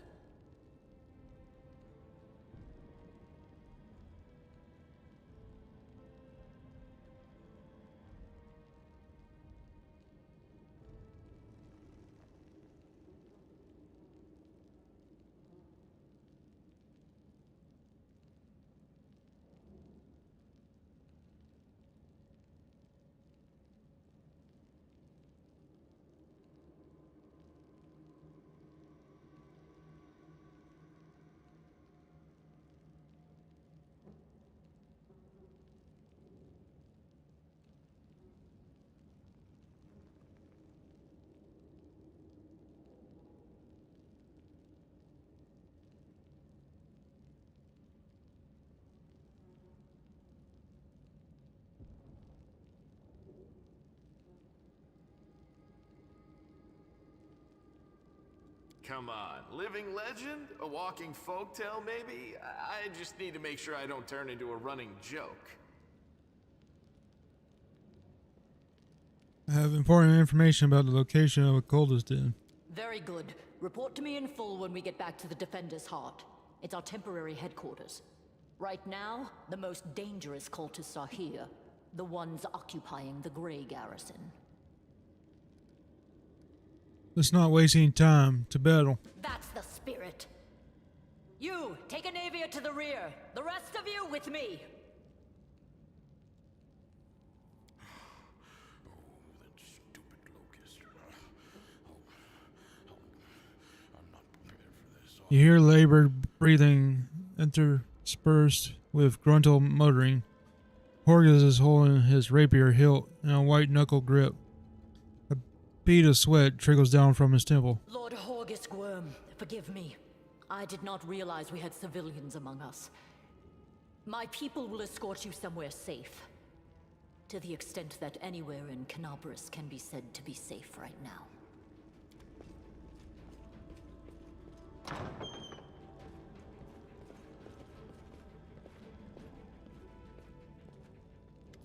Come on, living legend? A walking folktale, maybe? I just need to make sure I don't turn into a running joke. I have important information about the location of a cultist den. Very good. Report to me in full when we get back to the Defender's Heart. It's our temporary headquarters. Right now, the most dangerous cultists are here. The ones occupying the Grey Garrison. Let's not waste any time. To battle. That's the spirit. You, take Anavia to the rear. The rest of you with me. That stupid locust. I'm not prepared for this. You hear labored breathing interspersed with gruntal muttering. Horgus is holding his rapier hilt in a white knuckle grip. A bead of sweat trickles down from his temple. Lord Horgus Worm, forgive me. I did not realize we had civilians among us. My people will escort you somewhere safe. To the extent that anywhere in Canobris can be said to be safe right now.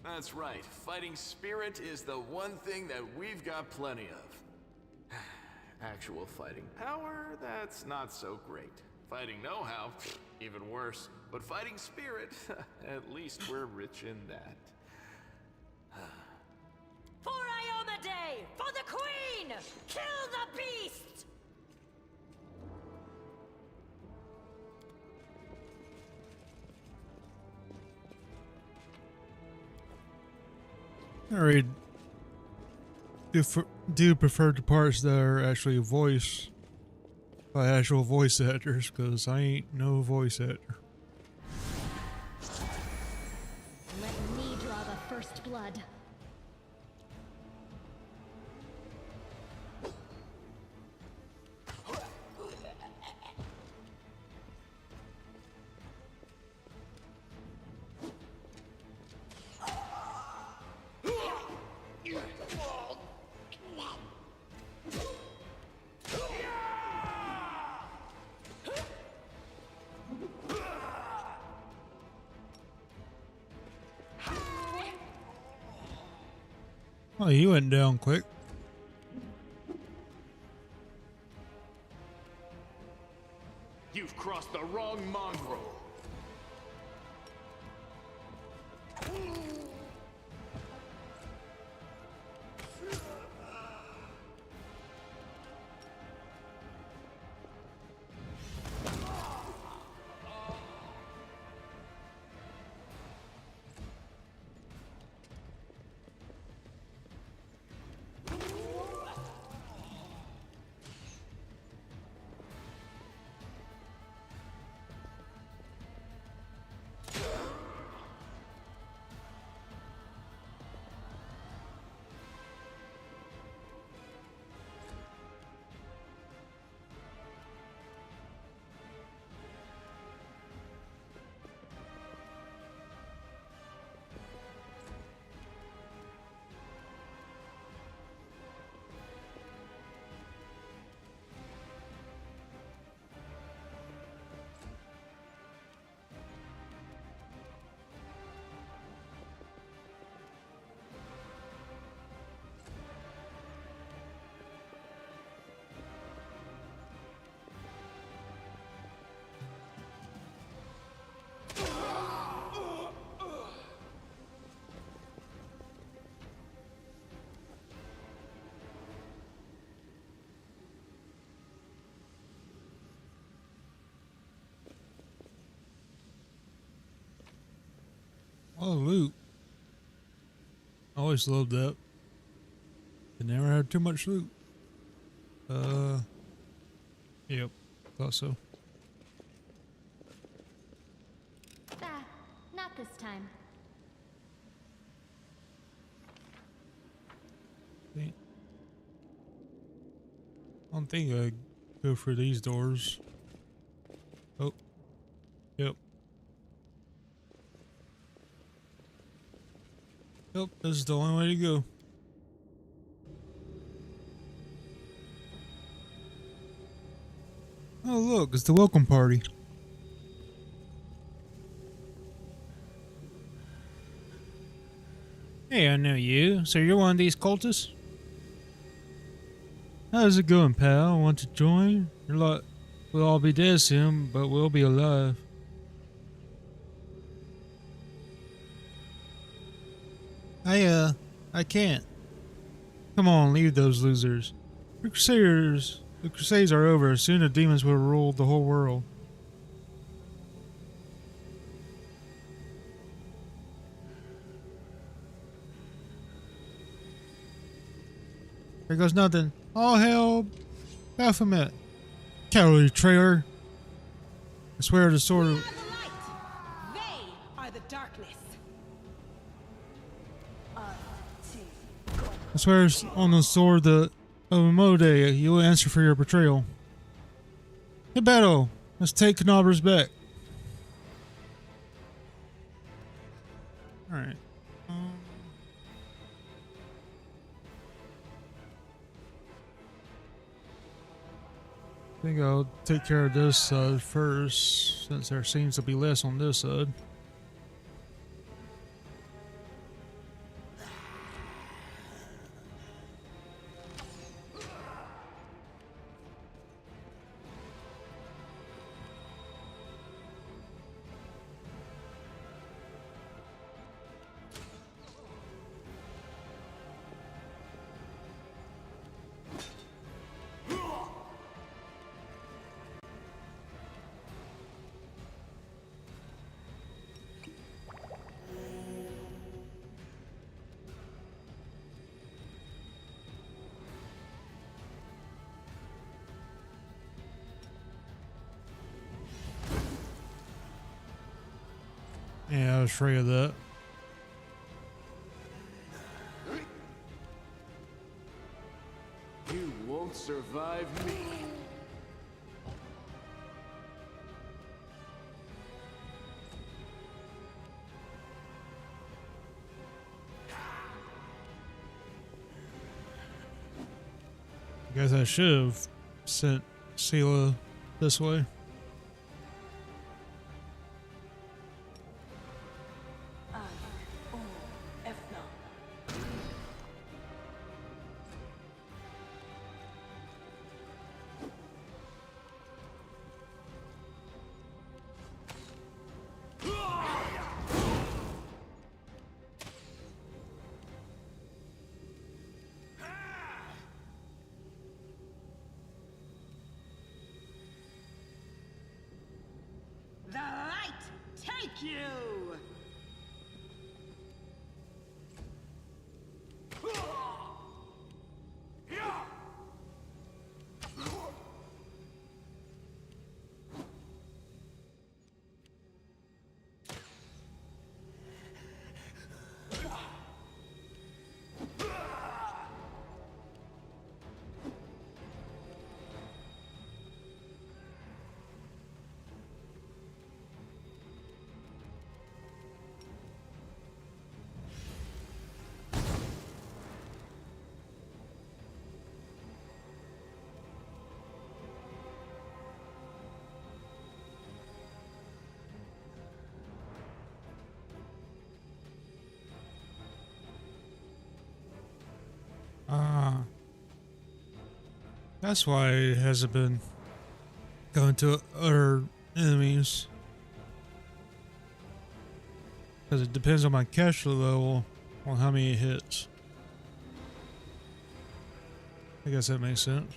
That's right. Fighting spirit is the one thing that we've got plenty of. Actual fighting power, that's not so great. Fighting know-how, even worse. But fighting spirit, at least we're rich in that. For Ioma Day! For the Queen! Kill the beast! Alright. Do prefer the parts that are actually voiced by actual voice actors, because I ain't no voice actor. Let me draw the first blood. Oh, he went down quick. You've crossed the wrong mongrel. Oh, loot. I always loved that. They never had too much loot. Yep, thought so. Ah, not this time. I don't think I'd go for these doors. Oh, yep. Yep, this is the only way to go. Oh look, it's the welcome party. Hey, I know you. So you're one of these cultists? How's it going, pal? Want to join? Your lot will all be dead soon, but we'll be alive. I can't. Come on, leave those losers. The Crusades are over. Soon the demons will rule the whole world. There goes nothing. All hail Baphomet. Cowardly traitor. I swear the sword of... They are the darkness. I swear on the sword of Mode, you will answer for your betrayal. In battle, Let's take Canabra's back. All right. I think I'll take care of this side first, since there seems to be less on this side. Yeah, I was afraid of that. You won't survive me. I guess I should have sent Sela this way. The light take you! That's why it hasn't been going to other enemies. Because it depends on my cash flow level on how many it hits. I guess that makes sense.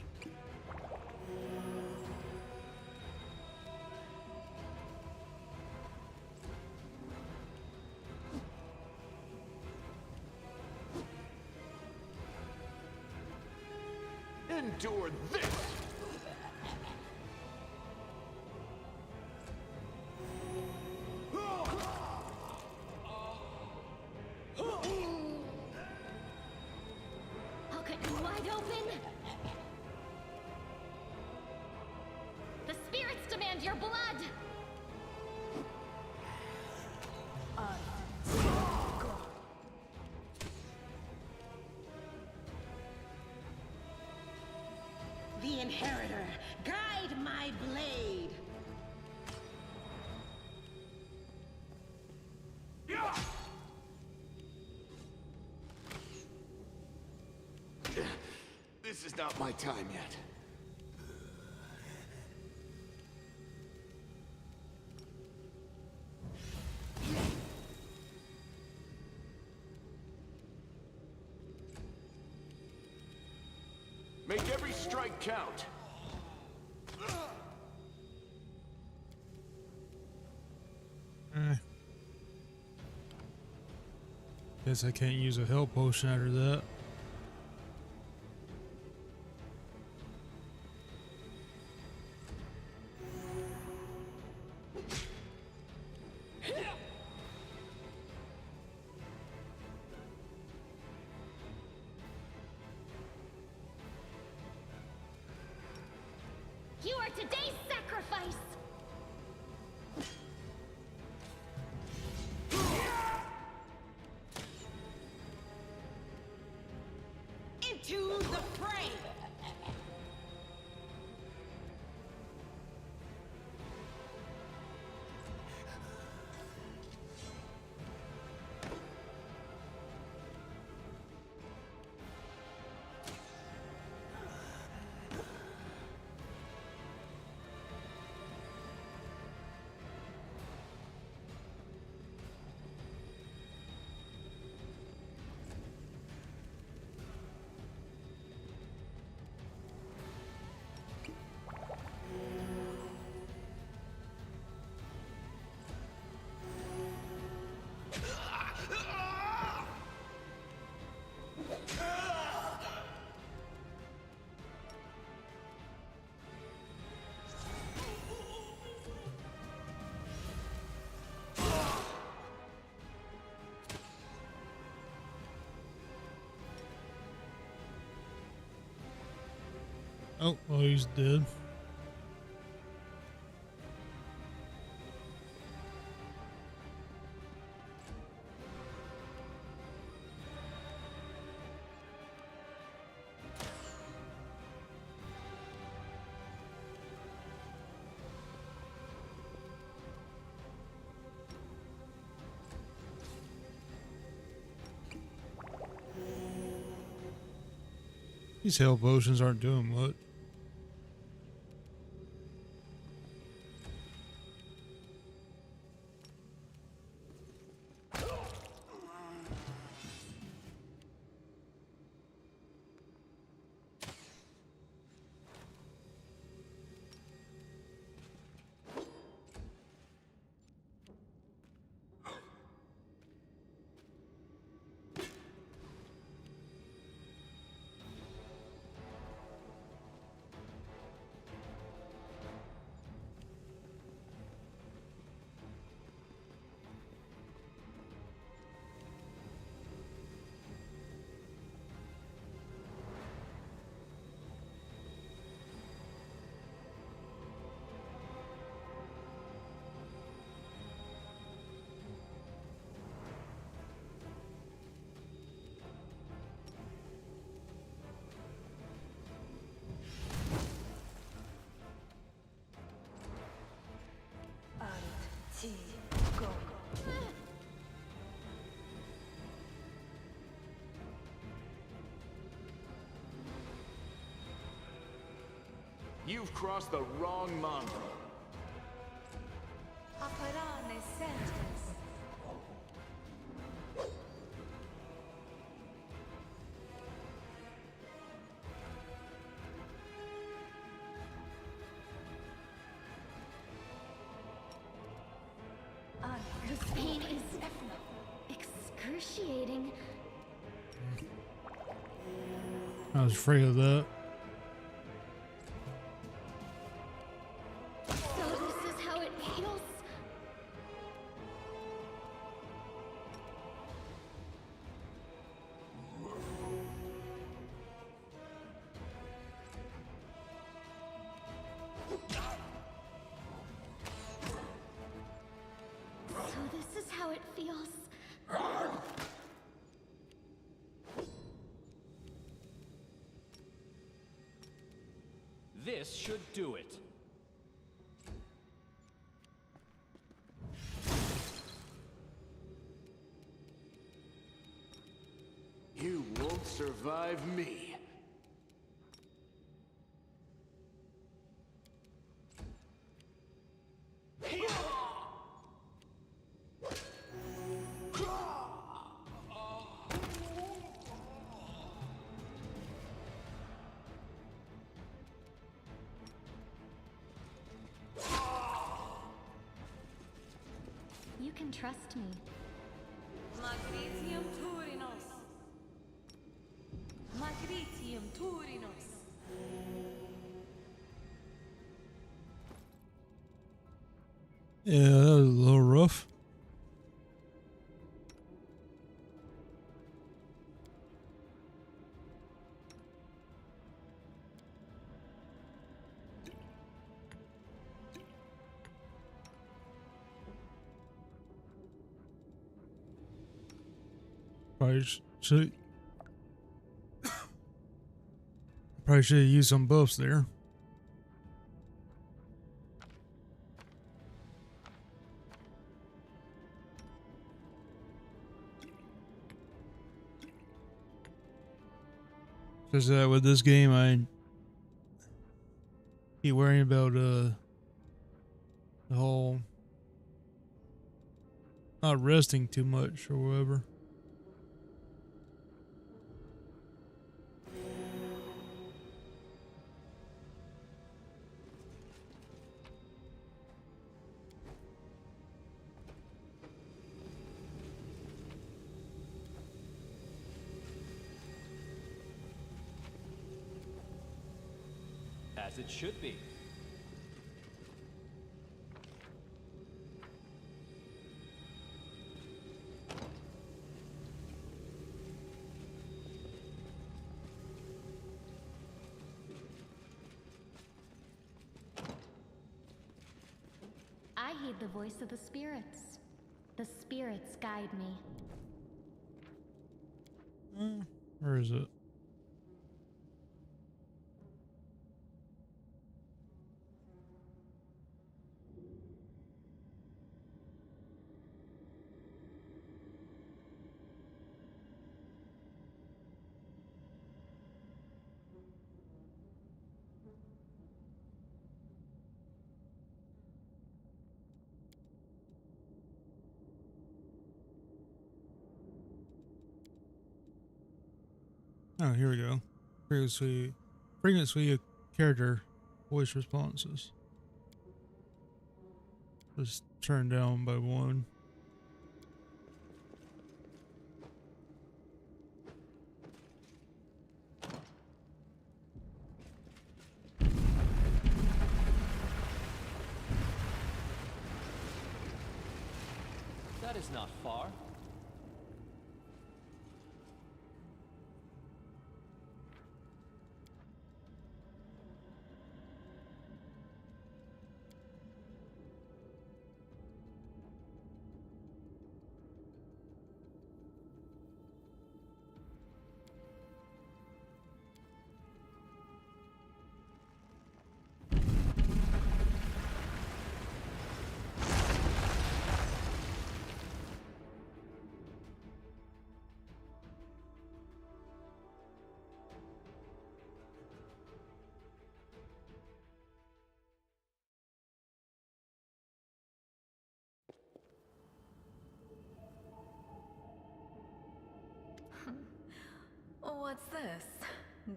Endure this! I'll cut you wide open. The spirits demand your blood. The Inheritor, guide my blade! This is not my time yet. Make every strike count. Guess I can't use a health potion after that. You are today's sacrifice. Oh, he's dead. These health potions aren't doing much. You've crossed the wrong mongrel. This pain is excruciating. I was afraid of that. So this is how it feels. So this is how it feels. This should do it. You won't survive me. You can trust me. Magritium Turinos. Magritium Turinos. Yeah, that was a little rough. Probably should have used some buffs there. Just with this game, I keep worrying about the whole not resting too much or whatever. As it should be. I heed the voice of the spirits. The spirits guide me. Where is it? Oh, here we go. Frequency of character voice responses. Just turned down by 1. That is not far. What's this?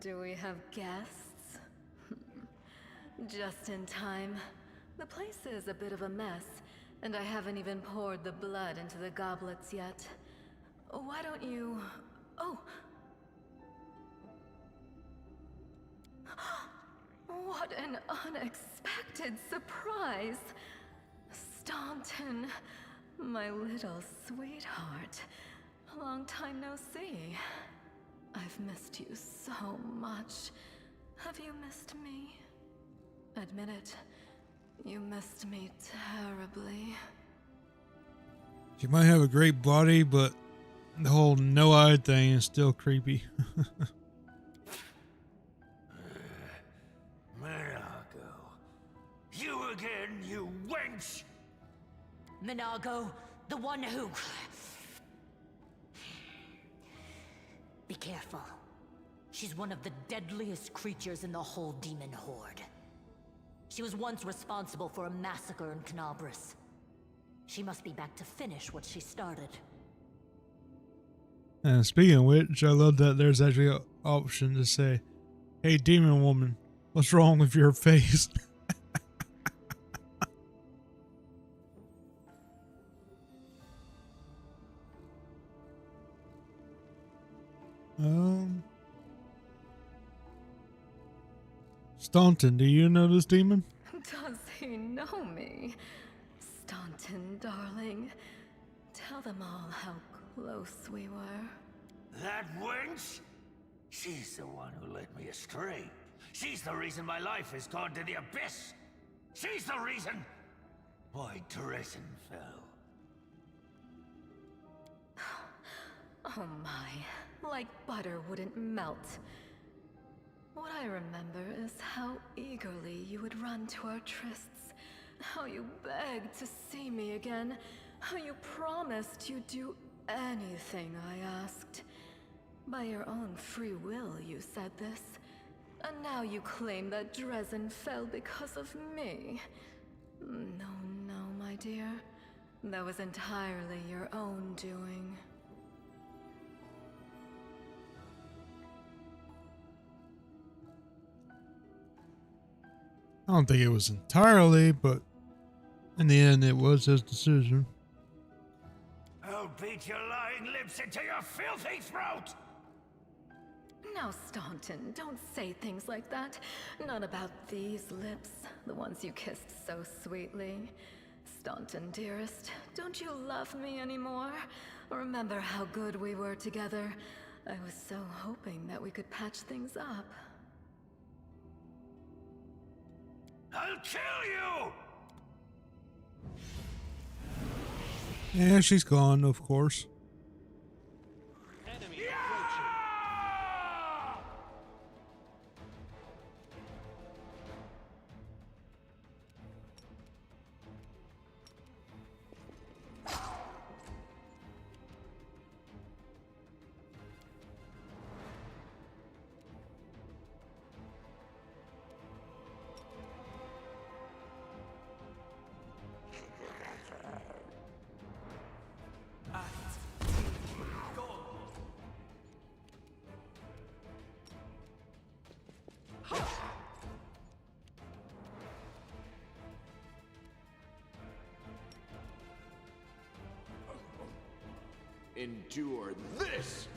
Do we have guests? Just in time. The place is a bit of a mess, and I haven't even poured the blood into the goblets yet. Why don't you... Oh! What an unexpected surprise! Staunton, my little sweetheart. Long time no see. I've missed you so much. Have you missed me? Admit it. You missed me terribly. She might have a great body, but the whole no-eye thing is still creepy. Minago. You again, you wench! Minago, the one who... Be careful. She's one of the deadliest creatures in the whole demon horde. She was once responsible for a massacre in Canabris. She must be back to finish what she started. And speaking of which, I love that there's actually an option to say, "Hey, demon woman, what's wrong with your face?" Staunton, do you know this demon? Does he know me? Staunton, darling. Tell them all how close we were. That wench? She's the one who led me astray. She's the reason my life has gone to the abyss. She's the reason why Drezen fell. Oh my, like butter wouldn't melt. What I remember is how eagerly you would run to our trysts, how you begged to see me again, how you promised you'd do anything I asked. By your own free will, you said this. And now you claim that Drezen fell because of me. No, no, my dear. That was entirely your own doing. I don't think it was entirely, but in the end, it was his decision. I'll beat your lying lips into your filthy throat! Now, Staunton, don't say things like that. Not about these lips, the ones you kissed so sweetly. Staunton, dearest, don't you love me anymore? Remember how good we were together? I was so hoping that we could patch things up. I'll kill you! Yeah, she's gone, of course. Enemy approaching. Endure this!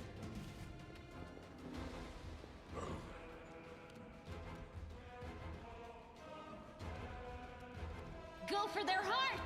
Go for their hearts!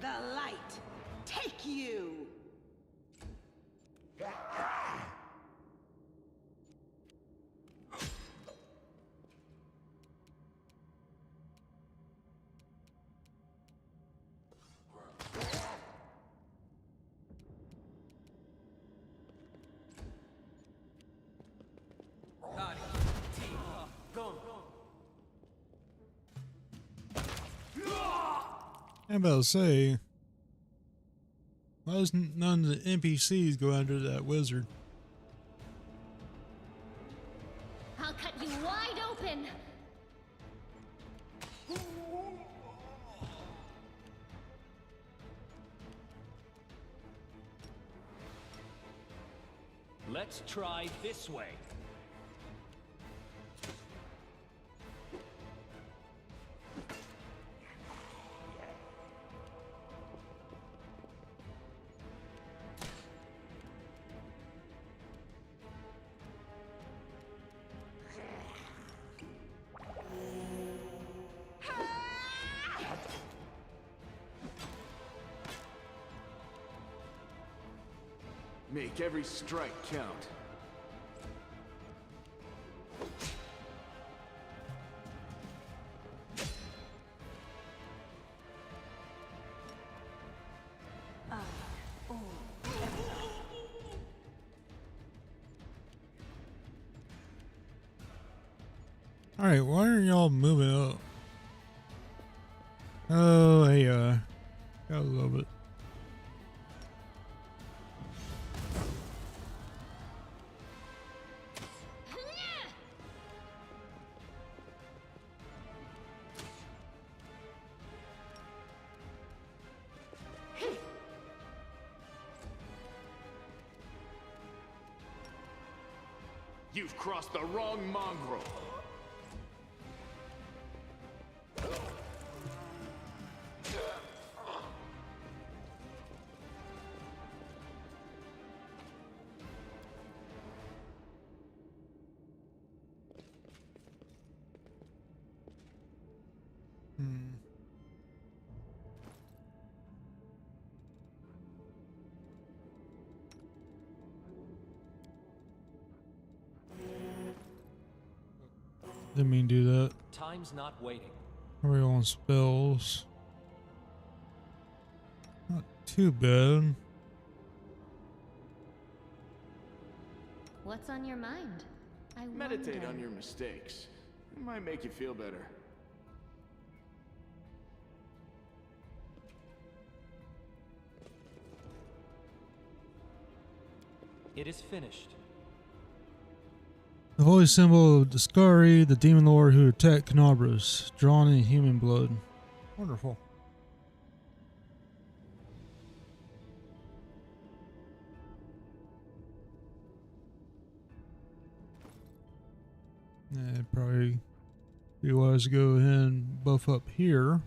The light, take you! I'm about to say, why does none of the NPCs go under that wizard? I'll cut you wide open! Let's try this way. Make every strike count. Alright, why aren't y'all moving up? Oh, hey, gotta love it. You've crossed the wrong mongrel. Didn't mean to do that. Time's not waiting. Are we on spells? Not too bad. What's on your mind? I Meditate wonder. on your mistakes. It might make you feel better. It is finished. The holy symbol of Discari, the demon lord who attacked Canabras, drawn in human blood. Wonderful. It'd probably be wise to go ahead and buff up here.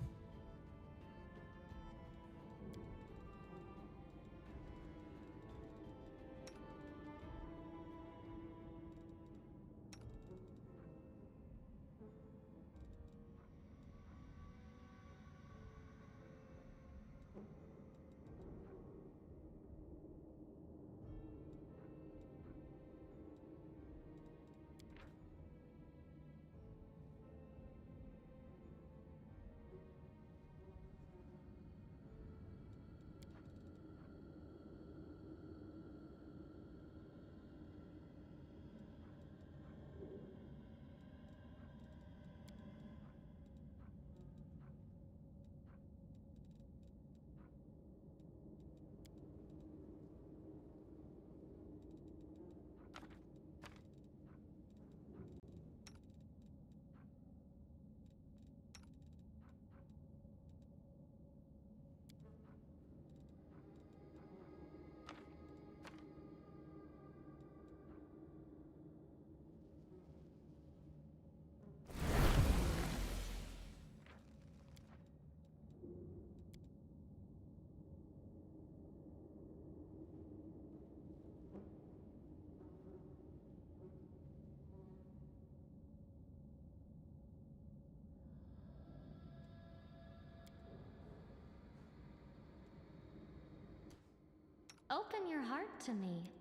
Open your heart to me.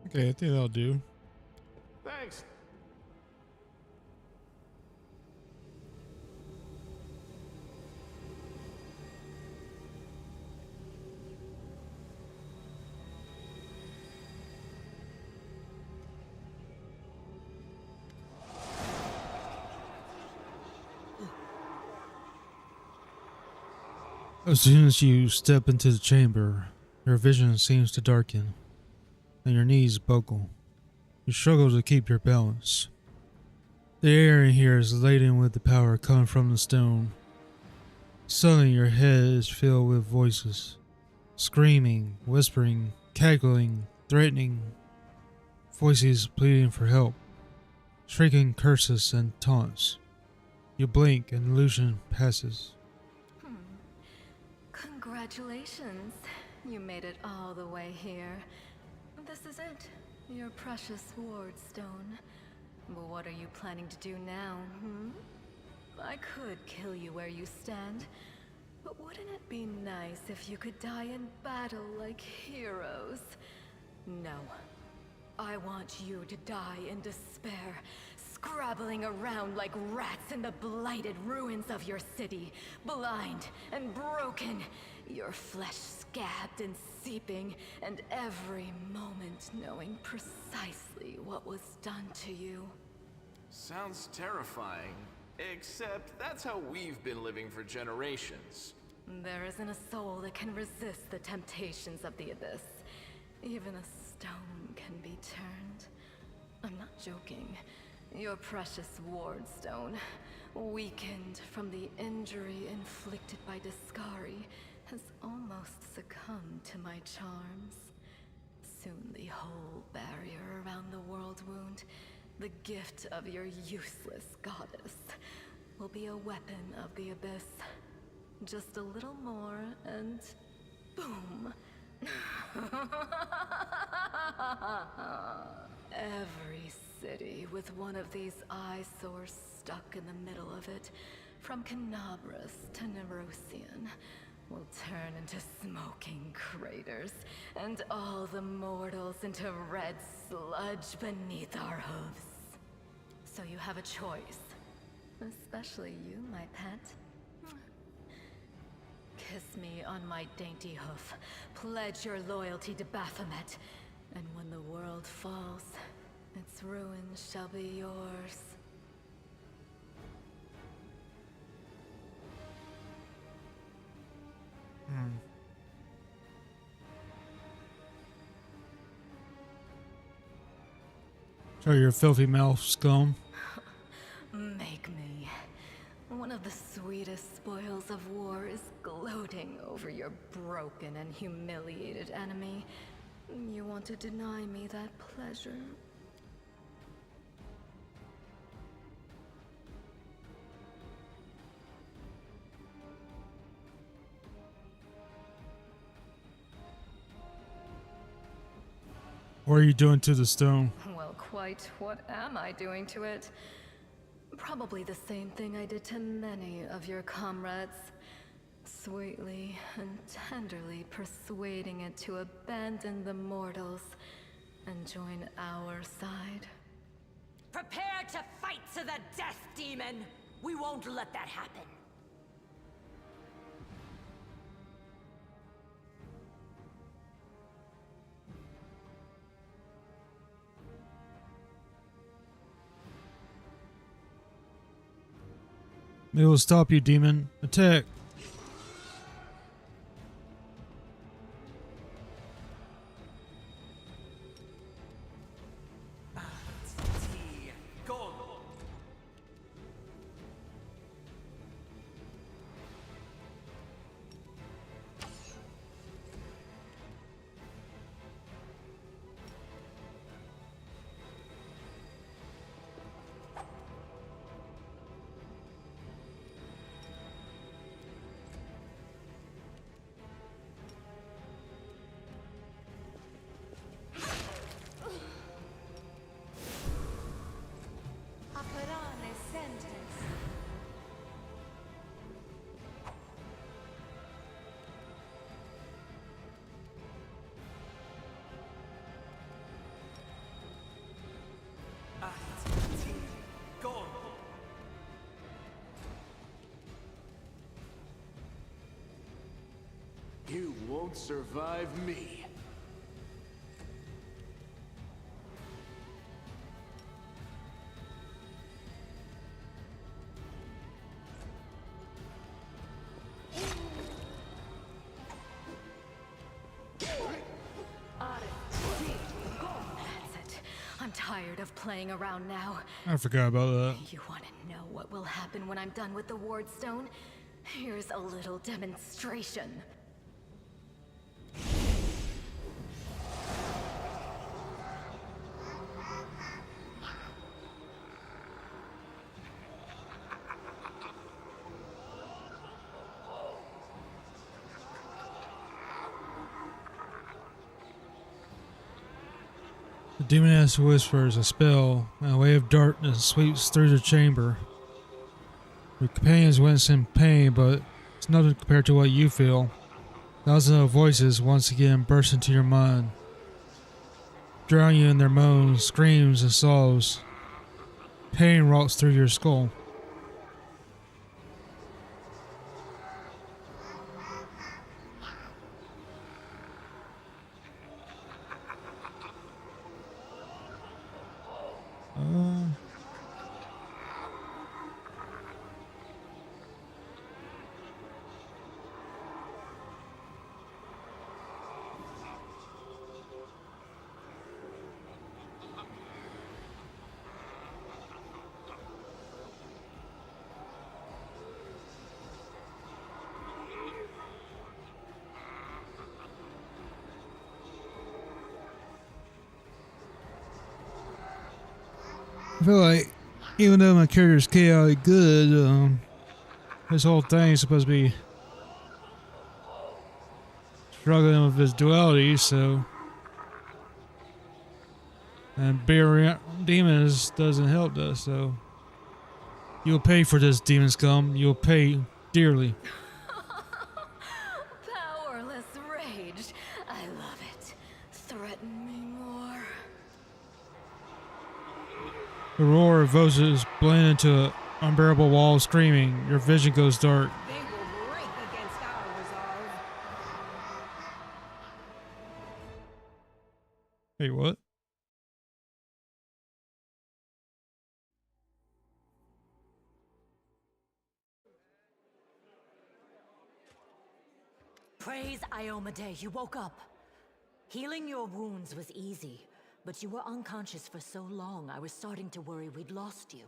Okay, I think that'll do. Thanks. As soon as you step into the chamber, your vision seems to darken, and your knees buckle. You struggle to keep your balance. The air in here is laden with the power coming from the stone. Suddenly your head is filled with voices, screaming, whispering, cackling, threatening, voices pleading for help, shrieking curses and taunts. You blink and the illusion passes. Congratulations. You made it all the way here. This is it. Your precious ward stone. But what are you planning to do now, I could kill you where you stand, but wouldn't it be nice if you could die in battle like heroes? No. I want you to die in despair, scrabbling around like rats in the blighted ruins of your city, blind and broken, your flesh scabbed and seeping, and every moment knowing precisely what was done to you. Sounds terrifying. Except that's how we've been living for generations. There isn't a soul that can resist the temptations of the abyss. Even a stone can be turned. I'm not joking. Your precious ward stone, weakened from the injury inflicted by Discari, has almost succumbed to my charms. Soon the whole barrier around the world wound, the gift of your useless goddess, will be a weapon of the abyss. Just a little more and boom. Every city with one of these eyesores stuck in the middle of it, from Canabras to Nerosian, will turn into smoking craters, and all the mortals into red sludge beneath our hooves. So you have a choice. Especially you, my pet. Kiss me on my dainty hoof. Pledge your loyalty to Baphomet. And when the world falls, its ruins shall be yours. Show your filthy mouth, scum. Make me. One of of the sweetest spoils of war is gloating over your broken and humiliated enemy. You want to deny me that pleasure? What are you doing to the stone? Well, quite what am I doing to it? Probably the same thing I did to many of your comrades. Sweetly and tenderly persuading it to abandon the mortals and join our side. Prepare to fight to the death, demon! We won't let that happen. It will stop you, demon. Attack! You won't survive me. That's it. I'm tired of playing around now. I forgot about that. You want to know what will happen when I'm done with the Wardstone? Here's a little demonstration. The demoness whispers a spell, and a wave of darkness sweeps through the chamber. Your companions wince in pain, but it's nothing compared to what you feel. Thousands of voices once again burst into your mind, drowning you in their moans, screams, and sobs. Pain rocks through your skull. I feel like even though my character's chaotic good, this whole thing is supposed to be struggling with his duality, so and being around demons doesn't help us, so you'll pay for this, demon scum. You'll pay dearly. Powerless rage. I love it. Threaten me more. The roar of voices blend into an unbearable wall of screaming. Your vision goes dark. They will break against our resolve. Hey, what? Praise Iomade, you woke up. Healing your wounds was easy, but you were unconscious for so long I was starting to worry we'd lost you.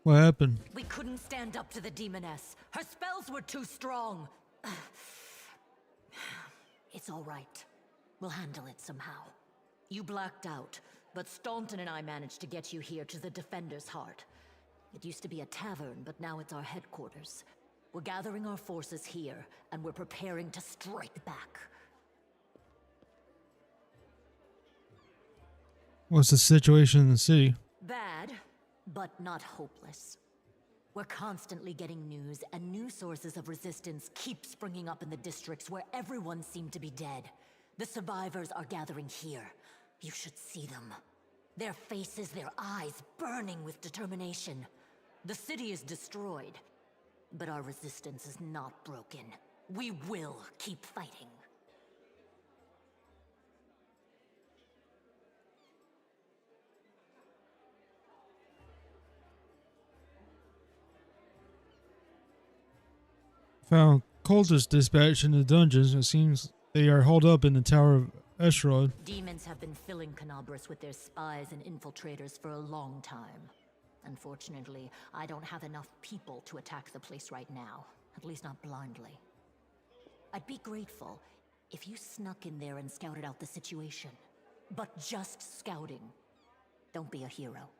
What happened? We couldn't stand up to the demoness. Her spells were too strong. It's all right. We'll handle it somehow. You blacked out, but Staunton and I managed to get you here to the Defender's Heart. It used to be a tavern, but now it's our headquarters. We're gathering our forces here, and we're preparing to strike back. What's the situation in the city? Bad, but not hopeless. We're constantly getting news, and new sources of resistance keep springing up in the districts where everyone seemed to be dead. The survivors are gathering here. You should see them. Their faces, their eyes burning with determination. The city is destroyed, but our resistance is not broken. We will keep fighting. Found cultist dispatch in the dungeons. It seems they are holed up in the Tower of Estrod. Demons have been filling Canobras with their spies and infiltrators for a long time. Unfortunately, I don't have enough people to attack the place right now. At least not blindly. I'd be grateful if you snuck in there and scouted out the situation. But just scouting. Don't be a hero.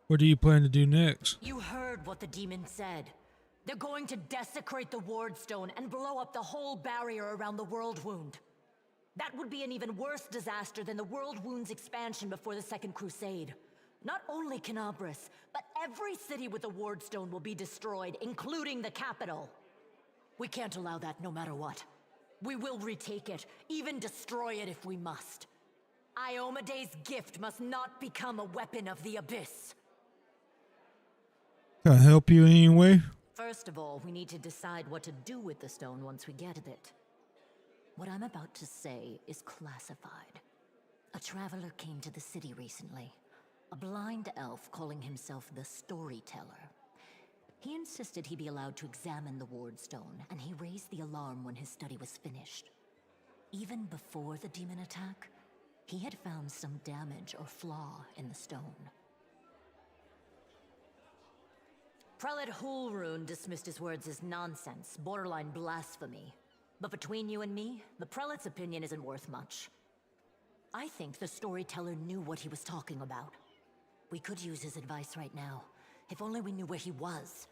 What do you plan to do next? You heard what the demon said. They're going to desecrate the Ward Stone and blow up the whole barrier around the World Wound. That would be an even worse disaster than the World Wound's expansion before the Second Crusade. Not only Canobras, but every city with a Ward Stone will be destroyed, including the capital. We can't allow that no matter what. We will retake it, even destroy it if we must. Iomede's gift must not become a weapon of the Abyss. Can I help you in any way? First of all, we need to decide what to do with the stone once we get it. What I'm about to say is classified. A traveler came to the city recently. A blind elf calling himself the Storyteller. He insisted he be allowed to examine the Ward Stone, and he raised the alarm when his study was finished. Even before the demon attack, he had found some damage or flaw in the stone. Prelate Hulrune dismissed his words as nonsense, borderline blasphemy. But between you and me, the prelate's opinion isn't worth much. I think the Storyteller knew what he was talking about. We could use his advice right now, if only we knew where he was.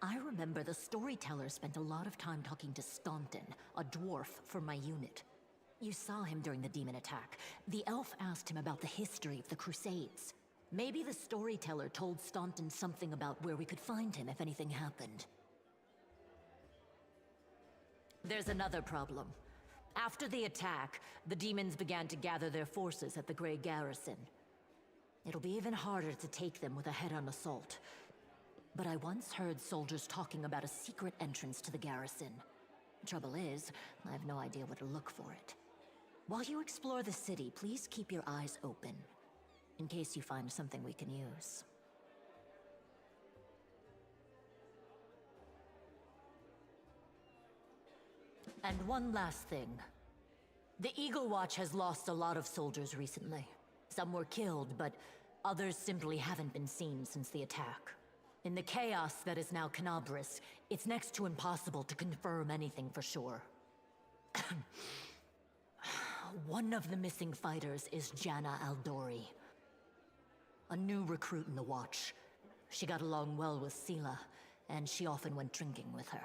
I remember the Storyteller spent a lot of time talking to Staunton, a dwarf from my unit. You saw him during the demon attack. The elf asked him about the history of the Crusades. Maybe the Storyteller told Staunton something about where we could find him if anything happened. There's another problem. After the attack, the demons began to gather their forces at the Grey Garrison. It'll be even harder to take them with a head-on assault. But I once heard soldiers talking about a secret entrance to the garrison. Trouble is, I have no idea where to look for it. While you explore the city, please keep your eyes open, in case you find something we can use. And one last thing. The Eagle Watch has lost a lot of soldiers recently. Some were killed, but others simply haven't been seen since the attack. In the chaos that is now Canobras, it's next to impossible to confirm anything for sure. One of the missing fighters is Janna Aldori, a new recruit in the Watch. She got along well with Sela, and she often went drinking with her.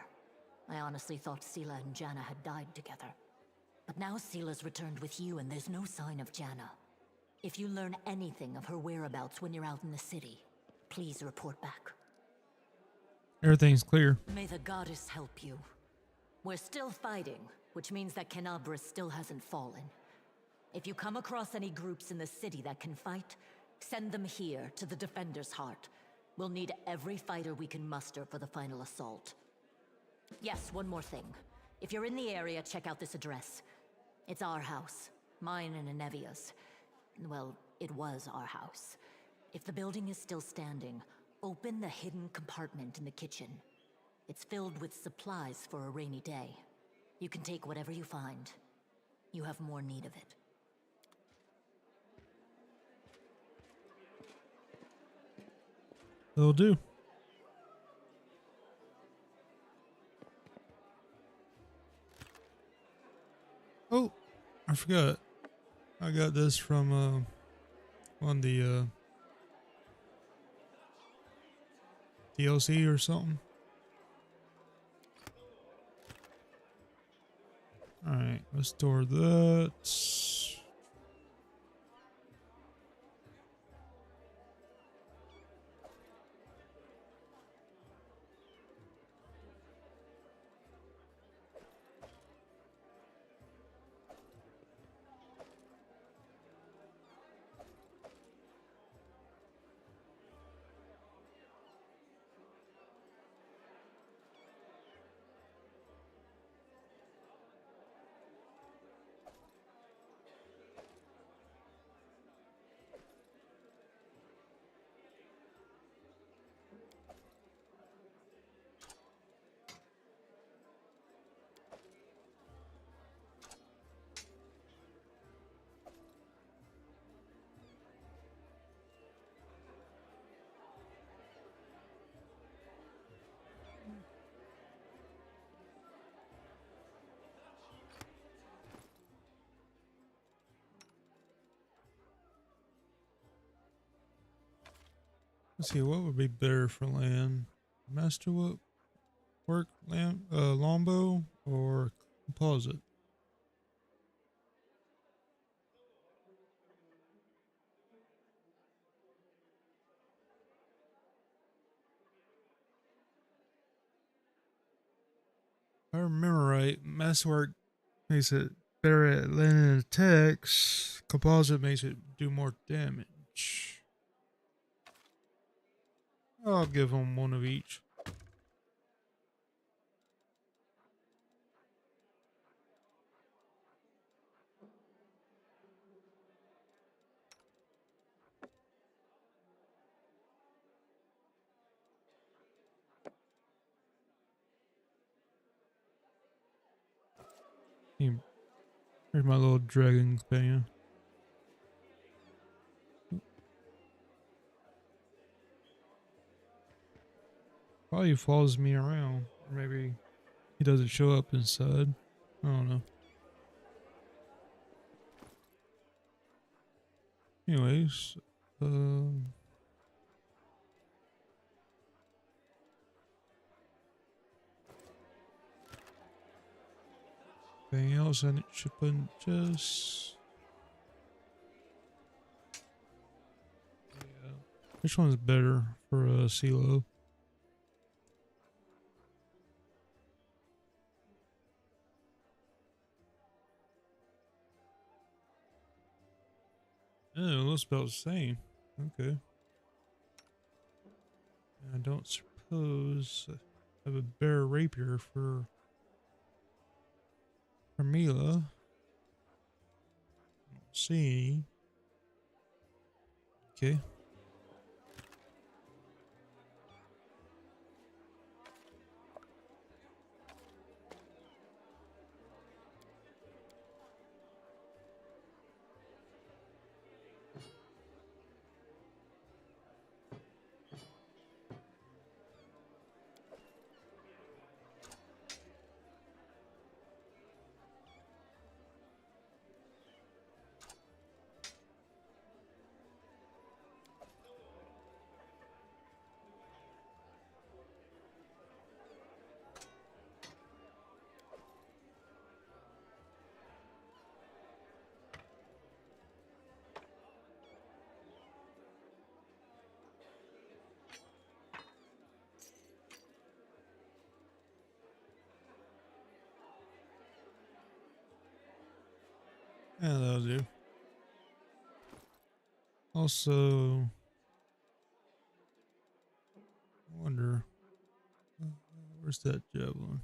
I honestly thought Sela and Janna had died together. But now Sela's returned with you, and there's no sign of Janna. If you learn anything of her whereabouts when you're out in the city, please report back. Everything's clear. May the goddess help you. We're still fighting, which means that Canobras still hasn't fallen. If you come across any groups in the city that can fight, send them here to the Defender's Heart. We'll need every fighter we can muster for the final assault. Yes, one more thing. If you're in the area, check out this address. It's our house. Mine and Inevia's. Well, it was our house. If the building is still standing, open the hidden compartment in the kitchen. It's filled with supplies for a rainy day. You can take whatever you find. You have more need of it. They'll do. Oh, I forgot. I got this from on the DLC or something. All right, let's store that. Let's see, what would be better for land? Master work land, longbow or composite? If I remember right, masterwork makes it better at landing attacks. Composite makes it do more damage. I'll give them one of each. Here's my little dragon companion. Probably follows me around. Or maybe he doesn't show up inside. I don't know. Anyways, anything else I should put in chest? Yeah. Which one's better for a CeeLo? Oh, it looks about the same. Okay. I don't suppose I have a bear rapier for Mila. Don't see. Okay. Yeah, that'll do. Also, I wonder, where's that javelin?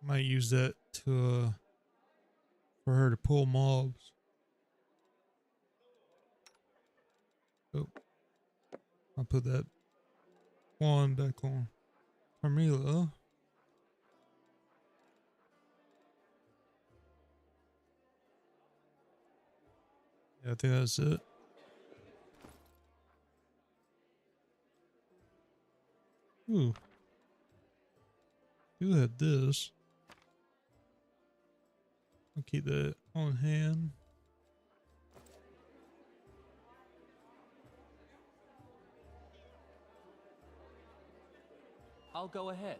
Might use that to for her to pull mobs. Oh, I'll put that wand back on. Carmela. Yeah, I think that's it. Ooh. You had this. I'll keep that on hand. I'll go ahead.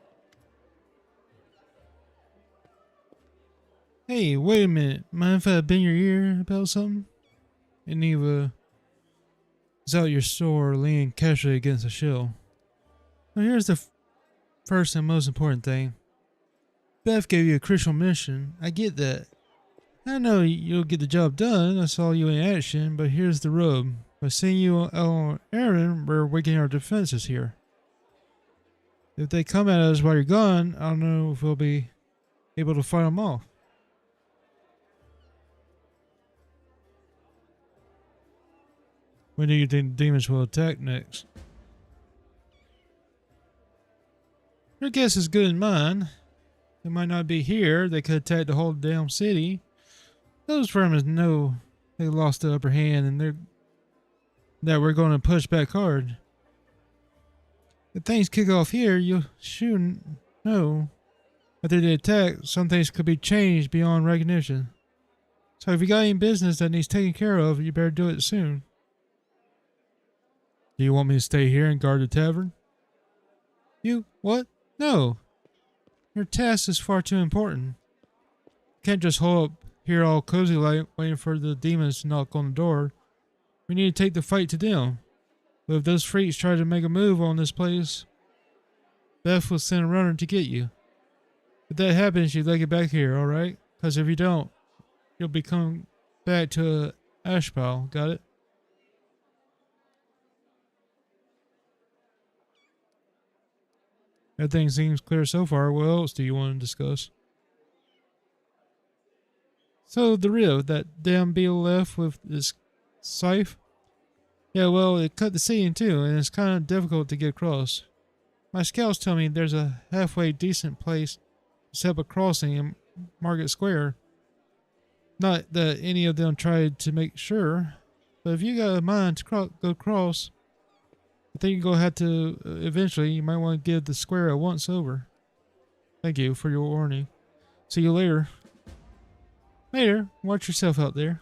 Hey, wait a minute. Mind if I bend your ear about something? And Eva is out your store leaning casually against a shell. Now here's the first and most important thing. Beth gave you a crucial mission. I get that. I know you'll get the job done. I saw you in action, but here's the rub. By seeing you out on errand, we're weakening our defenses here. If they come at us while you're gone, I don't know if we'll be able to fight them off. When do you think the demons will attack next? Your guess is good as mine. They might not be here. They could attack the whole damn city. Those vermin know they lost the upper hand and that we're going to push back hard. If things kick off here, you'll soon know. After the attack, some things could be changed beyond recognition. So if you got any business that needs taken care of, you better do it soon. Do you want me to stay here and guard the tavern? You? What? No. Your task is far too important. You can't just hold up here all cozy like waiting for the demons to knock on the door. We need to take the fight to them. But if those freaks try to make a move on this place, Beth will send a runner to get you. If that happens, you leg it back here, alright? Because if you don't, you'll be coming back to a ash pile. Got it? Everything seems clear so far. What else do you want to discuss? So the rift, that damn beetle left with this scythe? Yeah, well, it cut the sea in two, and it's kind of difficult to get across. My scouts tell me there's a halfway decent place to set up a crossing in Market Square. Not that any of them tried to make sure, but if you got a mind to go across, I think you're going to have to, eventually, you might want to give the square a once over. Thank you for your warning. See you later. Later, watch yourself out there.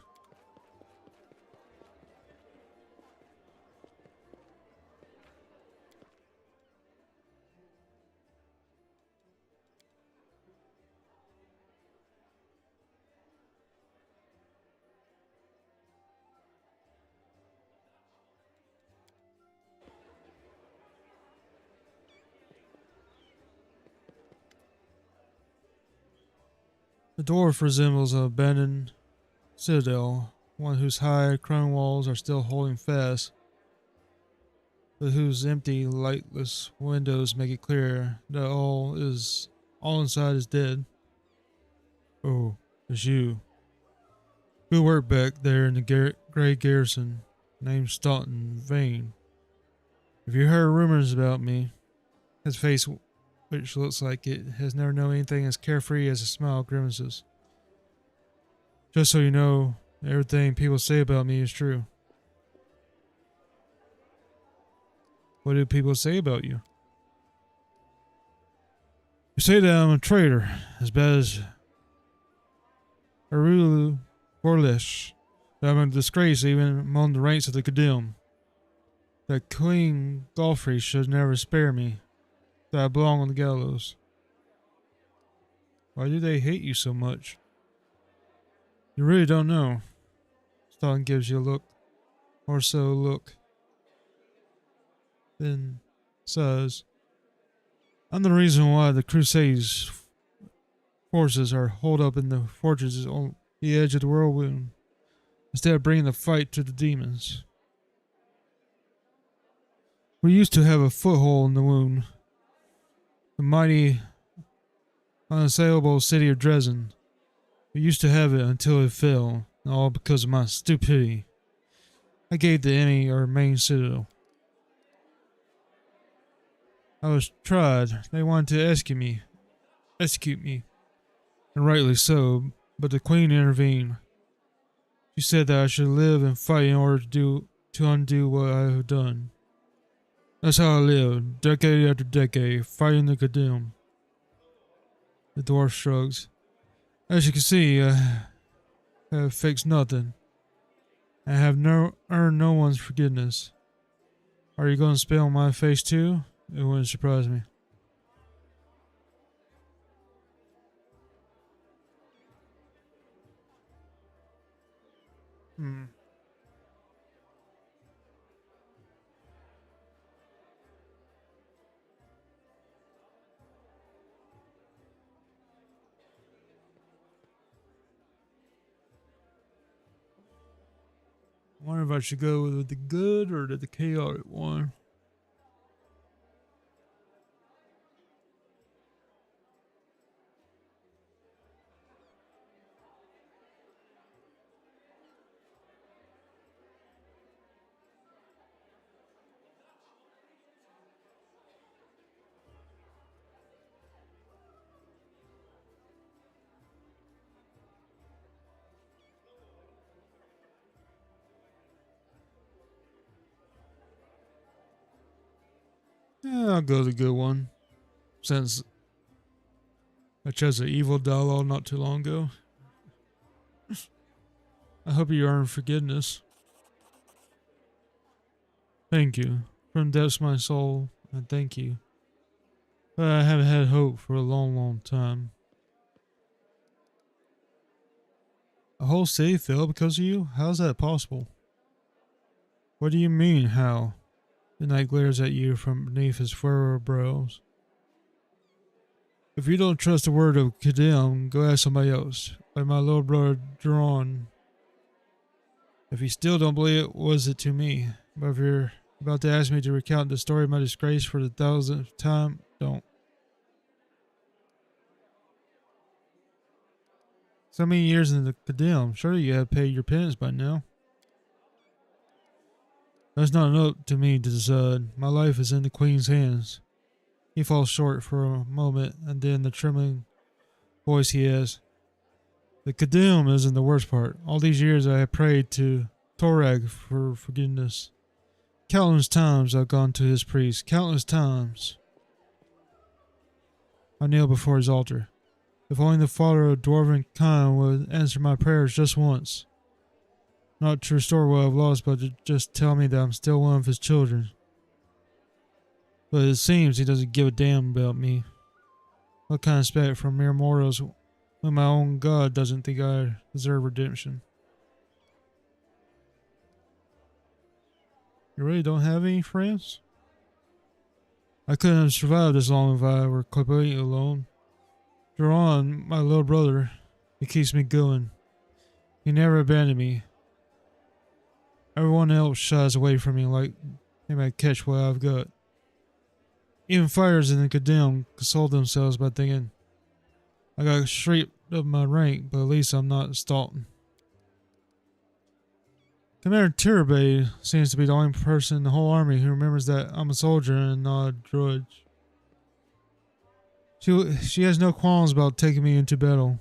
The dwarf resembles an abandoned citadel, one whose high crown walls are still holding fast, but whose empty, lightless windows make it clear that all inside is dead. Oh, it's you. Good work back there in the gray garrison, named Staunton Vane. If you heard rumors about me, his face, which looks like it has never known anything as carefree as a smile grimaces. Just so you know, everything people say about me is true. What do people say about you? You say that I'm a traitor, as bad as Arulu Borlish, that I'm a disgrace even among the ranks of the condemned. That Queen Golfrey should never spare me, that I belong on the gallows. Why do they hate you so much? You really don't know. Staunton gives you a look, or so look. Then says, I'm the reason why the Crusades forces are holed up in the fortresses on the edge of the whirlwind, instead of bringing the fight to the demons. We used to have a foothold in the wound. The mighty, unassailable city of Dresden. I used to have it until it fell, all because of my stupidity. I gave the enemy our main citadel. I was tried. They wanted to execute me, and rightly so, but the Queen intervened. She said that I should live and fight in order to undo what I have done. That's how I lived, decade after decade, fighting the condemned. The dwarf shrugs. As you can see, I have fixed nothing. I have earned no one's forgiveness. Are you going to spit on my face too? It wouldn't surprise me. I wonder if I should go with the good or the chaotic one. Yeah, I'll go the good one. Since I chose an evil dialogue not too long ago. I hope you earn forgiveness. Thank you. From the depths of my soul, I thank you. But I haven't had hope for a long, long time. A whole city fell because of you? How's that possible? What do you mean, how? The night glares at you from beneath his furrowed brows. If you don't trust the word of condemn, go ask somebody else, like my little brother Duran. If you still don't believe it, was it to me? But if you're about to ask me to recount the story of my disgrace for the 1000th time, don't. So many years in the condemn, surely you have paid your penance by now. That's not up to me to decide. My life is in the Queen's hands. He falls short for a moment, and then the trembling voice he has. The condemn isn't the worst part. All these years I have prayed to Torag for forgiveness. Countless times I've gone to his priest. Countless times. I kneel before his altar. If only the Father of dwarven kind would answer my prayers just once. Not to restore what I've lost, but to just tell me that I'm still one of his children. But it seems he doesn't give a damn about me. What kind of respect from mere mortals when my own God doesn't think I deserve redemption? You really don't have any friends? I couldn't have survived this long if I were completely alone. Duran, my little brother, he keeps me going. He never abandoned me. Everyone else shies away from me like they might catch what I've got. Even fighters in the condemned console themselves by thinking, I got stripped of my rank, but at least I'm not Stalton. Commander Tirabay seems to be the only person in the whole army who remembers that I'm a soldier and not a drudge. She has no qualms about taking me into battle.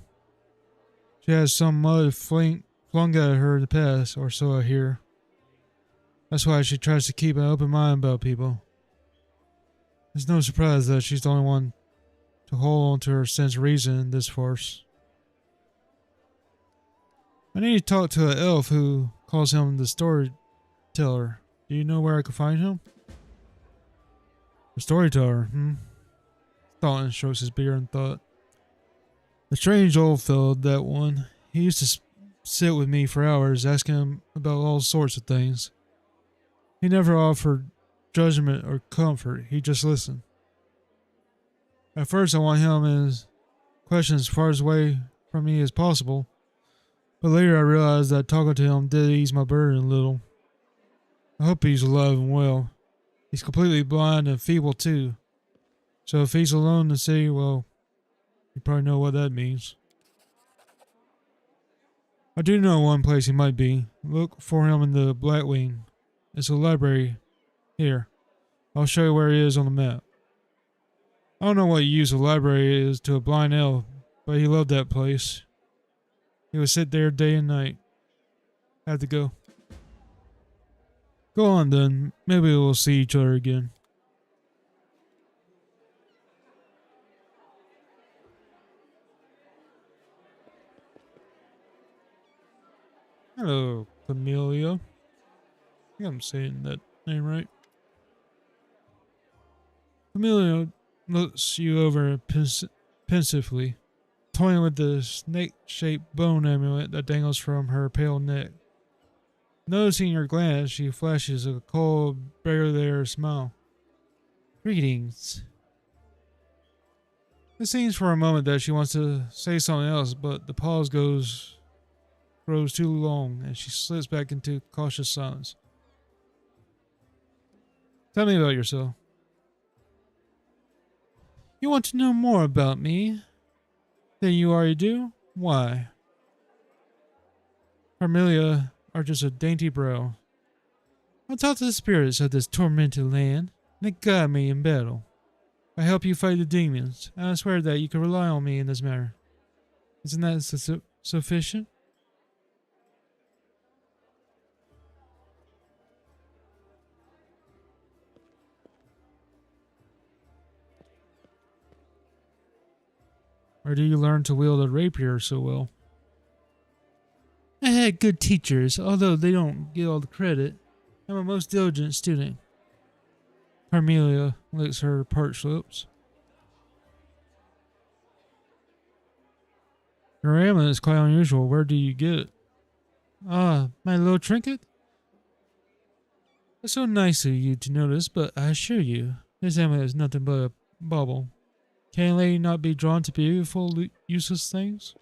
She has some mud flung at her in the past, or so I hear. That's why she tries to keep an open mind about people. It's no surprise that she's the only one to hold on to her sense of reason in this farce. I need to talk to an elf who calls him the storyteller. Do you know where I can find him? The storyteller, Thoughton strokes his beard in thought. A strange old fellow, that one. He used to sit with me for hours, asking him about all sorts of things. He never offered judgment or comfort, he just listened. At first I want him and his questions as far away from me as possible, but later I realized that talking to him did ease my burden a little. I hope he's alive and well. He's completely blind and feeble too, so if he's alone in the city, well, you probably know what that means. I do know one place he might be. Look for him in the Black Wing. It's a library. Here. I'll show you where he is on the map. I don't know what use a library is to a blind elf, but he loved that place. He would sit there day and night. Have to go. Go on then. Maybe we'll see each other again. Hello, Camellia. I think I'm saying that name right. Camellia looks you over pensively, toying with the snake-shaped bone amulet that dangles from her pale neck. Noticing your glance, she flashes a cold, bare-there smile. Greetings. It seems for a moment that she wants to say something else, but the pause grows too long, and she slips back into cautious silence. Tell me about yourself. You want to know more about me than you already do? Why? Carmelia arches a dainty brow. I talk to the spirits of this tormented land, and they guide me in battle. I help you fight the demons, and I swear that you can rely on me in this matter. Isn't that sufficient? Or do you learn to wield a rapier so well? I had good teachers, although they don't get all the credit. I'm a most diligent student. Carmelia licks her parched lips. Your amulet is quite unusual. Where do you get it? Ah, my little trinket? It's so nice of you to notice, but I assure you, this amulet is nothing but a bauble. Can a lady not be drawn to beautiful, useless things?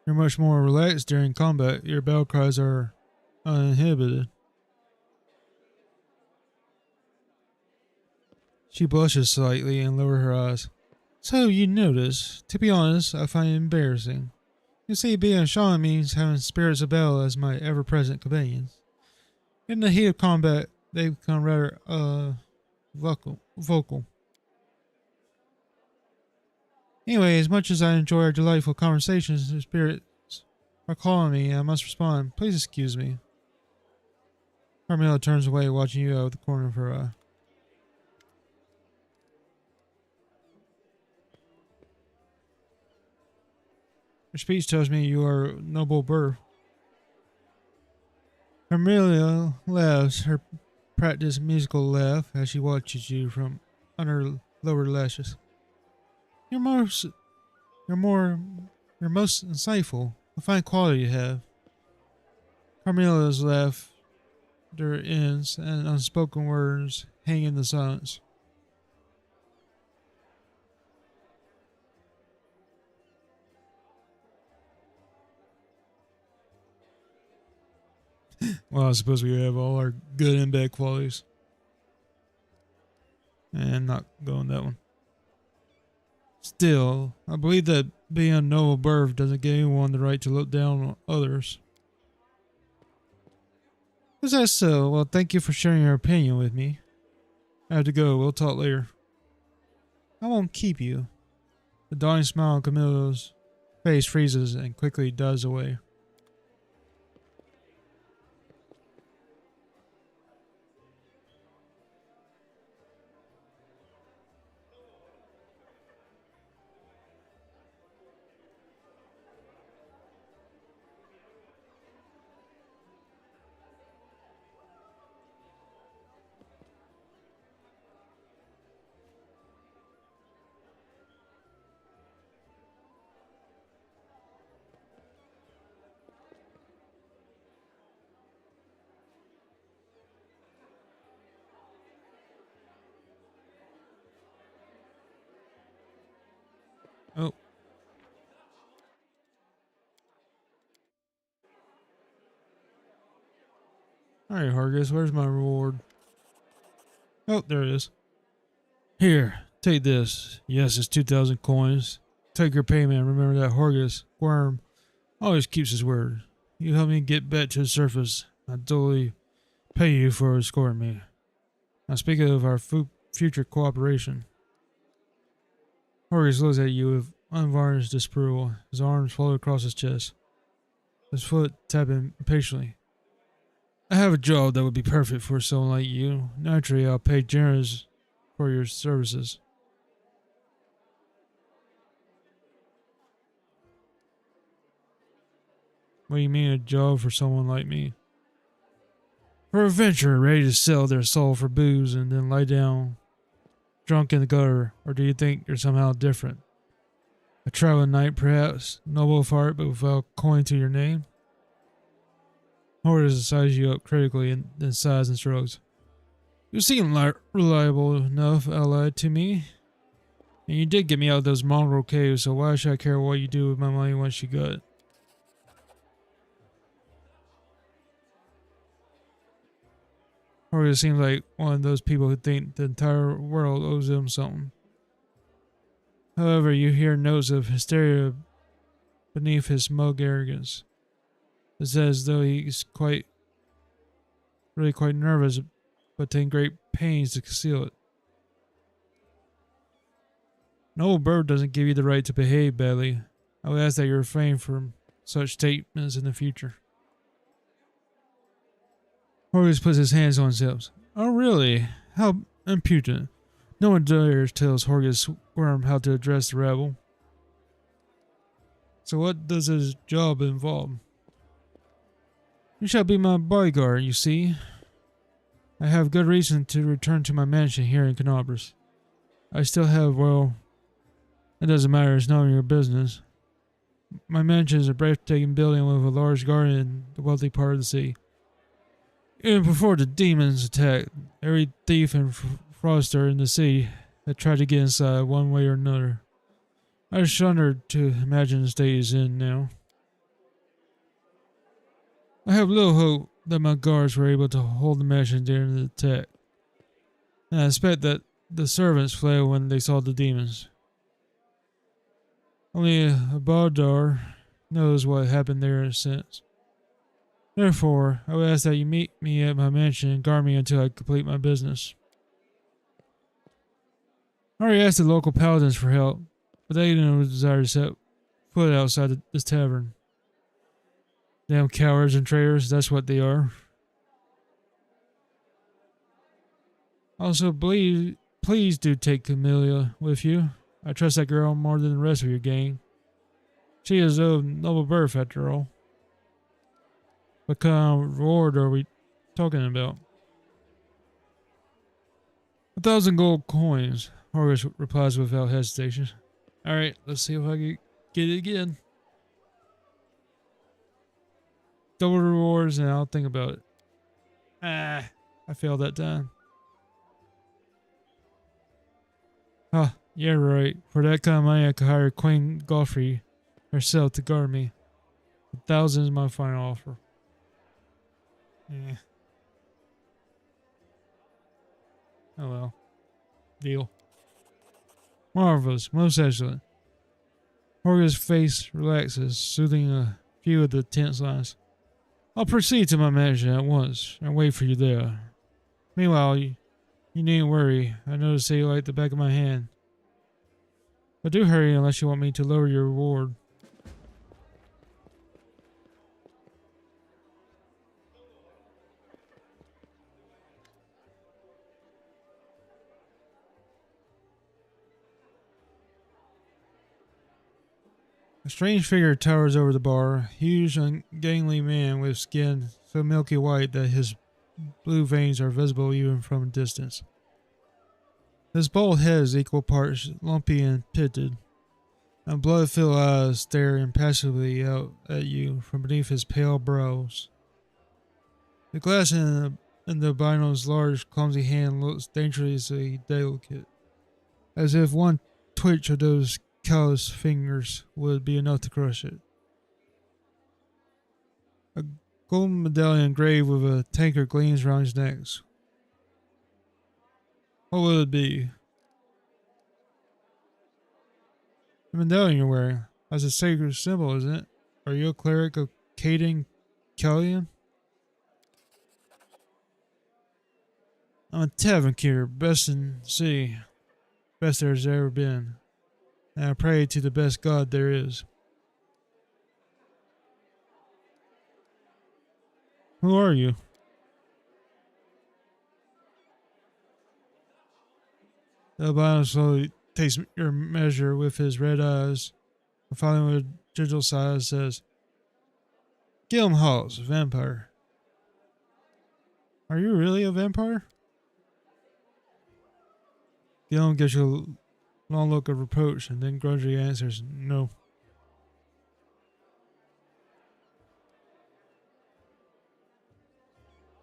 You're much more relaxed during combat. Your battle cries are uninhibited. She blushes slightly and lowers her eyes. So you notice. To be honest, I find it embarrassing. You see, being a shaman means having spirits of battle as my ever-present companions. In the heat of combat, they become rather, vocal. Anyway, as much as I enjoy our delightful conversations, the spirits are calling me and I must respond. Please excuse me. Carmela turns away, watching you out of the corner of her eye. Your speech tells me you are noble birth. Carmelia laughs her practiced musical laugh as she watches you from under lower lashes. You're most insightful. A fine quality you have. Carmelia's laughter ends, and unspoken words hang in the silence. Well, I suppose we have all our good and bad qualities. And not going that one. Still, I believe that being a noble birth doesn't give anyone the right to look down on others. Is that so? Well, thank you for sharing your opinion with me. I have to go. We'll talk later. I won't keep you. The dawning smile on Camilla's face freezes and quickly dies away. Oh. Alright, Hargis, where's my reward? Oh, there it is. Here, take this. Yes, it's 2,000 coins. Take your payment. Remember that Horgus worm always keeps his word. You help me get back to the surface. I'll totally pay you for escorting me. Now, speaking of our future cooperation, Horgus looks at you with unvarnished disapproval. His arms folded across his chest, his foot tapping impatiently. I have a job that would be perfect for someone like you. Naturally, I'll pay generous for your services. What do you mean a job for someone like me? For a venturer ready to sell their soul for booze and then lie down drunk in the gutter, or do you think you're somehow different? A traveling knight, perhaps, noble of heart, but without coin to your name? Horus sizes you up critically and then sighs and shrugs. You seem reliable enough ally to me, and you did get me out of those mongrel caves, so why should I care what you do with my money once you got it? Horus seems like one of those people who think the entire world owes them something. However, you hear notes of hysteria beneath his smug arrogance. It's as though he's really quite nervous, but taking great pains to conceal it. An old bird doesn't give you the right to behave badly. I would ask that you refrain from such statements in the future. Horus puts his hands on his hips. Oh, really? How impudent. No one dares tell Horgus Worm how to address the rabble. So what does his job involve? You shall be my bodyguard, you see. I have good reason to return to my mansion here in Canobras. I still have, well, it doesn't matter, it's none of your business. My mansion is a breathtaking building with a large garden in the wealthy part of the city. Even before the demons attacked, every thief and fraudster in the city had tried to get inside one way or another. I shudder to imagine the state he's in now. I have little hope that my guards were able to hold the mansion during the attack, and I expect that the servants fled when they saw the demons. Only a Baldar knows what happened there since. Therefore, I would ask that you meet me at my mansion and guard me until I complete my business. I already asked the local paladins for help, but they didn't desire to set foot outside this tavern. Damn cowards and traitors, that's what they are. Also, please do take Camellia with you. I trust that girl more than the rest of your gang. She is of noble birth, after all. What kind of reward are we talking about? 1,000 gold coins, Horus replies without hesitation. Alright, let's see if I can get it again. Double rewards and I'll think about it. I failed that time. Huh, yeah, right. For that kind of money, I could hire Queen Godfrey herself to guard me. 1,000 is my final offer. Yeah. Oh well. Deal. Marvelous. Most excellent. Horgus' face relaxes, soothing a few of the tense lines. I'll proceed to my mansion at once and wait for you there. Meanwhile, you needn't worry. I know the city like the back of my hand. But do hurry unless you want me to lower your reward. A strange figure towers over the bar, a huge, ungainly man with skin so milky white that his blue veins are visible even from a distance. His bald head is equal parts lumpy and pitted, and blood-filled eyes stare impassively out at you from beneath his pale brows. The glass in the albino's large, clumsy hand looks dangerously delicate, as if one twitch of those callous fingers would be enough to crush it. A golden medallion engraved with a tankard gleams around his neck. What will it be? The medallion you're wearing. That's a sacred symbol, isn't it? Are you a cleric of Caden Callian? I'm a tavern keeper, best in the city. Best there's ever been. And I pray to the best God there is. Who are you? The albino slowly takes your measure with his red eyes, and finally with a gentle sigh says, Gilm Halls, vampire. Are you really a vampire? Gilm gives you a long look of reproach and then grudgingly answers, no.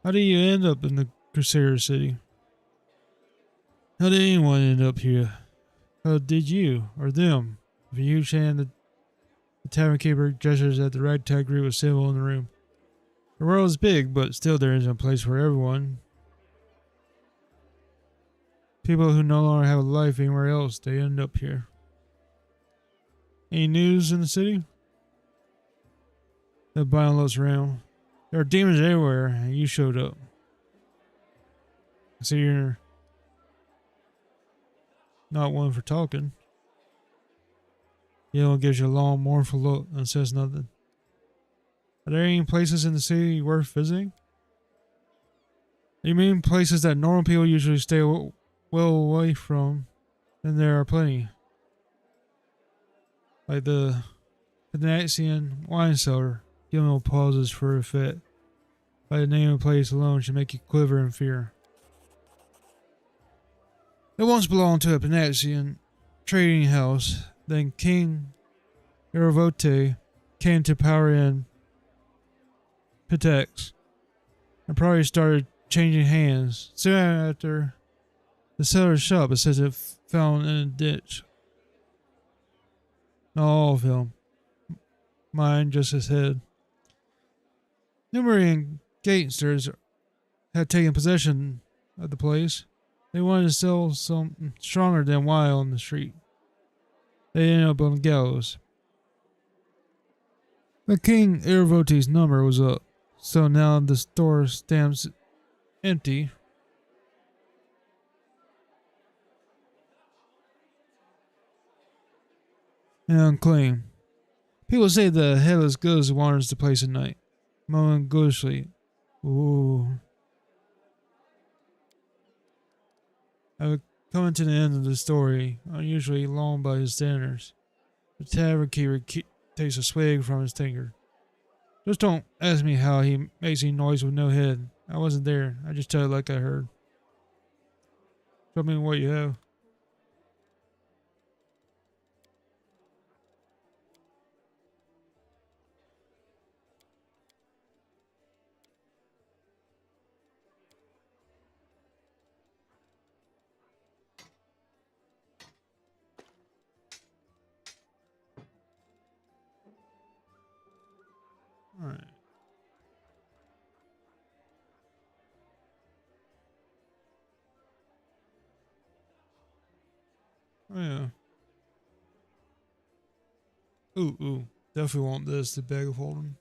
How did you end up in the Crusader City? How did anyone end up here? How did you, or them? With a huge hand, the tavern keeper gestures at the ragtag group assembled in the room. The world is big, but still there isn't a place for everyone. People who no longer have a life anywhere else, they end up here. Any news in the city? The albino looks around. There are demons everywhere, and you showed up. So you're not one for talking. Yellow gives you a long, mournful look and says nothing. Are there any places in the city worth visiting? You mean places that normal people usually stay well away from? Then there are plenty. Like the Panaxian wine cellar. Gilmore pauses for effect. By the name of the place alone should make you quiver in fear. It once belonged to a Panaxian trading house. Then King Iravote came to power in Pitex and probably started changing hands. Soon after, the seller's shop is said to have found in a ditch. Not all of him. Mine, just his head. Numerian gangsters had taken possession of the place. They wanted to sell something stronger than wine on the street. They ended up on the gallows. But King Iravote's number was up, so now the store stands empty. And unclean. People say the headless ghost wanders the place at night, moaning ghostly. Ooh. I coming to the end of the story, unusually long by his standards. The tavern keeper takes a swig from his tankard. Just don't ask me how he makes any noise with no head. I wasn't there. I just tell it like I heard. Show me what you have. Alright. Oh yeah. Ooh. Definitely want this, the bag of holding.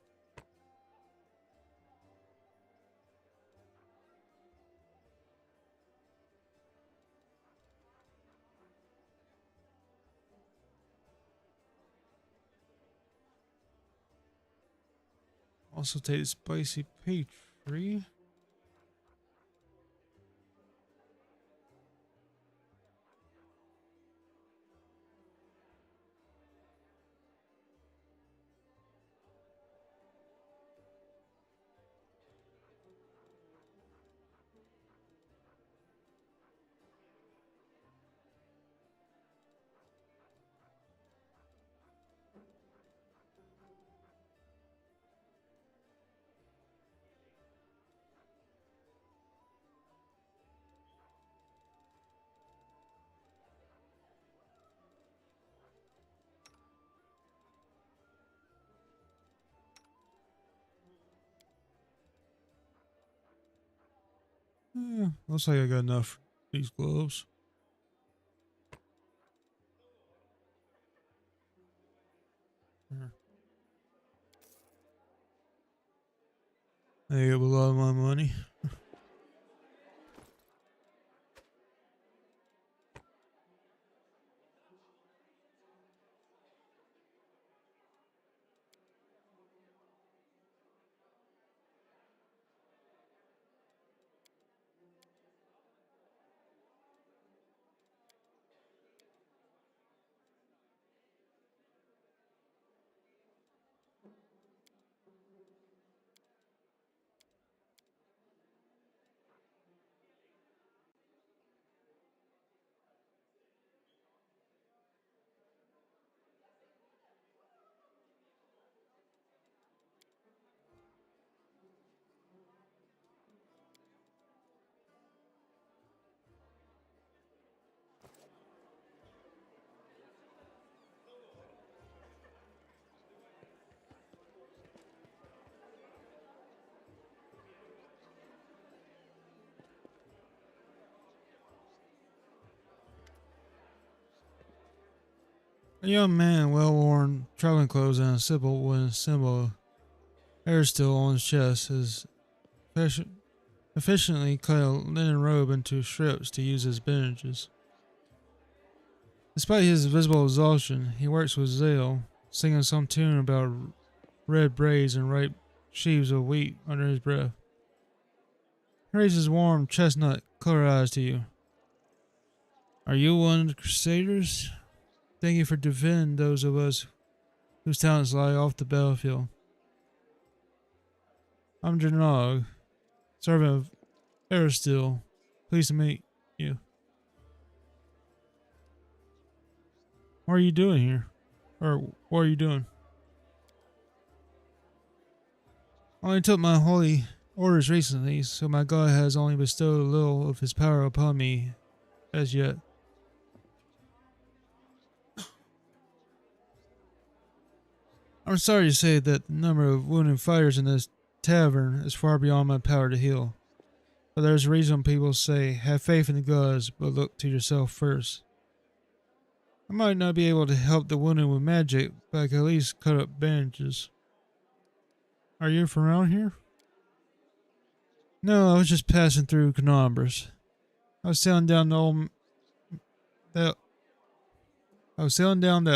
Also take the spicy pastry. Looks like I got enough for these gloves. I have a lot of my money. A young man, well-worn traveling clothes and a simple wooden symbol, hair still on his chest, is efficiently cut a linen robe into strips to use as bandages. Despite his visible exhaustion, he works with zeal, singing some tune about red braids and ripe sheaves of wheat under his breath. He raises warm chestnut colored eyes to you. Are you one of the Crusaders? Thank you for defending those of us whose talents lie off the battlefield. I'm Janog, servant of Aristil. Pleased to meet you. What are you doing here? Or what are you doing? I only took my holy orders recently, so my God has only bestowed a little of his power upon me as yet. I'm sorry to say that the number of wounded fighters in this tavern is far beyond my power to heal. But there's a reason people say, have faith in the gods, but look to yourself first. I might not be able to help the wounded with magic, but I can at least cut up bandages. Are you from around here? No, I was just passing through Canobras. I was sailing down that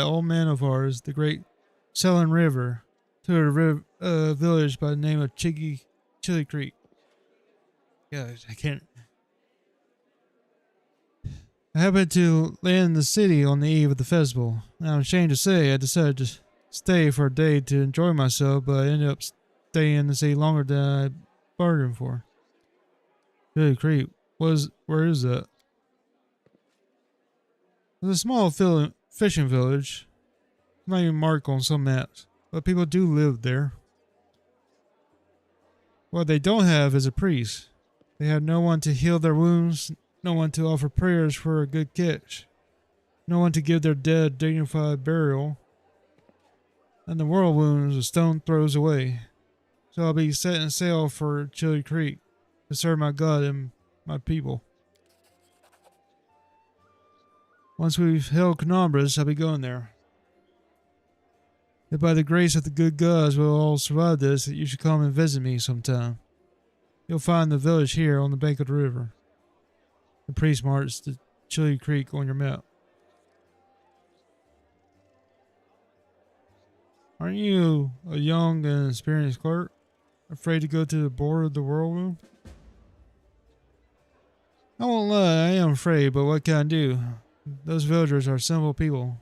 old man of ours, the great Selling River, to a village by the name of Chili Creek. Yeah, I can't. I happened to land in the city on the eve of the festival. Now, I'm ashamed to say I decided to stay for a day to enjoy myself, but I ended up staying in the city longer than I bargained for. Chili Creek, where is that? It's a small fishing village. Not even marked on some maps, but people do live there. What they don't have is a priest. They have no one to heal their wounds, no one to offer prayers for a good catch, no one to give their dead dignified burial, and the world wounds a stone throws away. So I'll be setting sail for Chili Creek to serve my God and my people. Once we've held Canobras, I'll be going there. If by the grace of the good gods we'll all survive this, you should come and visit me sometime. You'll find the village here on the bank of the river. The priest marks the Chili Creek on your map. Aren't you a young and experienced clerk, afraid to go to the border of the whirlwind? I won't lie, I am afraid, but what can I do? Those villagers are simple people.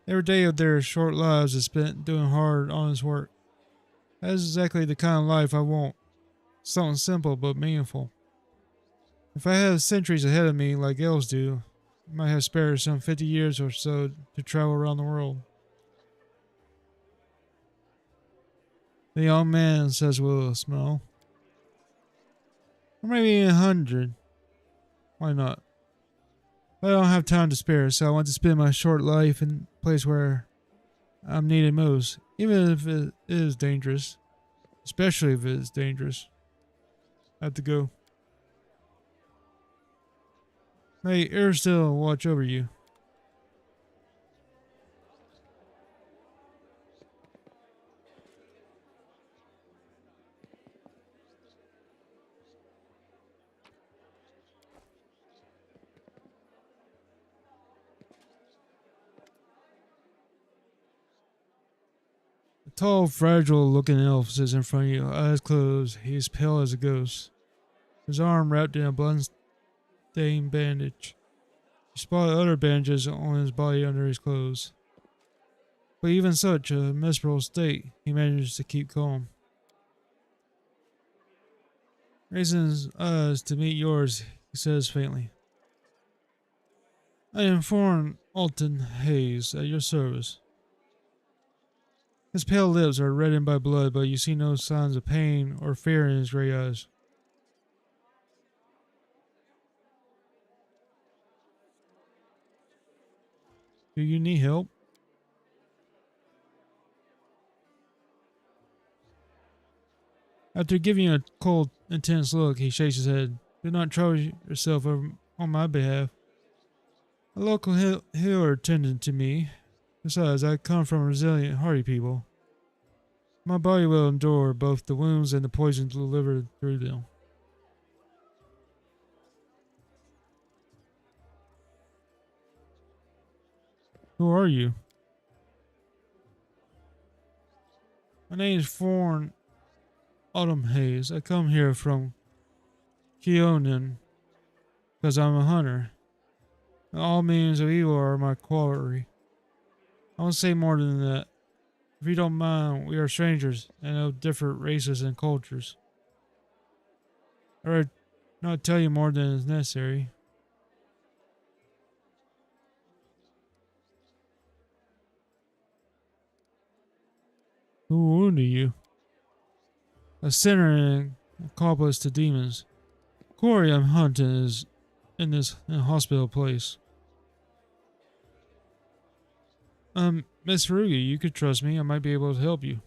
Every day of their short lives is spent doing hard, honest work. That is exactly the kind of life I want. Something simple but meaningful. If I had centuries ahead of me like elves do, I might have spared some 50 years or so to travel around the world. The young man says with a smile. Or maybe 100. Why not? But I don't have time to spare, so I want to spend my short life in a place where I'm needed most, even if it is dangerous. Especially if it is dangerous. I have to go. May Aristil watch over you. tall, fragile-looking elf sits in front of you, eyes closed. He is pale as a ghost. His arm wrapped in a blood-stained bandage. You spot other bandages on his body under his clothes. But even such a miserable state, he manages to keep calm. Raising his eyes to meet yours, he says faintly, "I am Foreign Alton Hayes, at your service." His pale lips are reddened by blood, but you see no signs of pain or fear in his gray eyes. "Do you need help?" After giving you a cold, intense look, he shakes his head. "Do not trouble yourself on my behalf. A local healer tended to me. Besides, I come from resilient, hardy people. My body will endure both the wounds and the poison delivered through them." "Who are you?" "My name is Foreign Autumn Hayes. I come here from Keonan because I'm a hunter. And all means of evil are my quarry. I won't say more than that. If you don't mind, we are strangers and of different races and cultures. I would not tell you more than is necessary." "Who wounded you?" "A sinner and accomplice to demons. Quarry I'm hunting is in this inhospitable place." Miss Rugi, you could trust me. I might be able to help you."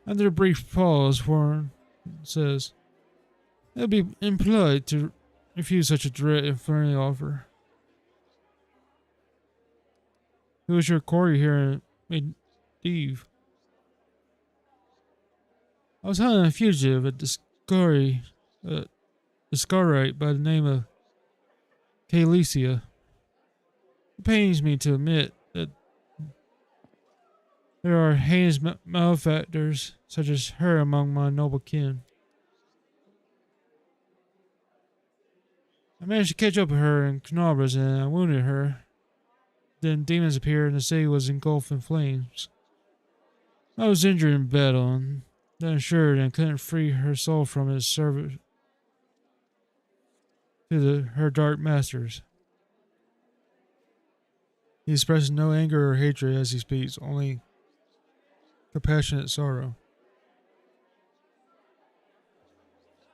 After a brief pause, Warren says, "It would be impolite to refuse such a direct and friendly offer." "Who is your quarry here in Medivh?" "I was hunting a fugitive at Discarite by the name of Calicia. It pains me to admit that there are heinous malefactors such as her among my noble kin. I managed to catch up with her in Canobras and I wounded her. Then demons appeared and the city was engulfed in flames. I was injured in battle and then assured and couldn't free her soul from its service to her dark masters." He expresses no anger or hatred as he speaks, only compassionate sorrow.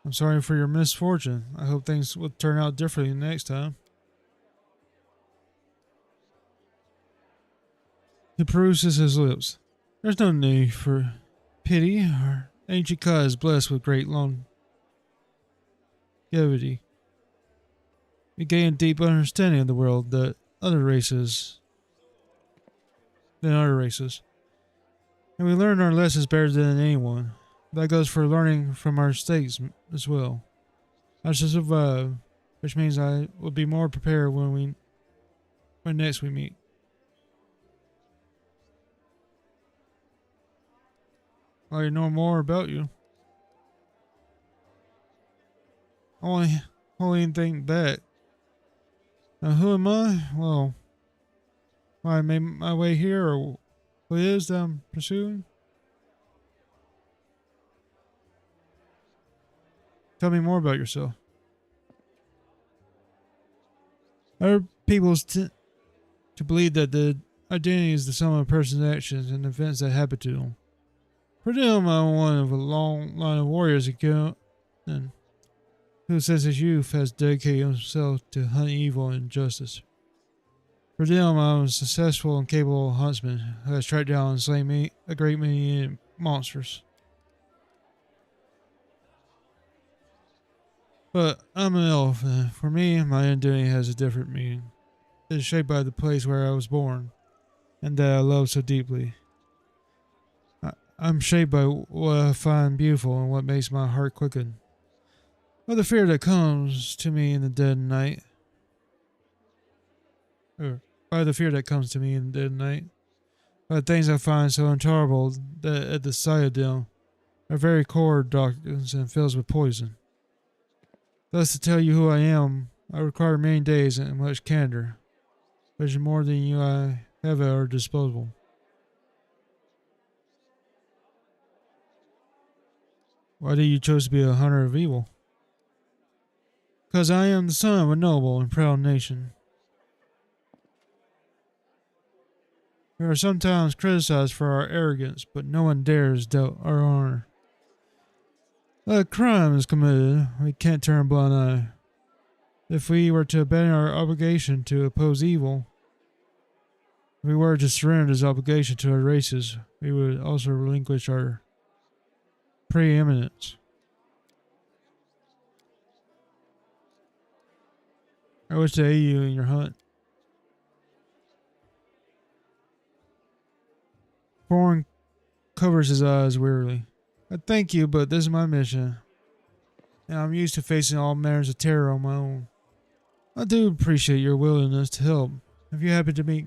"I'm sorry for your misfortune. I hope things will turn out differently next time." He peruses his lips. "There's no need for pity. Our ancient Kai is blessed with great longevity. We gain a deep understanding of the world than other races. And we learn our lessons better than anyone. That goes for learning from our mistakes as well. I shall survive, which means I will be more prepared when next we meet." "I'd like to know more about you." "I want to hold anything back. Now, who am I? Well, why I made my way here, or what it is that I'm pursuing? Tell me more about yourself." Other people tend to believe that the identity is the sum of a person's actions and events that happen to them. For them, I'm one of a long line of warriors and who since his youth has dedicated himself to hunt evil and justice. For them, I'm a successful and capable huntsman who has tracked down and slain a great many monsters. But I'm an elf, and for me, my identity has a different meaning. It is shaped by the place where I was born, and that I love so deeply. I'm shaped by what I find beautiful and what makes my heart quicken. By the fear that comes to me in the dead of night. Or by the fear that comes to me in the dead of night. But things I find so intolerable that at the sight of them are very core darkness and fills with poison. Thus, to tell you who I am, I require many days and much candor, which is more than you I have at our disposal. Why do you choose to be a hunter of evil? Because I am the son of a noble and proud nation. We are sometimes criticized for our arrogance, but no one dares doubt our honor. A crime is committed, we can't turn a blind eye. If we were to abandon our obligation to oppose evil, if we were to surrender this obligation to our races, we would also relinquish our preeminence. I wish to aid you in your hunt. Thorn covers his eyes wearily. I thank you, but this is my mission, and I'm used to facing all manners of terror on my own. I do appreciate your willingness to help. If you happen to meet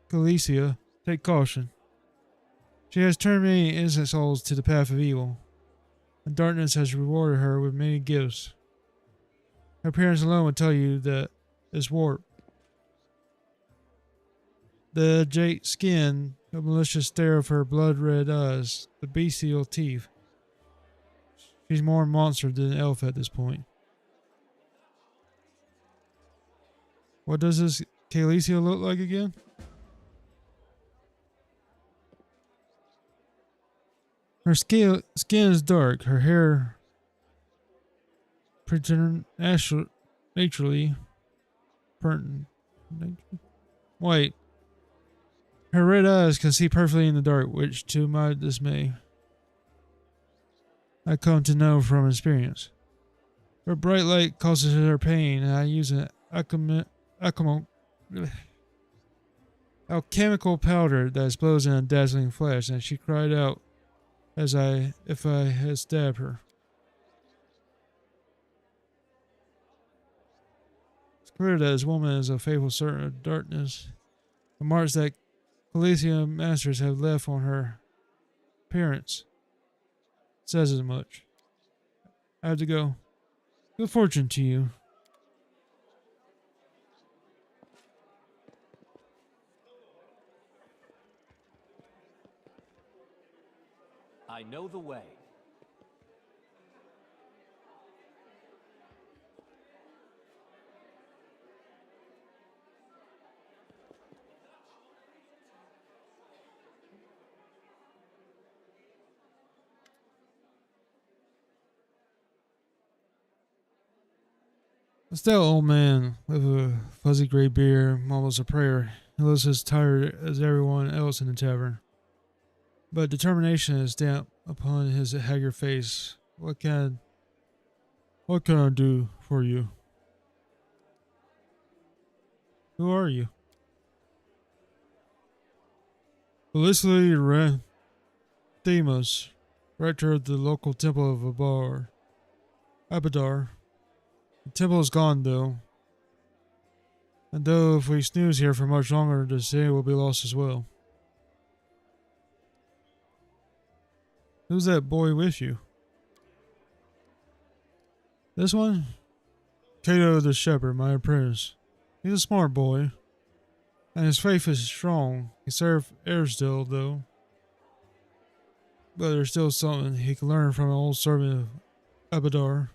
Calicia, take caution. She has turned many innocent souls to the path of evil, and darkness has rewarded her with many gifts. Her appearance alone would tell you that it's warped. The jade skin, the malicious stare of her blood-red eyes, the bestial teeth. She's more a monster than an elf at this point. What does this Calicia look like again? Her skin is dark, her hair preternaturally white. Her red eyes can see perfectly in the dark, which, to my dismay, I come to know from experience. Her bright light causes her pain, and I use an alchemical powder that explodes in a dazzling flash, and she cried out as if I had stabbed her. It's clear that this woman is a faithful servant of darkness. The marks that Calicia masters have left on her appearance says as much. I have to go. Good fortune to you. I know the way. A stout old man with a fuzzy gray beard mumbles a prayer. He looks as tired as everyone else in the tavern, but determination is stamped upon his haggard face. What can I do for you? Who are you? Felicity Themas, rector of the local temple of Abadar. The temple is gone, though. And though if we snooze here for much longer, the city will be lost as well. Who's that boy with you? This one? Cato the shepherd, my apprentice. He's a smart boy, and his faith is strong. He served Erisdale, though. But there's still something he can learn from an old servant of Abadar.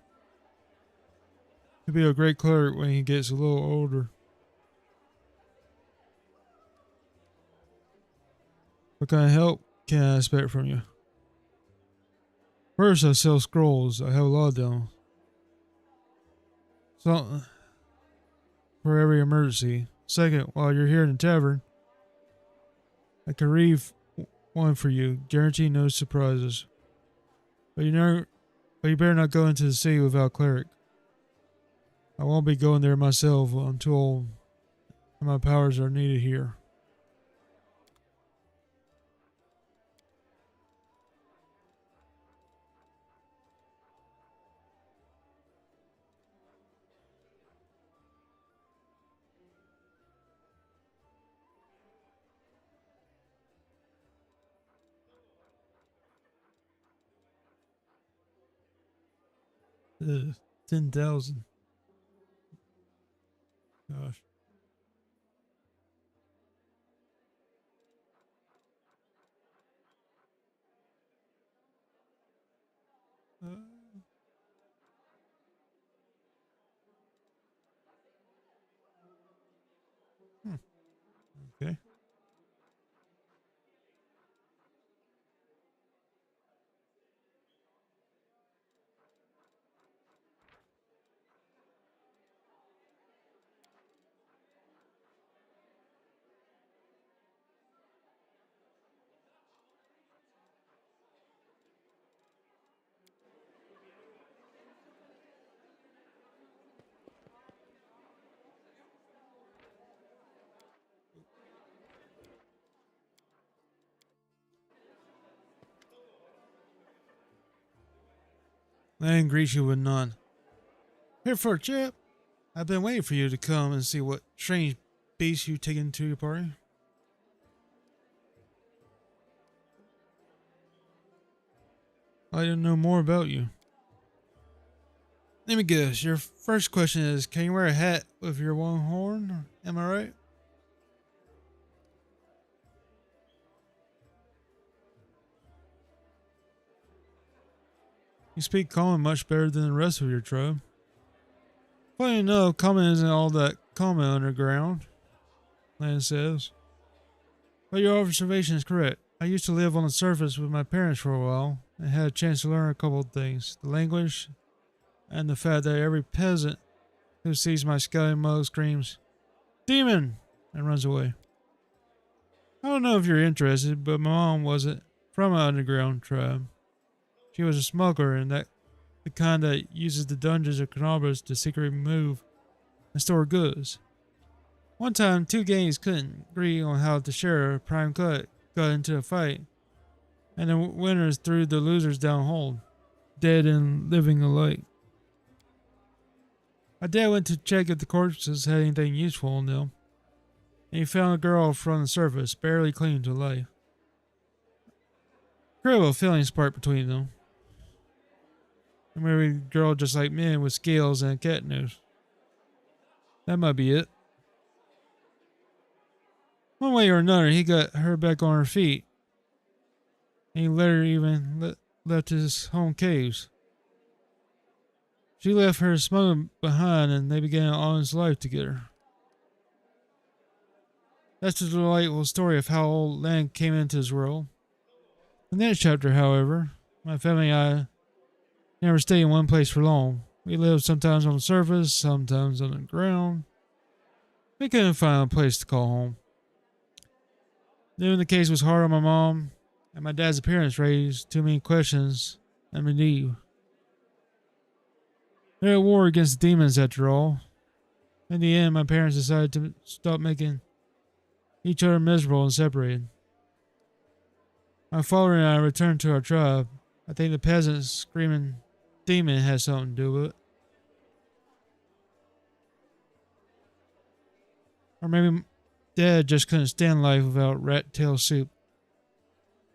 He'll be a great cleric when he gets a little older. What kind of help can I expect from you? First, I sell scrolls. I have a lot of them. Something for every emergency. Second, while you're here in the tavern, I can read one for you. Guarantee no surprises. But you better not go into the city without a cleric. I won't be going there myself until my powers are needed here. 10,000. Gosh. Okay. Lang greets you with none. Here for a chip. I've been waiting for you to come and see what strange beast you take into your party. I'd like to know more about you. Let me guess. Your first question is, can you wear a hat with your one horn? Am I right? You speak common much better than the rest of your tribe. Funny enough, common isn't all that common underground, Lan says. But your observation is correct. I used to live on the surface with my parents for a while and had a chance to learn a couple of things. The language and the fact that every peasant who sees my scouting mug screams, "Demon!" and runs away. I don't know if you're interested, but my mom wasn't from an underground tribe. She was a smuggler, and that the kind that uses the dungeons of Canobras to secretly move and store goods. One time, two gangs couldn't agree on how to share a prime cut, got into a fight, and the winners threw the losers down hole, dead and living alike. My dad went to check if the corpses had anything useful on them, and he found a girl from the surface, barely clinging to life. Incredible feeling sparked between them. A married girl just like me with scales and a cat nose. That might be it. One way or another, he got her back on her feet. And he later even left his home caves. She left her smuggling behind and they began an honest life together. That's the delightful story of how old Land came into this world. In the next chapter, however, my family and I never stayed in one place for long. We lived sometimes on the surface, sometimes on the ground. We couldn't find a place to call home. Knowing the case was hard on my mom, and my dad's appearance raised too many questions and believe. They're at war against the demons after all. In the end, my parents decided to stop making each other miserable and separated. My father and I returned to our tribe. I think the peasants screaming demon had something to do with it. Or maybe Dad just couldn't stand life without rat tail soup.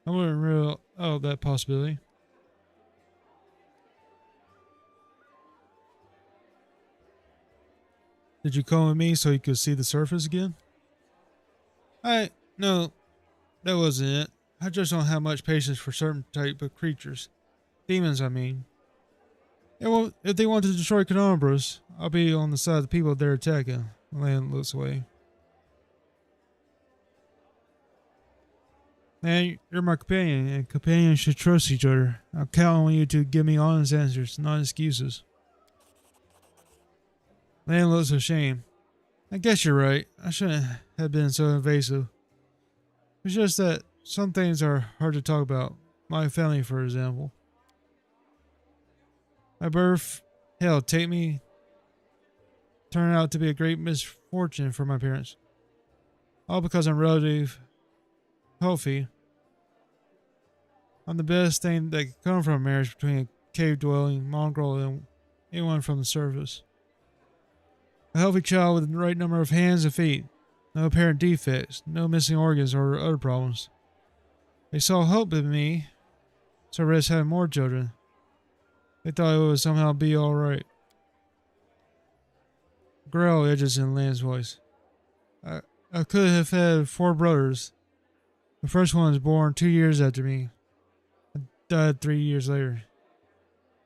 I wouldn't rule out that possibility. Did you come with me so you could see the surface again? No, that wasn't it. I just don't have much patience for certain type of creatures. Demons, I mean. If they want to destroy Canobras, I'll be on the side of the people they're attacking. Land looks away. Man, you're my companion, and companions should trust each other. I'll count on you to give me honest answers, not excuses. Land looks ashamed. I guess you're right. I shouldn't have been so invasive. It's just that some things are hard to talk about. My family, for example. My birth, hell, take me, turned out to be a great misfortune for my parents. All because I'm relatively healthy. I'm the best thing that could come from a marriage between a cave-dwelling mongrel and anyone from the surface. A healthy child with the right number of hands and feet. No apparent defects, no missing organs or other problems. They saw hope in me, so I risked having more children. They thought it would somehow be alright. Growl edges in Lan's voice. I could have had 4 brothers. The first one was born 2 years after me. I died 3 years later.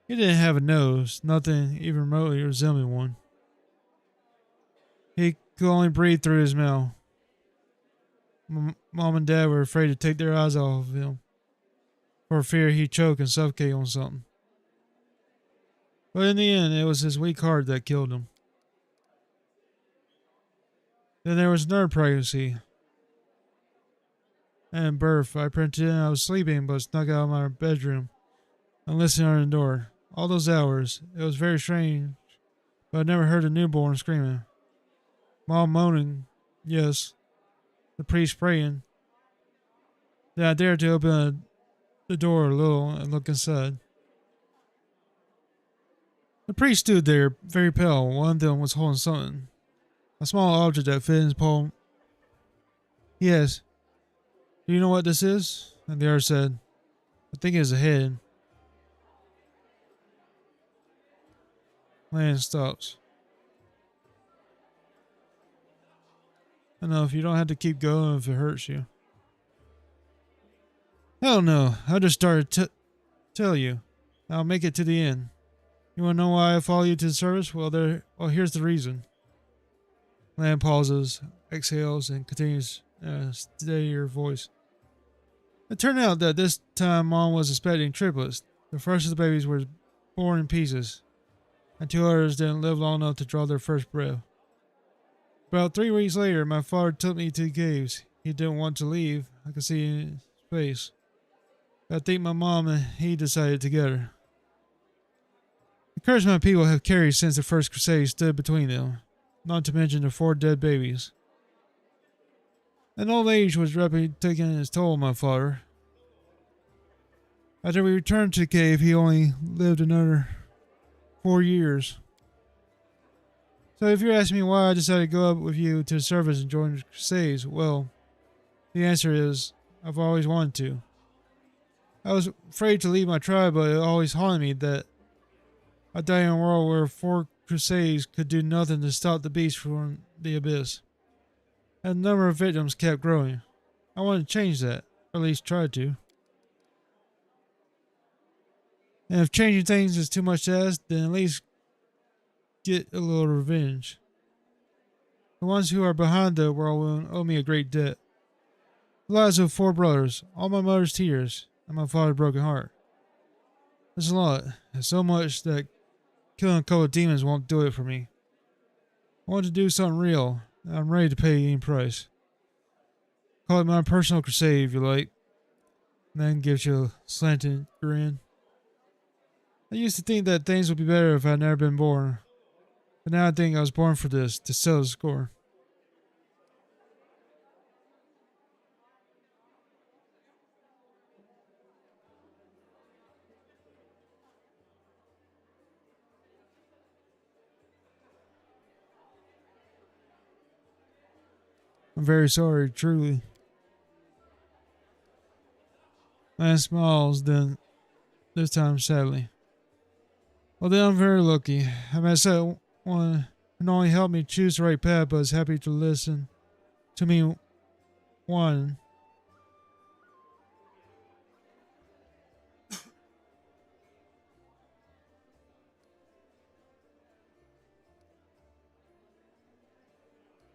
He didn't have a nose, nothing even remotely resembling one. He could only breathe through his mouth. Mom and Dad were afraid to take their eyes off of him, for fear he'd choke and suffocate on something. But in the end, it was his weak heart that killed him. Then there was another pregnancy and birth. I pretended I was sleeping, but snuck out of my bedroom and listened under the door. All those hours, it was very strange, but I never heard a newborn screaming. Mom moaning, yes. The priest praying. Then I dared to open the door a little and look inside. The priest stood there, very pale. One of them was holding something. A small object that fit in his palm. Yes. Do you know what this is? And the other said, I think it's a head. Lan stops. Enough, you don't have to keep going if it hurts you. Hell no, I just started to tell you. I'll make it to the end. You want to know why I follow you to the service? Well, here's the reason. Lan pauses, exhales, and continues a steadier voice. It turned out that this time Mom was expecting triplets. The first of the babies was born in pieces, and 2 others didn't live long enough to draw their first breath. About 3 weeks later, my father took me to the caves. He didn't want to leave. I could see in his face. I think my mom and he decided together. The curse my people have carried since the first crusade stood between them, not to mention the 4 dead babies. An old age was rapidly taking its toll on my father. After we returned to the cave, he only lived another 4 years. So if you're asking me why I decided to go up with you to the service and join the crusades, well, the answer is I've always wanted to. I was afraid to leave my tribe, but it always haunted me that I'd die in a world where 4 crusades could do nothing to stop the beast from the abyss. And the number of victims kept growing. I wanted to change that, or at least try to. And if changing things is too much to ask, then at least get a little revenge. The ones who are behind the whirlwind owe me a great debt. The lives of 4 brothers, all my mother's tears, and my father's broken heart. There's a lot, and so much that killing a couple of demons won't do it for me. I want to do something real, and I'm ready to pay any price. Call it my personal crusade if you like. And then gives you a slanted grin. I used to think that things would be better if I'd never been born. But now I think I was born for this, to settle the score. I'm very sorry, truly. Man smiles, then this time sadly. Well then I'm very lucky. I met someone who not only helped me choose the right path, but is happy to listen to me one.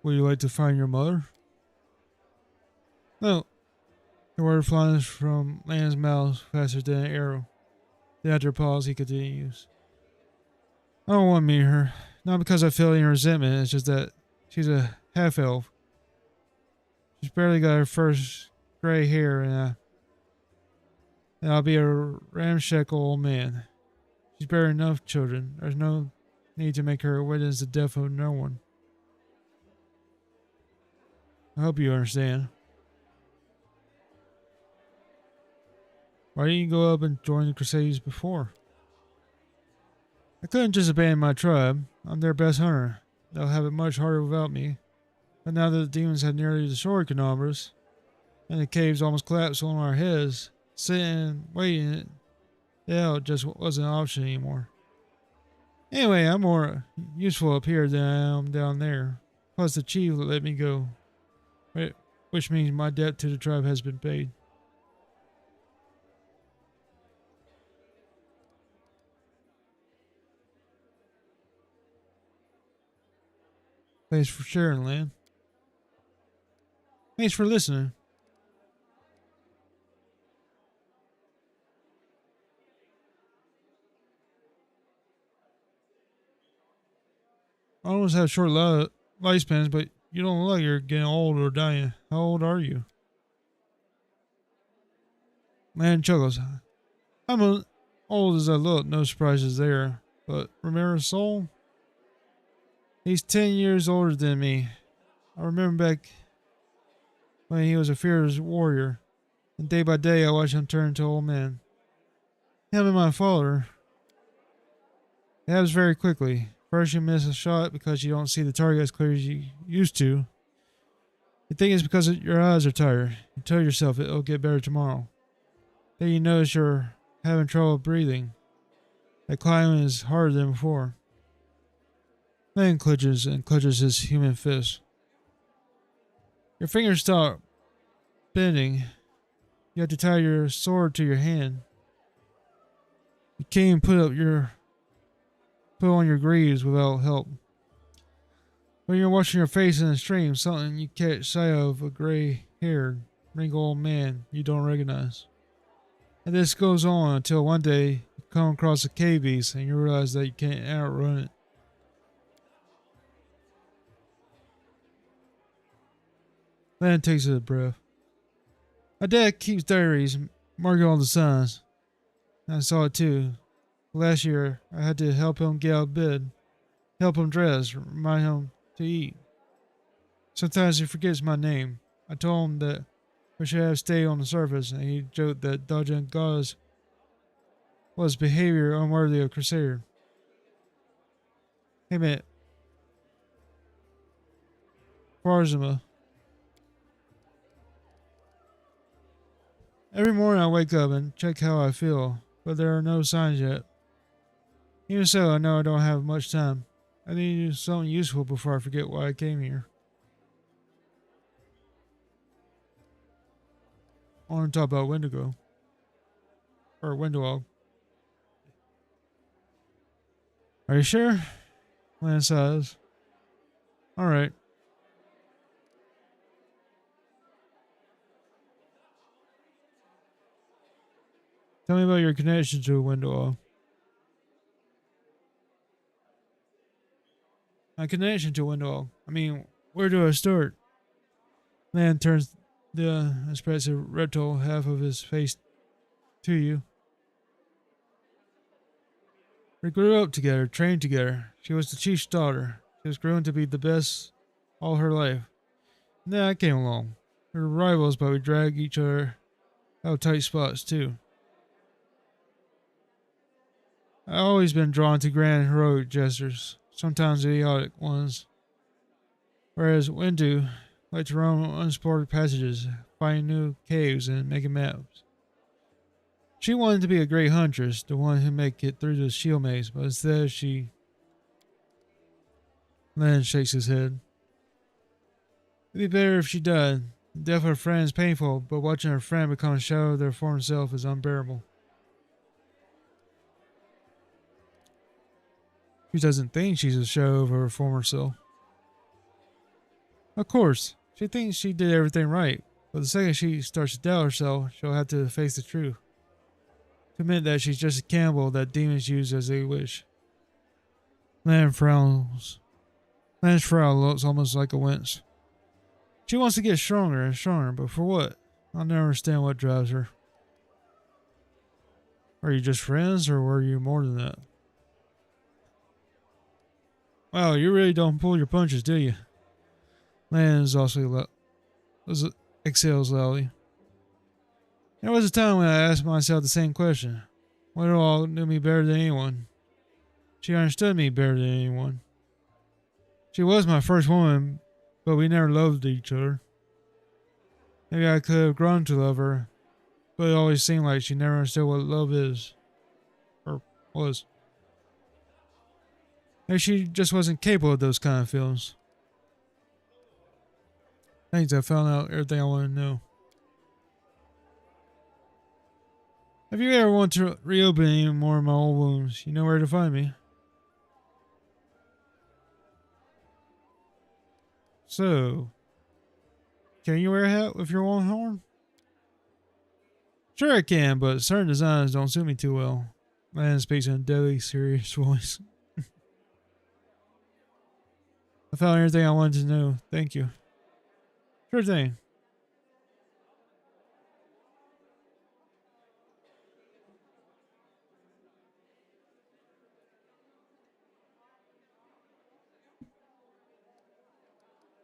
Would you like to find your mother? No. The word flies from Lan's mouth faster than an arrow. Then after a pause, he continues. I don't want to meet her. Not because I feel any resentment, it's just that she's a half-elf. She's barely got her first gray hair, and I'll be a ramshackle old man. She's buried enough children. There's no need to make her witness the death of no one. I hope you understand. Why didn't you go up and join the Crusades before? I couldn't just abandon my tribe. I'm their best hunter. They'll have it much harder without me. But now that the demons had nearly destroyed Canobras, and the caves almost collapsed on our heads, sitting and waiting Yeah, it just wasn't an option anymore. Anyway, I'm more useful up here than I am down there. Plus, the chief let me go, which means my debt to the tribe has been paid. Thanks for sharing, Lan. Thanks for listening. I always have short lifespans, but you don't look like you're getting old or dying. How old are you? Man chuckles. I'm as old as I look, no surprises there. But remember Soul? He's 10 years older than me. I remember back when he was a fearless warrior, and day by day I watched him turn into an old man. Him and my father. It happens very quickly. First you miss a shot because you don't see the target as clear as you used to. You think it's because your eyes are tired. You tell yourself it'll get better tomorrow. Then you notice you're having trouble breathing. That climbing is harder than before. Man clutches and clutches his human fist. Your fingers stop bending. You have to tie your sword to your hand. You can't even put on your greaves without help. When you're washing your face in the stream, something you catch sight of a gray-haired, wrinkled old man you don't recognize. And this goes on until one day you come across a cave beast and you realize that you can't outrun it. Lan takes a breath. My dad keeps diaries, marking all the signs. I saw it too. Last year, I had to help him get out of bed, help him dress, remind him to eat. Sometimes he forgets my name. I told him that we should have stayed on the surface, and he joked that dodging gods was behavior unworthy of Crusader. Hey, man. Farzima. Every morning I wake up and check how I feel, but there are no signs yet. Even so, I know I don't have much time. I need to do something useful before I forget why I came here. I want to talk about Wendigo. Or Wendowog. Are you sure? Lan says. Alright. Tell me about your connection to Wendowog. My connection to Wendowog. I mean, where do I start? Man turns the expressive reptile half of his face to you. We grew up together, trained together. She was the chief's daughter. She was growing to be the best all her life. And then I came along. We were rivals, but we dragged each other out of tight spots too. I've always been drawn to grand heroic gestures, sometimes idiotic ones. Whereas Windu liked to roam unexplored passages, finding new caves and making maps. She wanted to be a great huntress, the one who make it through the shield maze, but instead she... Lan shakes his head. It'd be better if she died. The death of her friend is painful, but watching her friend become a shadow of their former self is unbearable. She doesn't think she's a shadow of her former self. Of course, she thinks she did everything right, but the second she starts to doubt herself, she'll have to face the truth. To admit that she's just a cannibal that demons use as they wish. Lan frowns. Lan's frown looks almost like a wince. She wants to get stronger and stronger, but for what? I'll never understand what drives her. Are you just friends, or were you more than that? Wow, you really don't pull your punches, do you? Lan is also exhales loudly. There was a time when I asked myself the same question. Wendell knew me better than anyone. She understood me better than anyone. She was my first woman, but we never loved each other. Maybe I could have grown to love her, but it always seemed like she never understood what love is. was. Maybe she just wasn't capable of those kind of feelings. Thanks, I found out everything I want to know. If you ever want to reopen any more of my old wounds, you know where to find me. So, can you wear a hat with your one horn? Sure I can, but certain designs don't suit me too well. Man speaks in a deadly serious voice. I found everything I wanted to know. Thank you. Sure thing.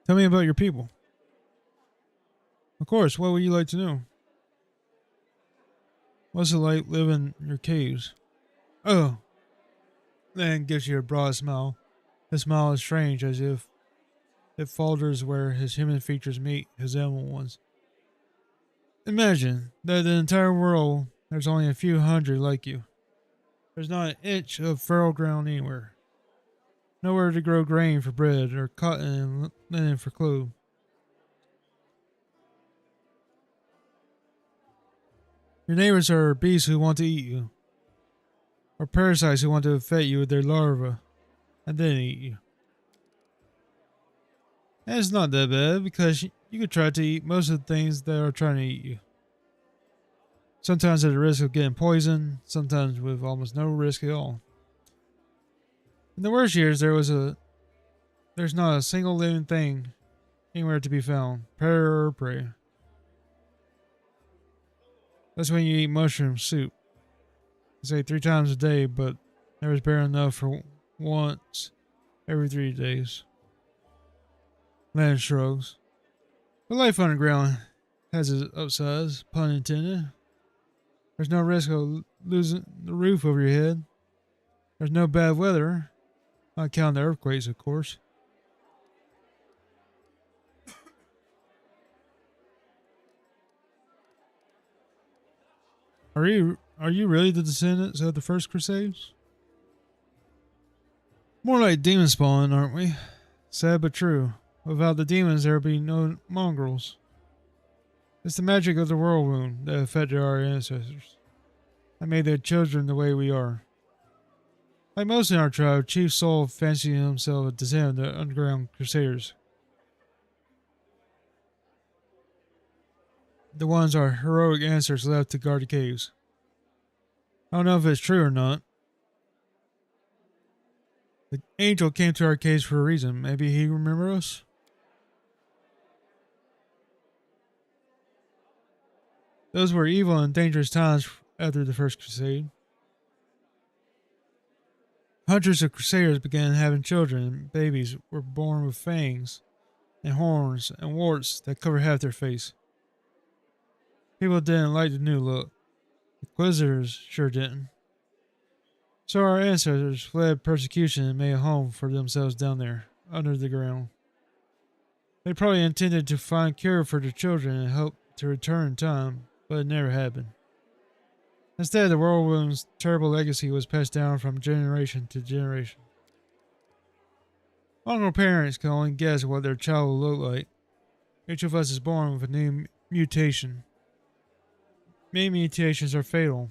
Tell me about your people. Of course, what would you like to know? What's it like living in your caves? Oh. Then gives you a broad smile. His smile is strange, as if it falters where his human features meet his animal ones. Imagine that the entire world, there's only a few hundred like you. There's not an inch of fertile ground anywhere. Nowhere to grow grain for bread or cotton and linen for clothes. Your neighbors are beasts who want to eat you, or parasites who want to infect you with their larvae and then eat you. And it's not that bad because you could try to eat most of the things that are trying to eat you. Sometimes at the risk of getting poisoned, sometimes with almost no risk at all. In the worst years, there's not a single living thing anywhere to be found, predator or prey. That's when you eat mushroom soup. I say 3 times a day, but there was barely enough for once every 3 days. Land shrugs. But life underground has its upsides, pun intended. There's no risk of losing the roof over your head. There's no bad weather. Not counting the earthquakes, of course. Are you really the descendants of the first Crusades? More like demon spawn, aren't we? Sad but true. Without the demons, there would be no mongrels. It's the magic of the world wound that affected our ancestors. That made their children the way we are. Like most in our tribe, Chief Soul fancied himself a descendant of the underground crusaders. The ones our heroic ancestors left to guard the caves. I don't know if it's true or not. The angel came to our caves for a reason. Maybe he remembers us? Those were evil and dangerous times after the First Crusade. Hundreds of crusaders began having children, and babies were born with fangs and horns and warts that covered half their face. People didn't like the new look. Inquisitors sure didn't. So our ancestors fled persecution and made a home for themselves down there, under the ground. They probably intended to find a cure for their children and hope to return in time, but it never happened. Instead, the whirlwind's terrible legacy was passed down from generation to generation. Mongrel parents can only guess what their child will look like. Each of us is born with a new mutation. Many mutations are fatal,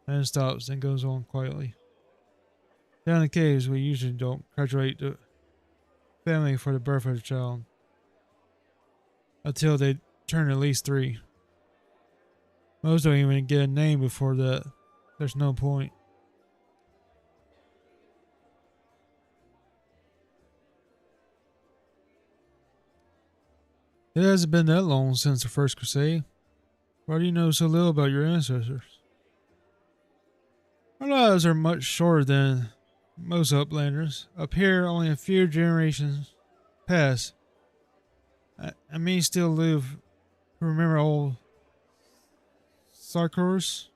and it stops and goes on quietly. Down in the caves, we usually don't congratulate the family for the birth of the child until they turn at least 3. Most don't even get a name before that. There's no point. It hasn't been that long since the First Crusade. Why do you know so little about your ancestors? Our lives are much shorter than most uplanders. Up here, only a few generations pass. I mean, still live. Remember old Sarkos,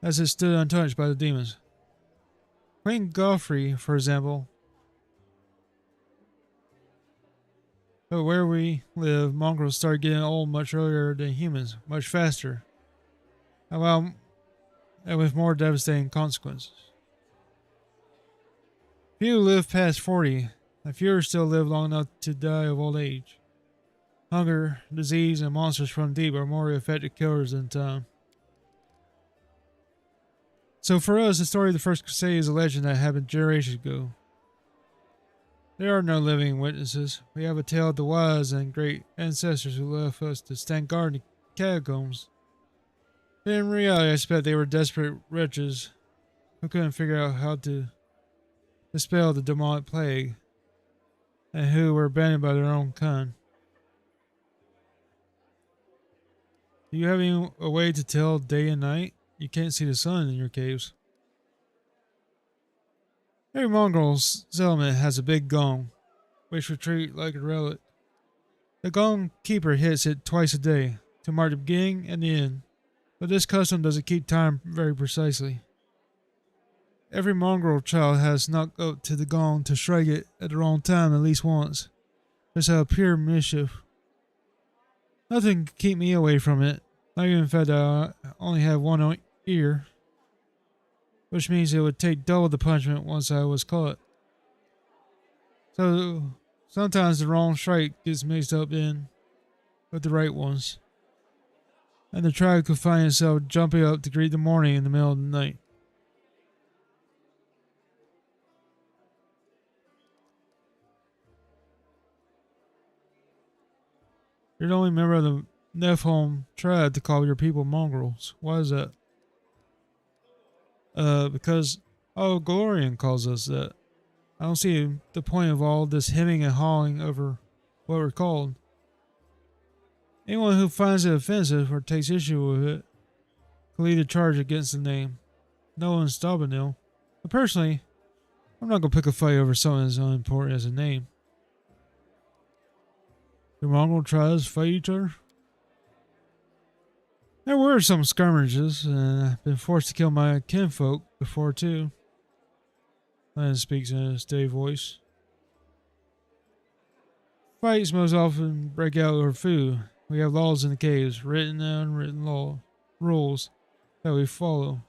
as it stood untouched by the demons. Queen Godfrey, for example. But where we live, mongrels started getting old much earlier than humans, much faster. And while and with more devastating consequences. Few live past 40, and fewer still live long enough to die of old age. Hunger, disease, and monsters from deep are more effective killers than time. So for us, the story of the First Crusade is a legend that happened generations ago. There are no living witnesses. We have a tale of the wise and great ancestors who left us to stand guard in the catacombs. But in reality, I suspect they were desperate wretches who couldn't figure out how to dispel the demonic plague, and who were abandoned by their own kind. Do you have a way to tell day and night? You can't see the sun in your caves. Every mongrel settlement has a big gong, which we treat like a relic. The gong keeper hits it twice a day, to mark the beginning and the end, but this custom doesn't keep time very precisely. Every mongrel child has snuck up to the gong to strike it at the wrong time at least once, just out of pure mischief. Nothing can keep me away from it, not even the fact that I only have one ear, which means it would take double the punishment once I was caught. So sometimes the wrong strike gets mixed up in with the right ones, and the tribe could find itself jumping up to greet the morning in the middle of the night. You're the only member of the Nephilim tribe to call your people mongrels. Why is that? Because Glorian calls us that. I don't see the point of all this hemming and hawing over what we're called. Anyone who finds it offensive or takes issue with it can lead a charge against the name. No one's stopping them. But personally, I'm not going to pick a fight over something as unimportant as a name. Do mongrel tribes fight each other? There were some skirmishes, and I've been forced to kill my kinfolk before too. Lan speaks in a steady voice. Fights most often break out over food. We have laws in the caves, written and unwritten rules that we follow.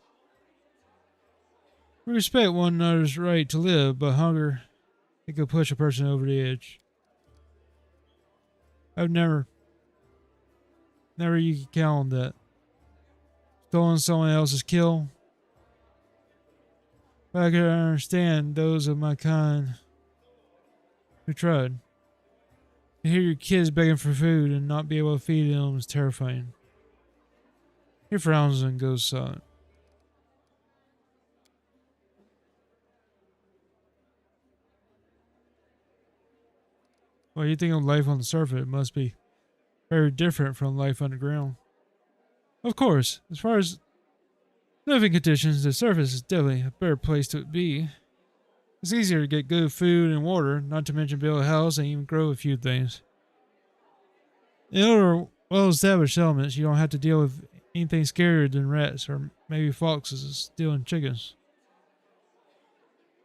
We respect one another's right to live, but hunger, it could push a person over the edge. I've never you can count on that. Stolen someone else's kill. But I can understand those of my kind who tried. To hear your kids begging for food and not be able to feed them is terrifying. He frowns and goes silent. Well, you think of life on the surface, it must be very different from life underground. Of course, as far as living conditions, the surface is definitely a better place to be. It's easier to get good food and water, not to mention build a house and even grow a few things. In other well-established settlements, you don't have to deal with anything scarier than rats or maybe foxes stealing chickens.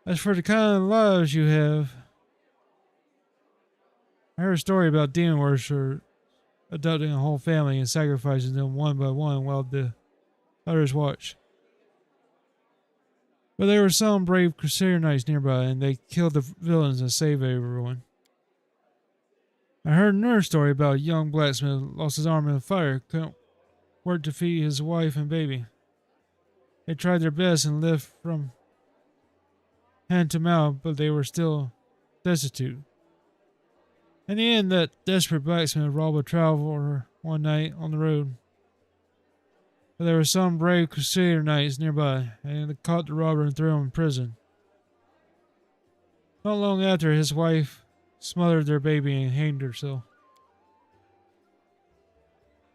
As for the kind of lives you have, I heard a story about demon worshippers adopting a whole family and sacrificing them one by one while the others watch. But there were some brave Crusader knights nearby, and they killed the villains and saved everyone. I heard another story about a young blacksmith who lost his arm in a fire, couldn't work to feed his wife and baby. They tried their best and lived from hand to mouth, but they were still destitute. In the end, that desperate blacksmith robbed a traveler one night on the road. But there were some brave Crusader knights nearby, and they caught the robber and threw him in prison. Not long after, his wife smothered their baby and hanged herself.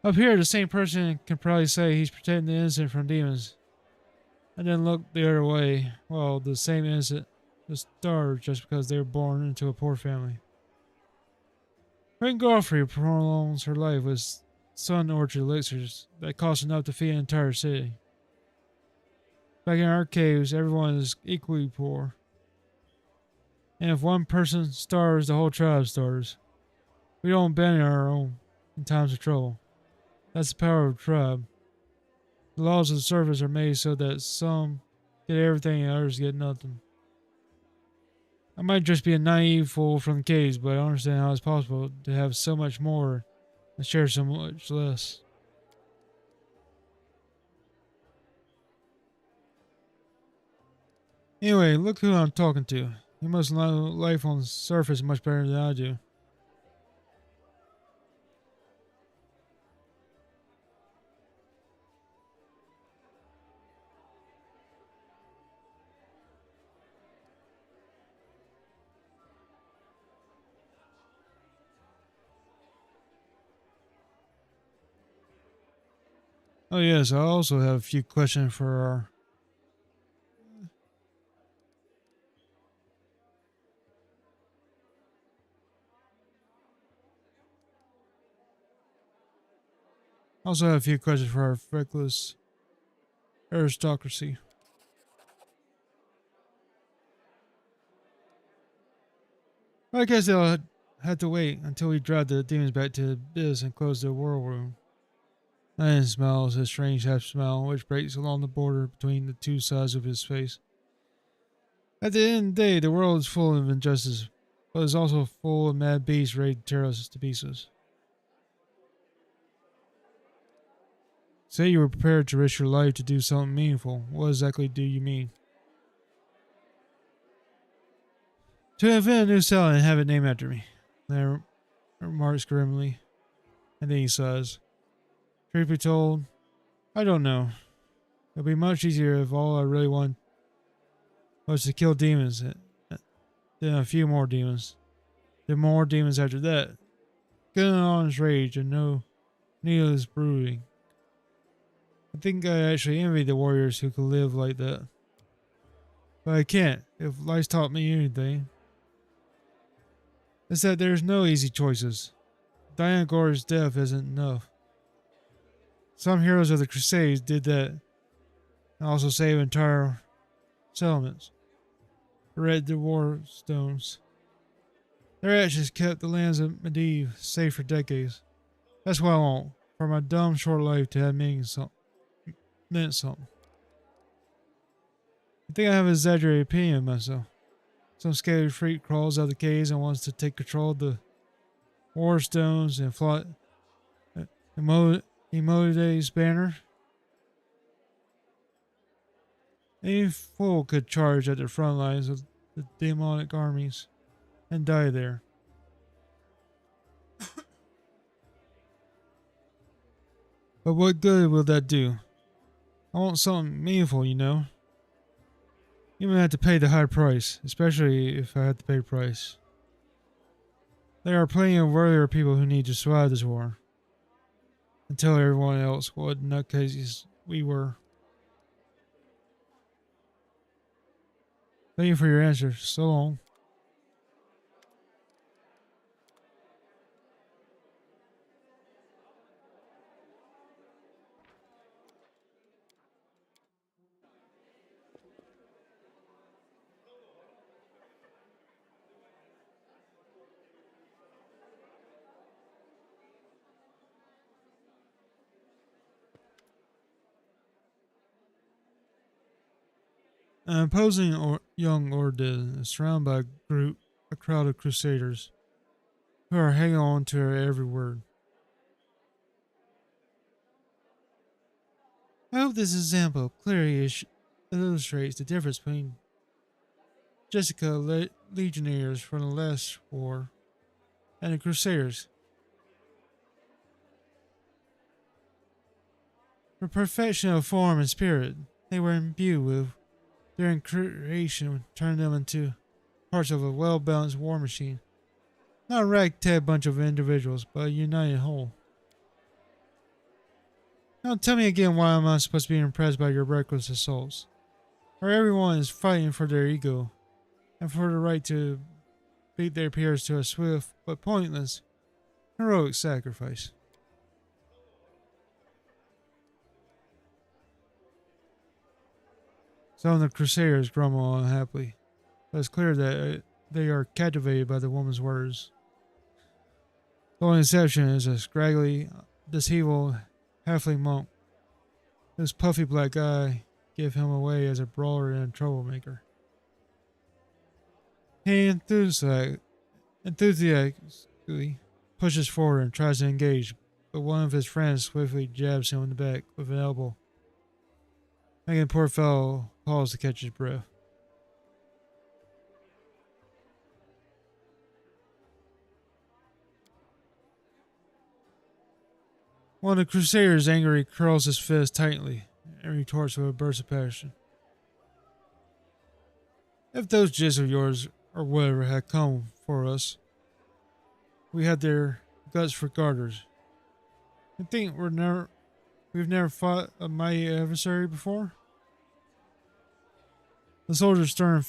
Up here, the same person can probably say he's protecting the innocent from demons, and then look the other way, while the same innocent is starved just because they were born into a poor family. Queen Godfrey prolongs her life with sun orchard elixirs that cost enough to feed an entire city. Back in our caves, everyone is equally poor. And if one person starves, the whole tribe starves. We don't abandon our own in times of trouble. That's the power of the tribe. The laws of the surface are made so that some get everything and others get nothing. I might just be a naive fool from the caves, but I don't understand how it's possible to have so much more and share so much less. Anyway, look who I'm talking to. You must know life on the surface much better than I do. Oh yes, I also have a few questions for our... Also have a few questions for our feckless aristocracy. I guess they'll have to wait until we drive the demons back to the abyss and close the world room. Lion smiles a strange half smile which breaks along the border between the two sides of his face. At the end of the day, the world is full of injustice, but it's also full of mad beasts ready to tear us to pieces. Say you were prepared to risk your life to do something meaningful. What exactly do you mean? To invent a new cell and have it named after me, Larry remarks grimly, and then he sighs. Truth be told, I don't know. It'll be much easier if all I really want was to kill demons, then a few more demons, then more demons after that. Get an honest rage and no needless brooding. I think I actually envy the warriors who could live like that. But I can't, if life's taught me anything. It's that there's no easy choices. Diana Gore's death isn't enough. Some heroes of the Crusades did that and also saved entire settlements. Read the war stones. Their actions kept the lands of Medivh safe for decades. That's what I want, for my dumb short life to have meant something. I think I have an exaggerated opinion of myself. Some scared freak crawls out of the caves and wants to take control of the war stones and flaunt Emotide's banner. Any fool could charge at the front lines of the demonic armies and die there. But what good will that do? I want something meaningful, you know. You may have to pay the high price, especially if I have to pay the price. There are plenty of worthier people who need to survive this war. And tell everyone else what nutcases we were. Thank you for your answer. So long. An imposing young Ordin is surrounded by a crowd of crusaders who are hanging on to her every word. I hope this example clearly illustrates the difference between Jessica legionnaires from the last war and the crusaders. For perfection of form and spirit, they were imbued with their creation turned them into parts of a well-balanced war machine. Not a ragtag bunch of individuals, but a united whole. Now tell me again why am I supposed to be impressed by your reckless assaults? Where everyone is fighting for their ego, and for the right to beat their peers to a swift but pointless, heroic sacrifice. Some of the Crusaders grumble unhappily, but it's clear that they are captivated by the woman's words. The only exception is a scraggly, deceitful halfling monk This puffy black guy gave him away as a brawler and a troublemaker. He enthusiastically pushes forward and tries to engage, but one of his friends swiftly jabs him in the back with an elbow, making the poor fellow pause to catch his breath. One of the Crusaders angrily curls his fist tightly and retorts with a burst of passion. If those jizz of yours, or whatever, had come for us, we had their guts for garters. I think we've never fought a mighty adversary before? The soldier's stern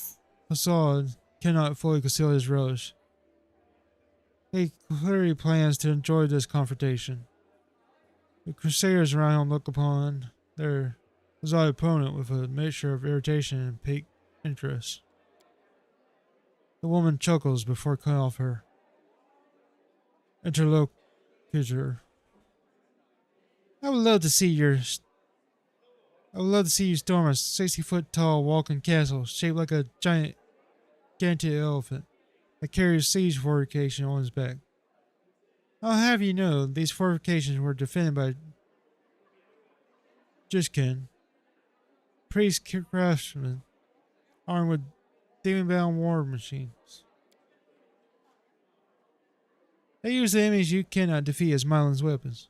facade cannot fully conceal his relish. He clearly plans to enjoy this confrontation. The Crusaders around him look upon their bizarre opponent with a mixture of irritation and piqued interest. The woman chuckles before cutting off her interlocutor. I would love to see you storm a 60-foot tall walking castle shaped like a gigantic elephant that carries siege fortification on his back. I'll have you know, these fortifications were defended by Jishkin, priest craftsmen, armed with demon-bound war machines. They use the enemies you cannot defeat as mindless weapons.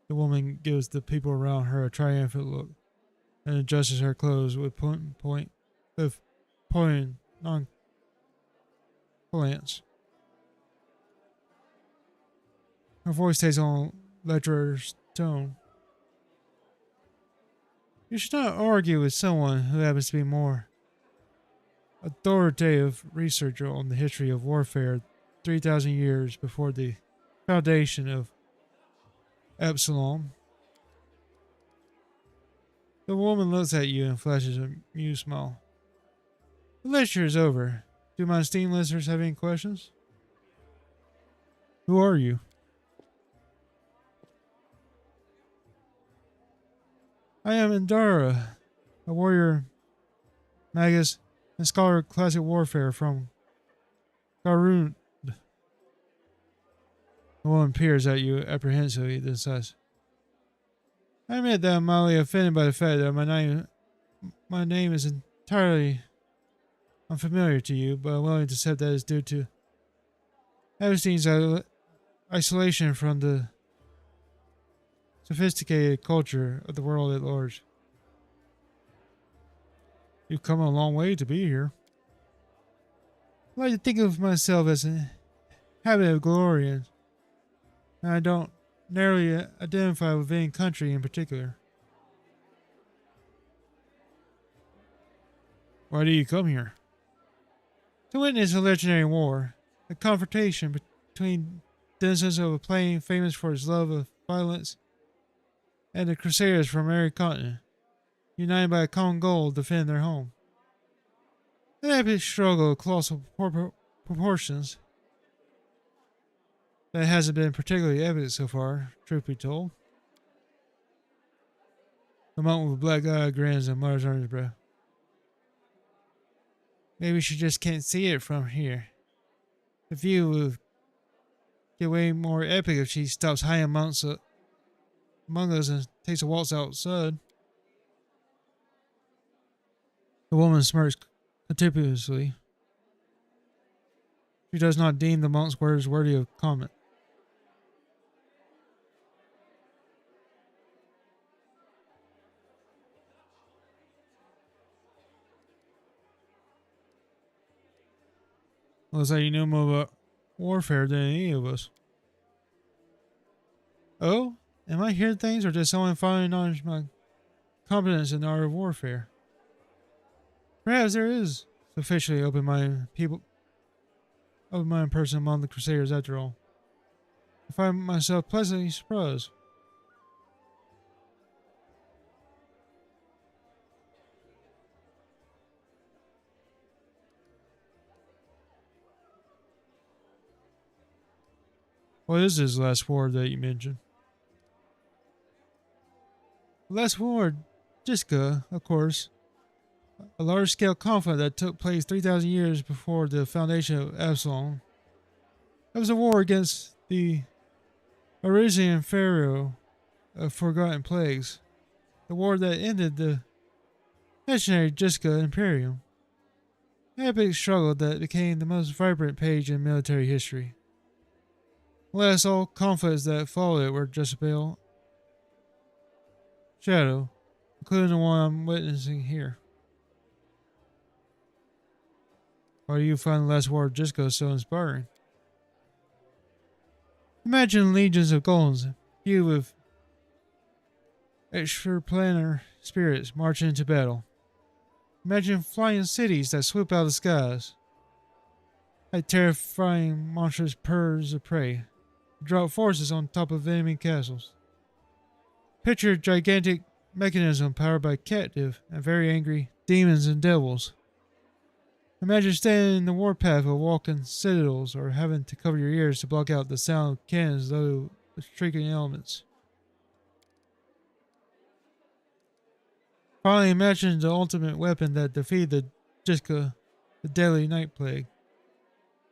The woman gives the people around her a triumphant look and adjusts her clothes with pointing nonchalance. Her voice takes on lecturer's tone. You should not argue with someone who happens to be more authoritative researcher on the history of warfare 3,000 years before the foundation of Absalom. The woman looks at you and flashes a amused smile. The lecture is over. Do my esteemed listeners have any questions? Who are you? I am Indara, a warrior, magus, and scholar of classic warfare from Garund. The woman peers at you apprehensively, then says, I admit that I'm mildly offended by the fact that my name is entirely unfamiliar to you, but I'm willing to accept that it's due to Epstein's isolation from the sophisticated culture of the world at large. You've come a long way to be here. I like to think of myself as a habit of glory, and I don't narrowly identify with any country in particular. Why do you come here? To witness a legendary war, a confrontation between denizens of a plain famous for its love of violence and the Crusaders from every continent, united by a common goal to defend their home. An epic struggle of colossal proportions that hasn't been particularly epic so far, truth be told. The monk with a black eye grins and mutters under his breath. Maybe she just can't see it from here. The view would get way more epic if she stops high among us and takes a waltz outside. The woman smirks contemptuously. She does not deem the monk's words worthy of comment. Looks like you know more about warfare than any of us. Oh? Am I hearing things, or does someone finally acknowledge my competence in the art of warfare? Perhaps there is sufficiently open-minded person among the Crusaders after all. I find myself pleasantly surprised. What is this last war that you mentioned? The last war, Jiska, of course, a large-scale conflict that took place 3,000 years before the foundation of Absalom. It was a war against the Arisian Pharaoh of Forgotten Plagues, the war that ended the legendary Jiska Imperium. An epic struggle that became the most vibrant page in military history. Alas, all conflicts that followed it were just a pale shadow, including the one I'm witnessing here. Why do you find the last war of Jiska so inspiring? Imagine legions of golems, few with extraplanar spirits marching into battle. Imagine flying cities that swoop out of the skies, like terrifying monstrous birds of prey, drop forces on top of enemy castles. Picture gigantic mechanism powered by captive and very angry demons and devils. Imagine standing in the warpath of walking citadels or having to cover your ears to block out the sound of cannons loaded with shrieking elements. Finally, imagine the ultimate weapon that defeated the Jiska, the deadly night plague.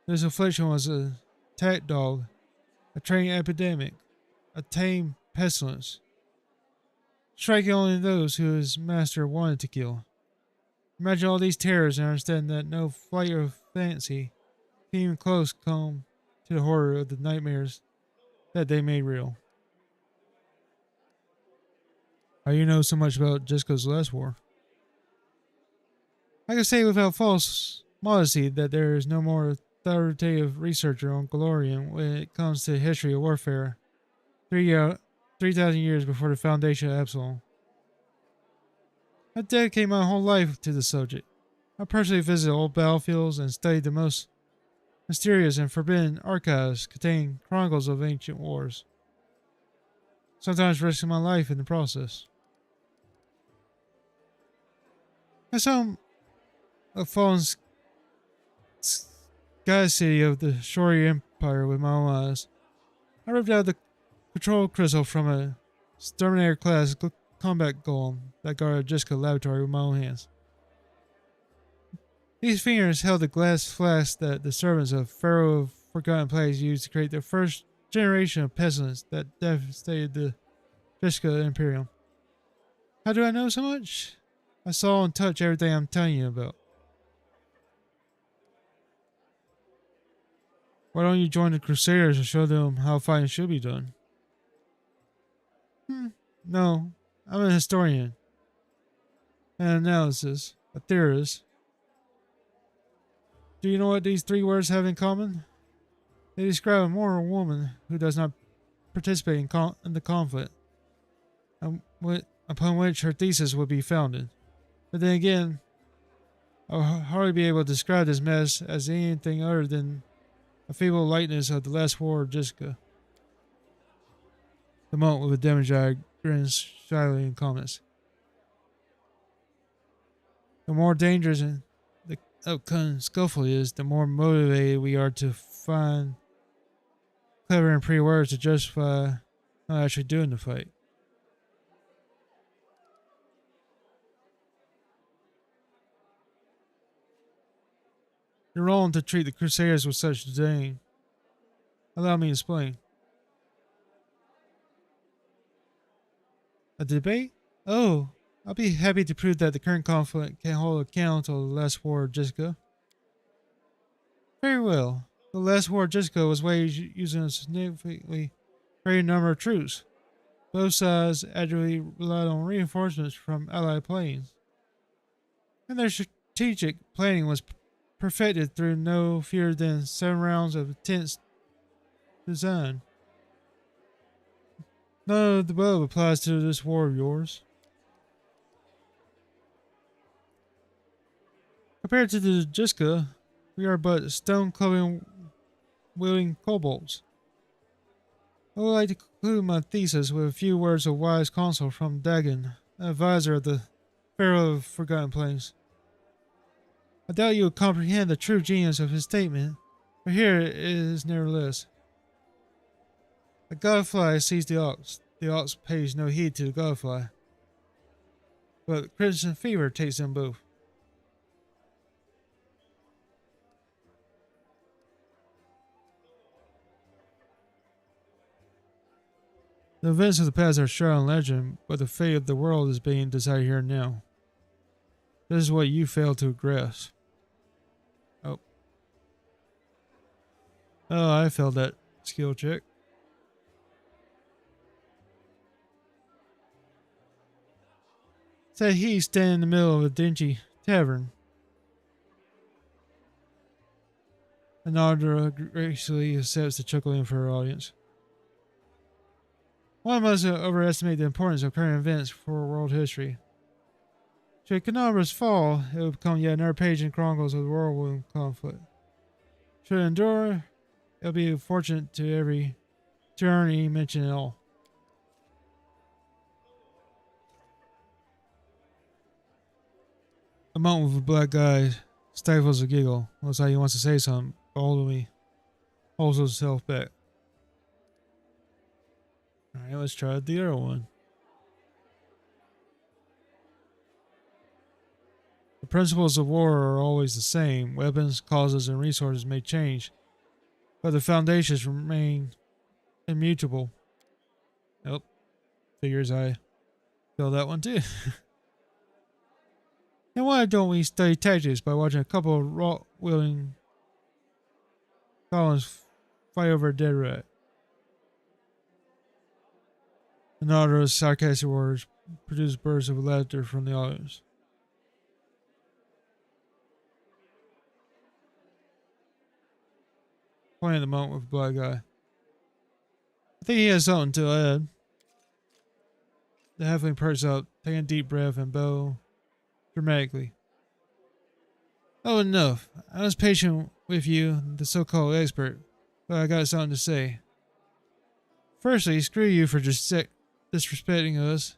This affliction was a attack dog, a trained epidemic, a tame pestilence, striking only those who his master wanted to kill. Imagine all these terrors and understand that no flight of fancy can even close come to the horror of the nightmares that they made real. How do you know so much about Jiska's last war? I can say without false modesty that there is no more authoritative researcher on Galorian when it comes to the history of warfare 3,000 years before the foundation of Absalom. I dedicate my whole life to the subject. I personally visited old battlefields and studied the most mysterious and forbidden archives containing chronicles of ancient wars, sometimes risking my life in the process. I saw a fallen sky city of the Shori Empire with my own eyes. I ripped out the control crystal from a Terminator class combat golem that guarded Jiska laboratory with my own hands. These fingers held the glass flask that the servants of Pharaoh of Forgotten Plagues used to create the first generation of pestilence that devastated the Jiska Imperium. How do I know so much? I saw and touched everything I'm telling you about. Why don't you join the Crusaders and show them how fighting should be done? No, I'm a historian, an analysis, a theorist. Do you know what these three words have in common? They describe a moral woman who does not participate in the conflict, upon which her thesis would be founded. But then again, I'll hardly be able to describe this mess as anything other than a feeble likeness of the last war of Jiska. The monk with a demigod grins shyly and comments. The more dangerous the upcoming scuffle is, the more motivated we are to find clever and pretty words to justify not actually doing the fight. You're wrong to treat the Crusaders with such disdain. Allow me to explain. A debate? Oh, I'll be happy to prove that the current conflict can hold a candle to the last war of Jiska. Very well. The last war of Jiska was waged using a significantly greater number of troops. Both sides actively relied on reinforcements from allied planes, and their strategic planning was perfected through no fewer than 7 rounds of intense design. None of the above applies to this war of yours. Compared to the Jiska, we are but stone-clubbing wielding kobolds. I would like to conclude my thesis with a few words of wise counsel from Dagon, an advisor of the Pharaoh of Forgotten Plagues. I doubt you will comprehend the true genius of his statement, but here it is nevertheless. A godfly sees the ox pays no heed to the godfly. but crimson fever takes them both. The events of the past are shrouded in legend, but the fate of the world is being decided here and now. This is what you fail to grasp. Oh. Oh, I failed that skill check. Said he standing in the middle of a dingy tavern. Anandra graciously accepts the chuckling for her audience. One must overestimate the importance of current events for world history. Should Canabra's fall, it will become yet another page in the chronicles of the whirlwind conflict. Should it endure, it will be fortunate to every tyranny mentioned at all. A monk with a black eye stifles a giggle. Looks like he wants to say something, but ultimately holds himself back. Alright, let's try the other one. The principles of war are always the same. Weapons, causes, and resources may change, but the foundations remain immutable. Nope. Figures I feel that one too. And why don't we study tactics by watching a couple of rock-wielding columns fight over a dead rat? Another's sarcastic words produce bursts of laughter from the audience. Pointing at the monk with a black eye. I think he has something to add. The halfling perks up, taking a deep breath and bow dramatically. Oh, enough. I was patient with you, the so-called expert, but I got something to say. Firstly, screw you for disrespecting us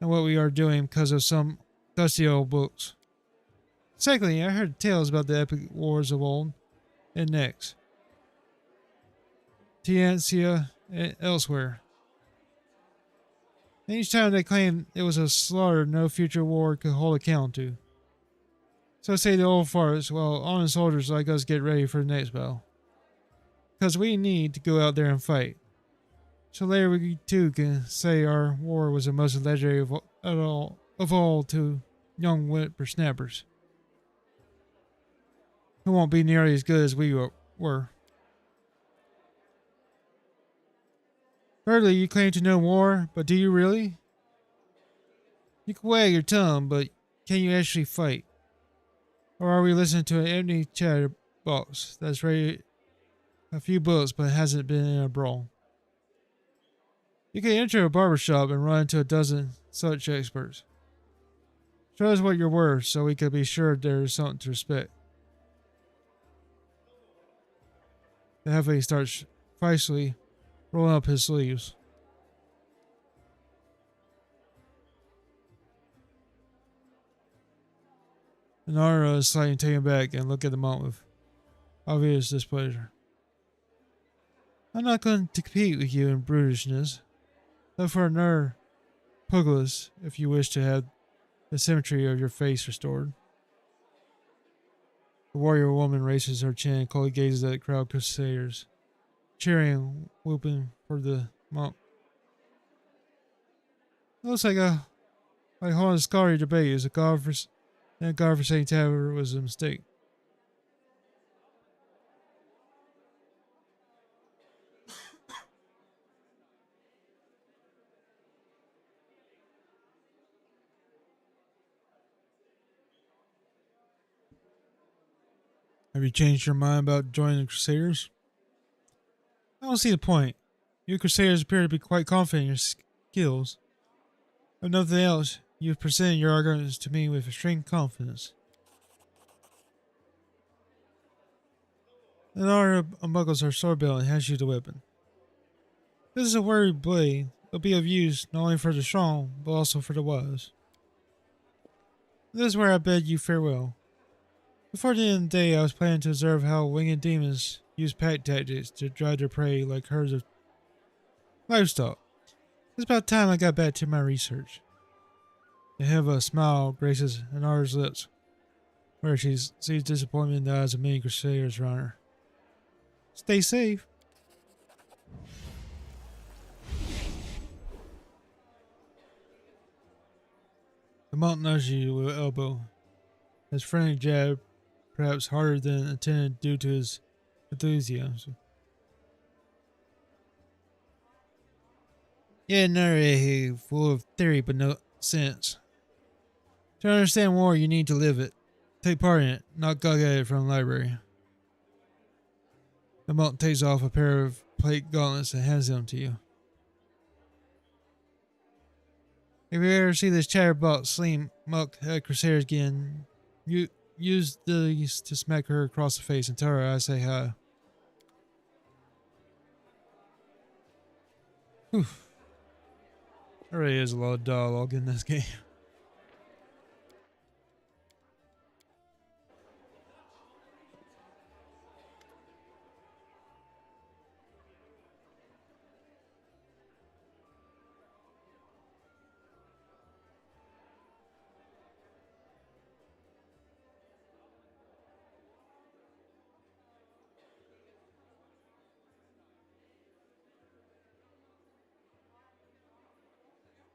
and what we are doing because of some dusty old books. Secondly, I heard tales about the epic wars of old and next. Tiancia and elsewhere. And each time they claimed it was a slaughter no future war could hold a count to. So say the old farts while honest soldiers like us get ready for the next battle. Because we need to go out there and fight. So later we too can say our war was the most legendary of all to young whippersnappers. Who won't be nearly as good as we were. Thirdly, you claim to know more, but do you really? You can wag your tongue, but can you actually fight? Or are we listening to an empty chatterbox that's ready a few bullets but hasn't been in a brawl? You can enter a barbershop and run into a dozen such experts. Show us what you're worth so we can be sure there's something to respect. The halfway starts feistily rolling up his sleeves. Nara is slightly taken back and look at the monk with obvious displeasure. I'm not going to compete with you in brutishness, though for another pugilist if you wish to have the symmetry of your face restored. The warrior woman raises her chin and coldly gazes at the crowd of crusaders, cheering and whooping for the monk. It looks like holding a scholarly debate is a godforsaken tavern was a mistake. Have you changed your mind about joining the Crusaders? I don't see the point. You Crusaders appear to be quite confident in your skills. If nothing else, you've presented your arguments to me with extreme confidence. Then Nara unbuckles her sword belt and hands you the weapon. This is a worthy blade. It'll be of use not only for the strong, but also for the wise. This is where I bid you farewell. Before the end of the day, I was planning to observe how winged demons use pack tactics to drive their prey like herds of livestock. It's about time I got back to my research. A hint of a smile graces Inara's lips, where she sees disappointment in the eyes of many crusaders around her. Stay safe. The monk nudges you with an elbow. His friendly jab, perhaps harder than intended due to his enthusiasm. Yeah, another full of theory but no sense. To understand war, you need to live it. Take part in it, not gug at it from the library. The monk takes off a pair of plate gauntlets and hands them to you. If you ever see this chatterbox slim monk crusaders again, you use these to smack her across the face and tell her I say hi. Whew. There really is a lot of dialogue in this game.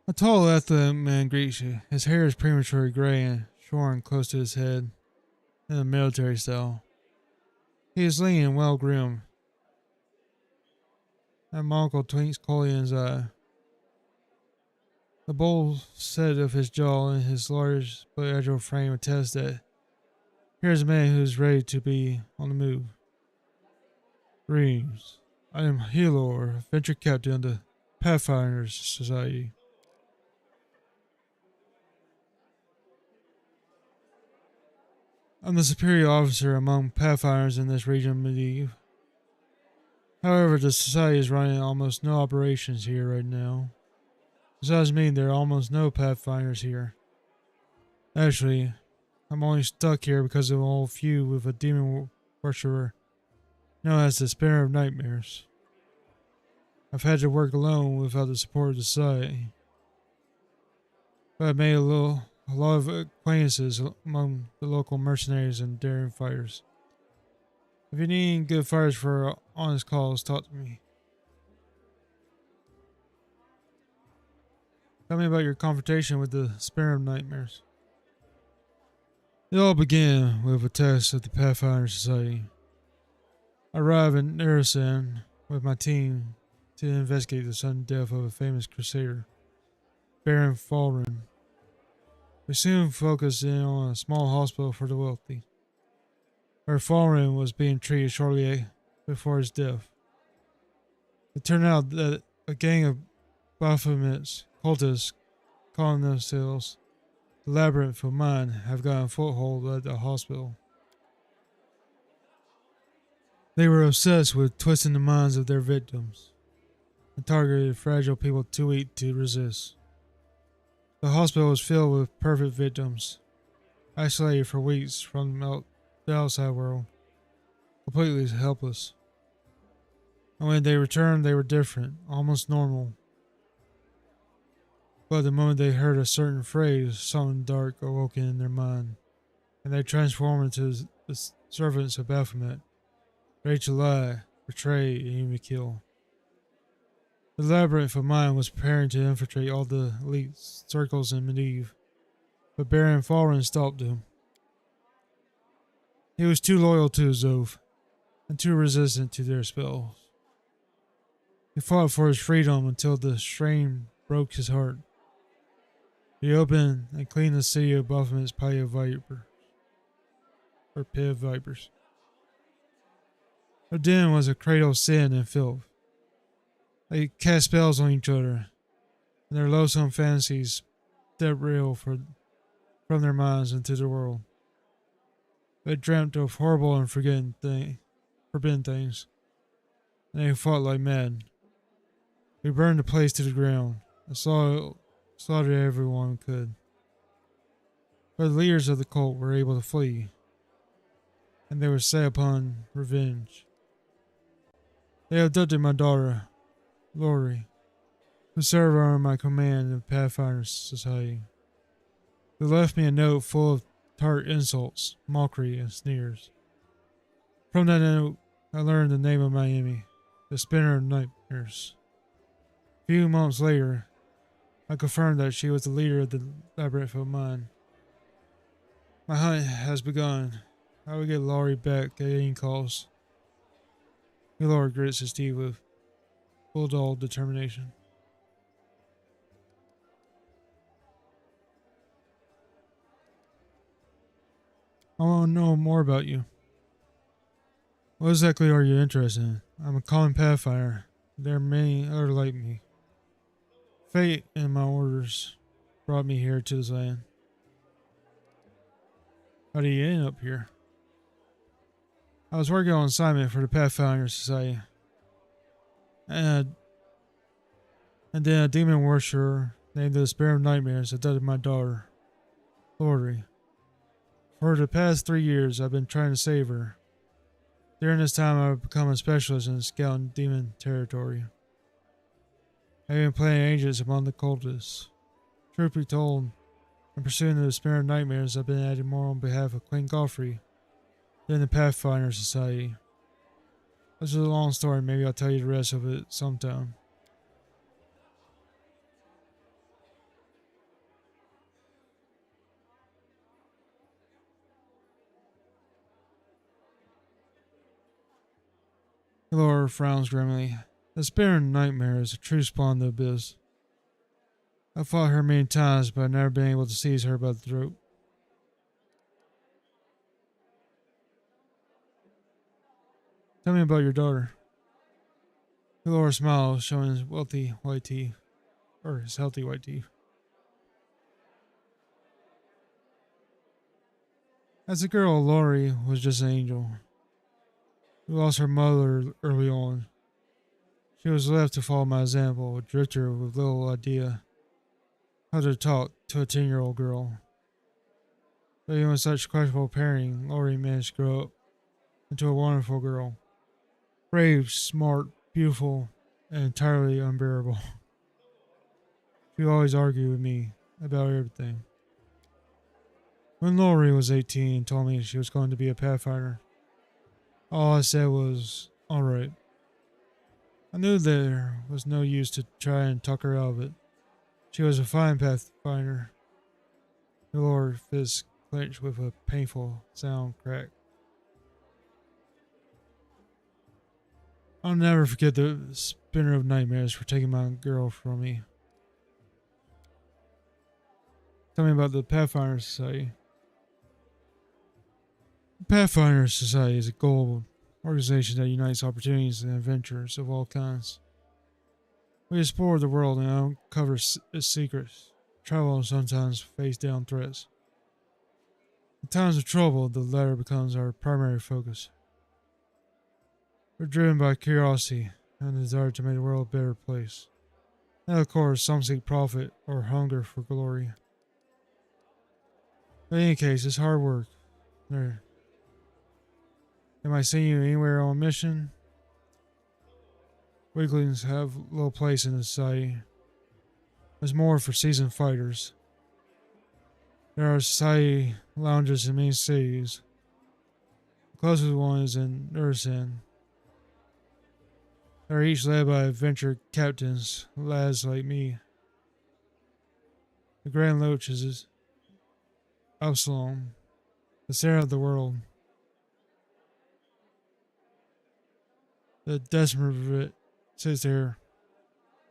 A tall, athletic man greets you. His hair is prematurely gray and shorn close to his head in a military style. He is lean and well groomed. A monocle twinks coldly in his eye. The bold set of his jaw and his large but agile frame attest that here is a man who is ready to be on the move. Greetings. I am Helor, venture captain of the Pathfinder Society. I'm the superior officer among Pathfinders in this region of Medivh. However, the Society is running almost no operations here right now. Besides me, there are almost no Pathfinders here. Actually, I'm only stuck here because of an old feud with a demon worshipper known as the Spinner of Nightmares. I've had to work alone without the support of the Society. But I've made a lot of acquaintances among the local mercenaries and daring fighters. If you need any good fighters for honest cause, talk to me. Tell me about your confrontation with the Spinner of Nightmares. It all began with a test of the Pathfinder Society. I arrived in Narasan with my team to investigate the sudden death of a famous crusader, Baron Falren. We soon focused in on a small hospital for the wealthy, where Falren was being treated shortly before his death. It turned out that a gang of Baphomet's cultists calling themselves the Labyrinth of Mind have gotten a foothold at the hospital. They were obsessed with twisting the minds of their victims and targeted fragile people too weak to resist. The hospital was filled with perfect victims, isolated for weeks from the outside world, completely helpless. And when they returned, they were different, almost normal. But the moment they heard a certain phrase, something dark awoke in their mind, and they transformed into the servants of Baphomet, ready to lie, betray, and even kill. The Labyrinth of Mind was preparing to infiltrate all the elite circles in Medivh, but Baron Falren stopped him. He was too loyal to his oath, and too resistant to their spells. He fought for his freedom until the strain broke his heart. He opened and cleaned the city of Baphomet's pit of vipers. Their den was a cradle of sin and filth. They cast spells on each other, and their loathsome fantasies stepped real from their minds into the world. They dreamt of horrible and forbidden things, and they fought like mad. We burned the place to the ground, and slaughtered everyone we could. But the leaders of the cult were able to flee, and they were set upon revenge. They abducted my daughter, Lori, who served under my command in the Pathfinder Society. They left me a note full of tart insults, mockery, and sneers. From that note, I learned the name of my enemy, the Spinner of Nightmares. A few months later, I confirmed that she was the leader of the labyrinth of mine. My hunt has begun. I will get Laurie back at any cost. Laurie grits his teeth with bulldog determination. I want to know more about you. What exactly are you interested in? I'm a common Pathfinder. There are many other like me. Fate and my orders brought me here to this land. How did you end up here? I was working on assignment for the Pathfinder Society. And then a demon worshiper named the Spirit of Nightmares abducted my daughter, Lori. For the past 3 years, I've been trying to save her. During this time, I've become a specialist in scouting demon territory. I've been playing agents among the cultists. Truth be told, in pursuing the Spirit of Nightmares, I've been adding more on behalf of Queen Godfrey than the Pathfinder Society. This is a long story, maybe I'll tell you the rest of it sometime. Laura frowns grimly. The Spirit of Nightmare is a true spawn of the abyss. I've fought her many times, but I've never been able to seize her by the throat. Tell me about your daughter. Laura smiles, showing his wealthy white teeth, or his healthy white teeth. As a girl, Laurie was just an angel. We lost her mother early on. She was left to follow my example, a drifter with little idea how to talk to a 10-year-old girl. But even with such questionable parenting, Laurie managed to grow up into a wonderful girl. Brave, smart, beautiful, and entirely unbearable. She always argued with me about everything. When Laurie was 18 and told me she was going to be a Pathfinder, all I said was, alright. I knew there was no use to try and talk her out of it. She was a fine Pathfinder. Laura's fist clenched with a painful sound crack. I'll never forget the Spinner of Nightmares for taking my girl from me. Tell me about the Pathfinder Society. The Pathfinder Society is a global organization that unites opportunities and adventures of all kinds. We explore the world and uncover its secrets, travel and sometimes face down threats. In times of trouble, the latter becomes our primary focus. We're driven by curiosity and the desire to make the world a better place. And of course, some seek profit or hunger for glory. But in any case, it's hard work. There. Am I sending you anywhere on a mission? Weaklings have little place in the society. There's more for seasoned fighters. There are society lounges in many cities. The closest one is in Ursen. They are each led by adventure captains, lads like me. The Grand Loach is Absalom, the center of the world. The Desperate sits there,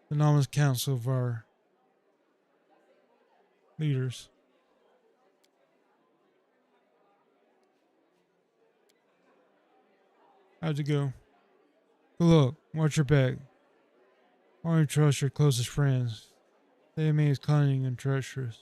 the nominous council of our leaders. How'd you go? Good luck. Watch your back. Only trust your closest friends. They may be cunning and treacherous.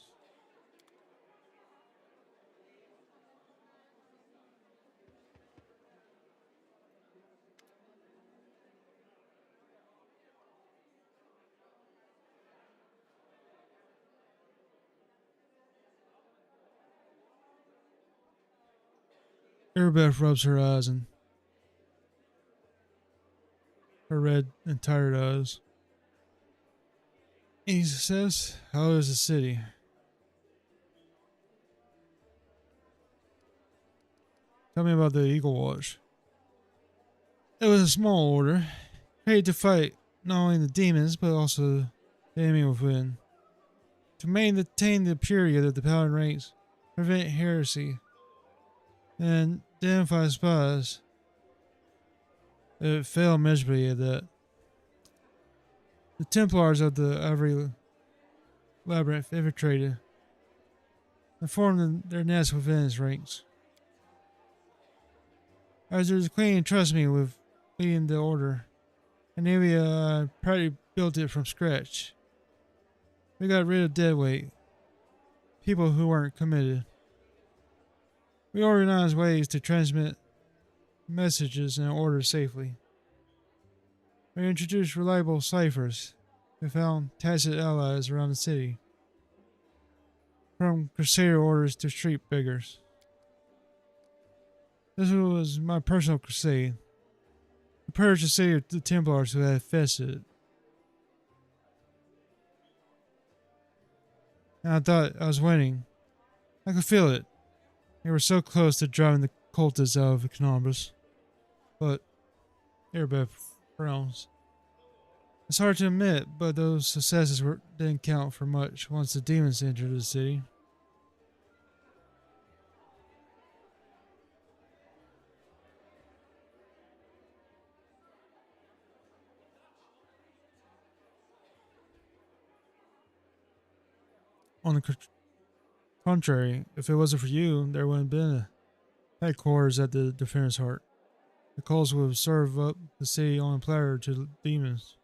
Erebeth rubs her eyes and her red and tired eyes. He says, how is the city? Tell me about the Eagle Watch. It was a small order, created to fight not only the demons, but also the enemy within. To maintain the purity of the paladin ranks, prevent heresy, and identify spies. It failed miserably at that. The Templars of the Ivory Labyrinth infiltrated and formed their nest within its ranks. As the Queen trusted me with leading the order, and Navia practically built it from scratch. We got rid of deadweight, people who weren't committed. We organized ways to transmit messages and orders safely. We introduced reliable ciphers. We found tacit allies around the city, from crusader orders to street beggars. This was my personal crusade. To purge the city of the Templars who had infested it. And I thought I was winning. I could feel it. They were so close to driving the cultists out of Canobras. But Erebeth frowns. It's hard to admit, but those successes didn't count for much once the demons entered the city. On the contrary, if it wasn't for you, there wouldn't have been a headquarters at the Defender's Heart. The Coles would serve up the city on a platter to the demons.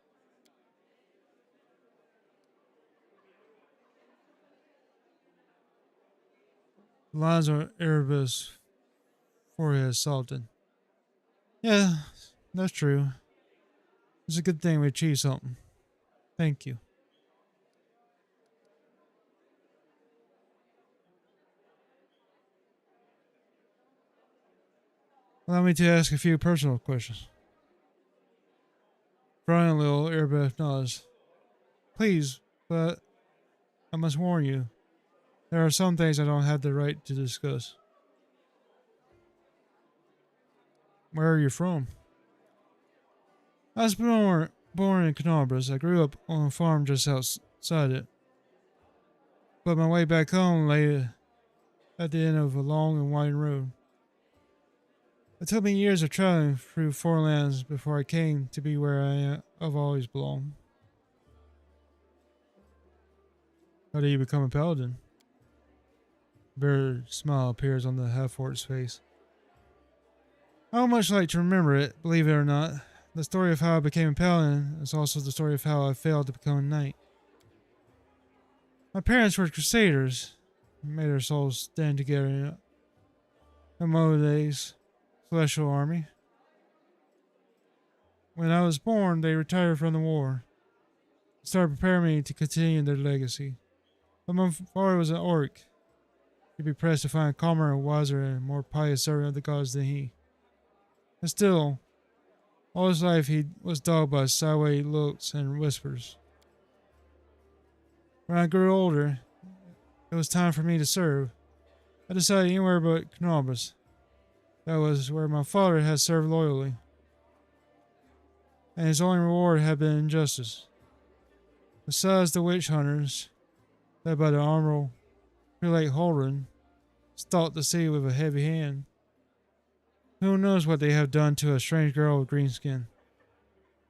The lines on Erebus' forehead softened. Yeah, that's true. It's a good thing we achieved something. Thank you. Allow me to ask a few personal questions. Frowning a little, Erebeth nods. Please, but I must warn you. There are some things I don't have the right to discuss. Where are you from? I was born in Canobras. I grew up on a farm just outside it. But my way back home lay at the end of a long and winding road. It took me years of traveling through foreign lands before I came to be where I've always belonged. How did you become a paladin? A bitter smile appears on the half-orc's face. I don't much like to remember it, believe it or not. The story of how I became a paladin is also the story of how I failed to become a knight. My parents were crusaders, and made their souls stand together in Amode's celestial army. When I was born, they retired from the war, started preparing me to continue their legacy. But my father was an orc. He'd be pressed to find a calmer, wiser, and more pious servant of the gods than he. And still, all his life he was dogged by sideways looks and whispers. When I grew older, it was time for me to serve. I decided anywhere but Canobras. That was where my father had served loyally. And his only reward had been injustice. Besides the witch hunters, led by the Honorable Prelate Holden, stalked the city with a heavy hand. Who knows what they have done to a strange girl with green skin.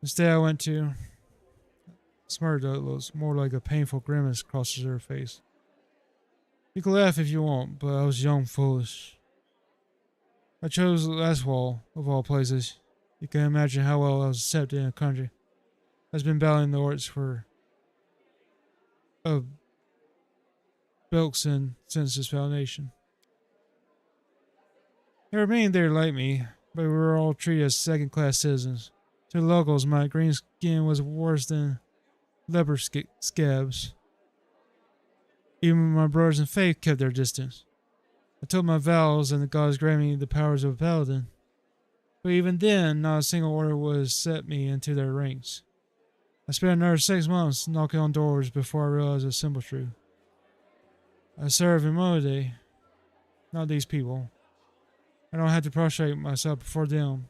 Instead I went to... Smirk that looks more like a painful grimace crosses her face. You can laugh if you want, but I was young and foolish. I chose Laswell, of all places. You can imagine how well I was accepted in a country that's been battling the orcs for Belkson since its foundation. There were many there like me, but we were all treated as second-class citizens. To the locals, my green skin was worse than leper scabs. Even my brothers in faith kept their distance. I took my vows and the gods granted me the powers of a paladin. But even then, not a single order would accept me into their ranks. I spent another 6 months knocking on doors before I realized a simple truth. I serve in Mode, not these people. I don't have to prostrate myself before them.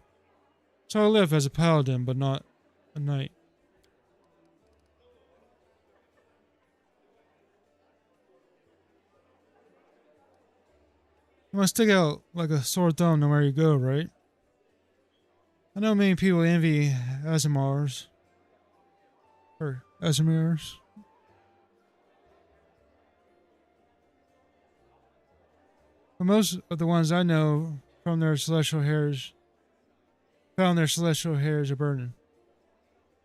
So I live as a paladin, but not a knight. You must stick out like a sore thumb no where you go, right? I know many people envy Asimars. Or Asimars. But most of the ones I know found their celestial hairs are burning.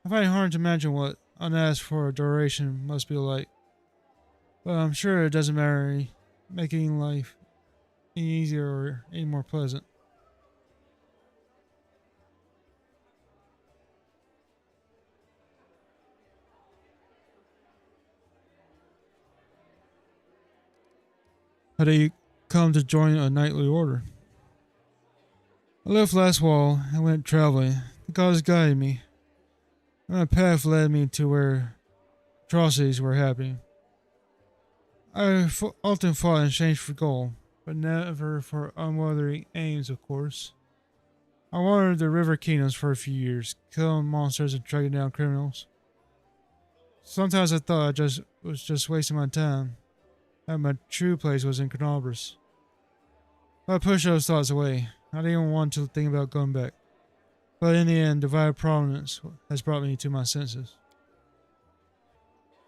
I find it hard to imagine what unasked for adoration must be like. But I'm sure it doesn't matter making life any easier or any more pleasant. How do you come to join a knightly order? I left last fall and went traveling. The gods guided me. My path led me to where atrocities were happening. I often fought in exchange for gold, but never for unworthy aims, of course. I wandered the river kingdoms for a few years, killing monsters and tracking down criminals. Sometimes I thought I was just wasting my time, that my true place was in Canobras. But I pushed those thoughts away. I didn't even want to think about going back. But in the end, divine providence has brought me to my senses.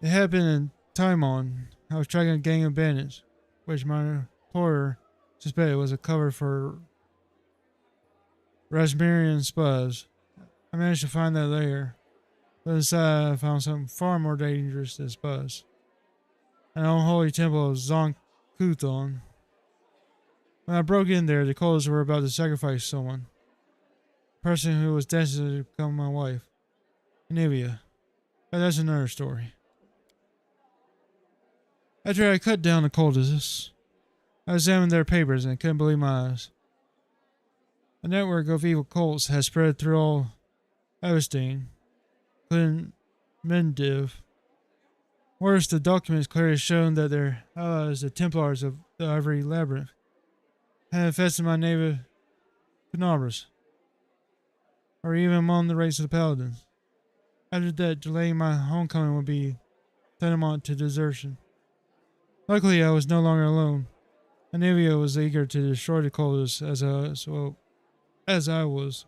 It happened in Timon. I was tracking a gang of bandits, which my employer suspected was a cover for Rasmirian spies. I managed to find that lair, but inside I found something far more dangerous than spies. An unholy temple of Zonkuthon. When I broke in there, the cultists were about to sacrifice someone. A person who was destined to become my wife. Anivia. But that's another story. After I cut down the cultists, I examined their papers and couldn't believe my eyes. A network of evil cults had spread through all Avestein, including Mendiv. Worse, the documents clearly shown that their allies, the Templars of the Ivory Labyrinth, had infested my native Canobras, or even among the race of the Paladins. After that, delaying my homecoming would be tantamount to desertion. Luckily, I was no longer alone. Anivia was eager to destroy the cultists as I was.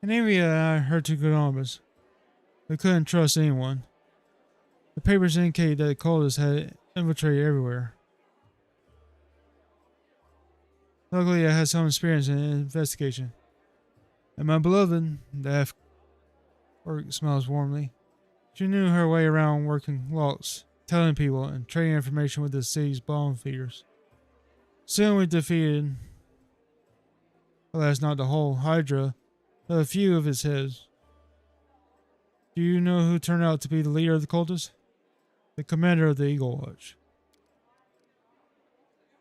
Anivia and I heard to Canobras. We couldn't trust anyone. The papers indicate that the cultists had infiltrated everywhere. Luckily, I had some experience in investigation. And my beloved, the half-orc smiles warmly. She knew her way around working locks, telling people, and trading information with the city's bomb feeders. Soon we defeated, alas, not the whole Hydra, but a few of its heads. Do you know who turned out to be the leader of the cultists? The commander of the Eagle Watch.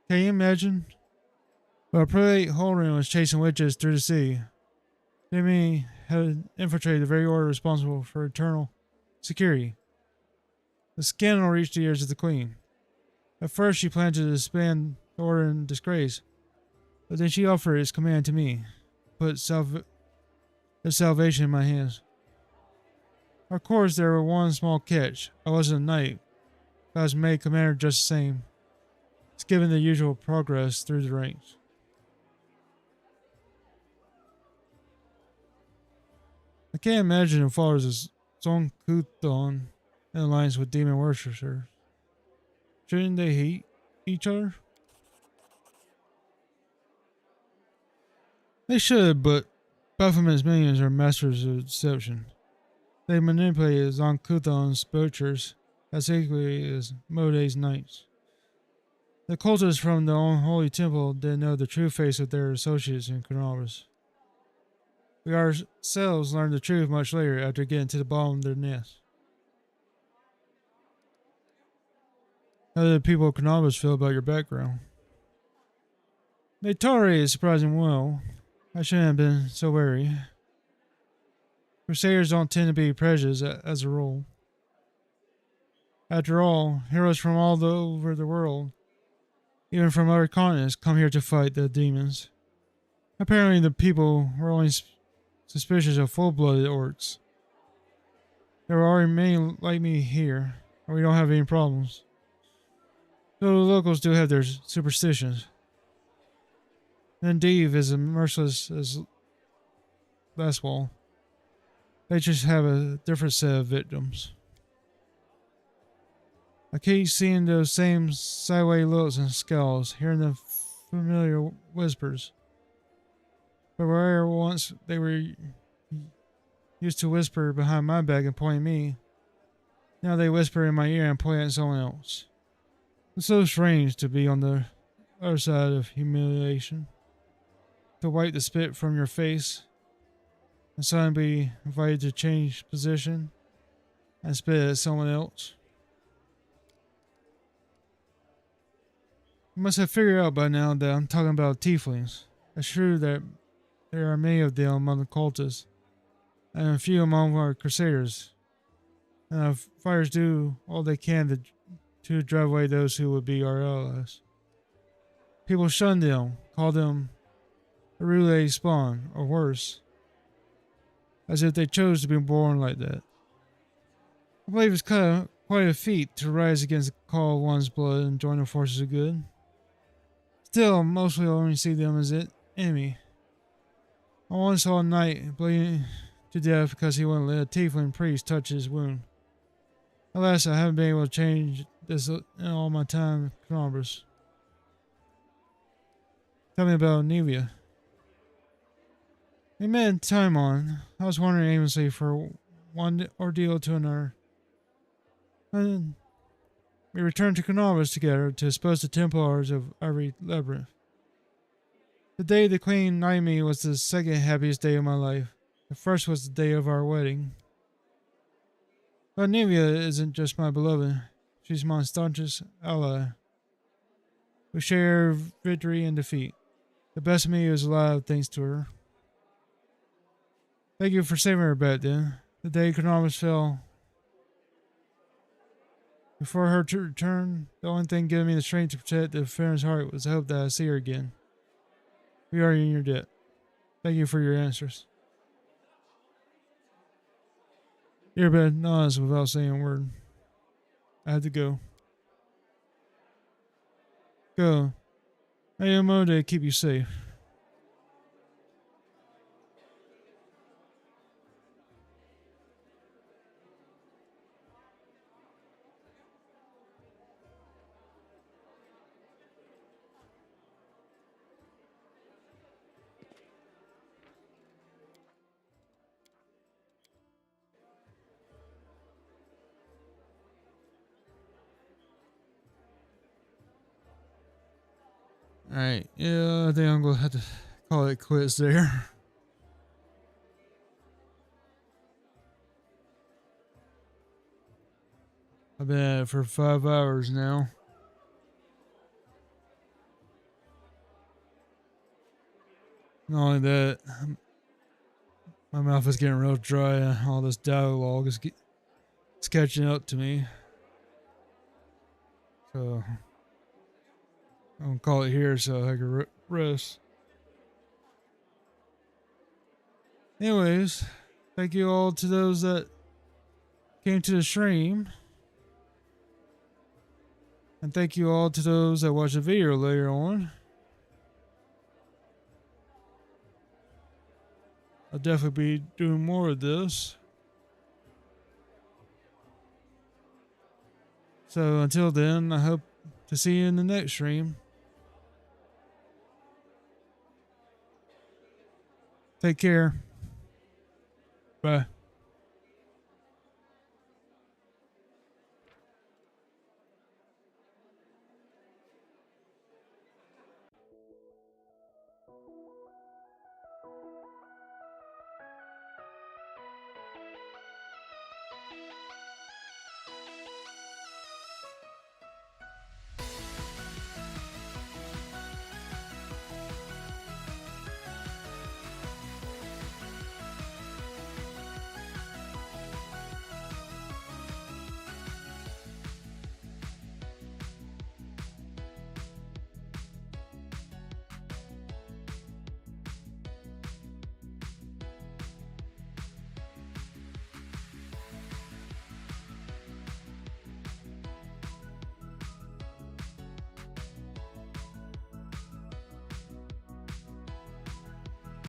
Can you imagine? While Prelate Holrin was chasing witches through the sea, the enemy had infiltrated the very order responsible for eternal security. The scandal reached the ears of the Queen. At first she planned to disband the order in disgrace, but then she offered its command to me, put the salvation in my hands. Of course, there was one small catch. I wasn't a knight, but I was made commander just the same. It's given the usual progress through the ranks. I can't imagine the followers of Zonkuthon in alliance with demon worshippers. Shouldn't they hate each other? They should, but Baphomet's minions are masters of deception. They manipulated Zonkuthon's butchers as equally as Mode's knights. The cultists from the unholy temple didn't know the true face of their associates in Canobras. We ourselves learned the truth much later after getting to the bottom of their nest. How do the people of Canobras feel about your background? They tolerated it surprisingly well. I shouldn't have been so wary. Crusaders don't tend to be prejudiced as a rule. After all, heroes from all over the world even from other continents, come here to fight the demons. Apparently the people were only suspicious of full-blooded orcs. There are already many like me here, and we don't have any problems. Though the locals do have their superstitions. And Dave is as merciless as Laswell. They just have a different set of victims. I keep seeing those same sideways looks and scowls, hearing the familiar whispers. But where once they were used to whisper behind my back and point at me, now they whisper in my ear and point at someone else. It's so strange to be on the other side of humiliation. To wipe the spit from your face and suddenly be invited to change position and spit at someone else. You must have figured out by now that I'm talking about tieflings. It's true that there are many of them among the cultists, and a few among our crusaders. And our fighters do all they can to drive away those who would be our allies. People shun them, call them a relay spawn, or worse, as if they chose to be born like that. I believe it's quite a feat to rise against the call of one's blood and join the forces of good. Still, mostly I only see them as an enemy. I once saw a knight bleeding to death because he wouldn't let a tiefling priest touch his wound. Alas, I haven't been able to change this in all my time in Columbus. Tell me about Nevia. We met in Timon. I was wandering aimlessly for one ordeal to another. And we returned to Columbus together to expose the Templars of Ivory Labyrinth. The day the Queen knighted me was the second happiest day of my life. The first was the day of our wedding. But Nevia isn't just my beloved. She's my staunchest ally. We share victory and defeat. The best of me is alive thanks to her. Thank you for saving her back then. The day Columbus fell. Before her return, the only thing giving me the strength to protect the Fairn's heart was the hope that I see her again. We are in your debt. Thank you for your answers. Earbed nods without saying a word. I have to go. Go. May Amode keep you safe. Alright, yeah, I think I'm going to have to call it quits there. I've been at it for 5 hours now. Not only that, my mouth is getting real dry and all this dialogue is catching up to me. So I'm going to call it here so I can rest. Anyways, thank you all to those that came to the stream. And thank you all to those that watch the video later on. I'll definitely be doing more of this. So until then, I hope to see you in the next stream. Take care. Bye.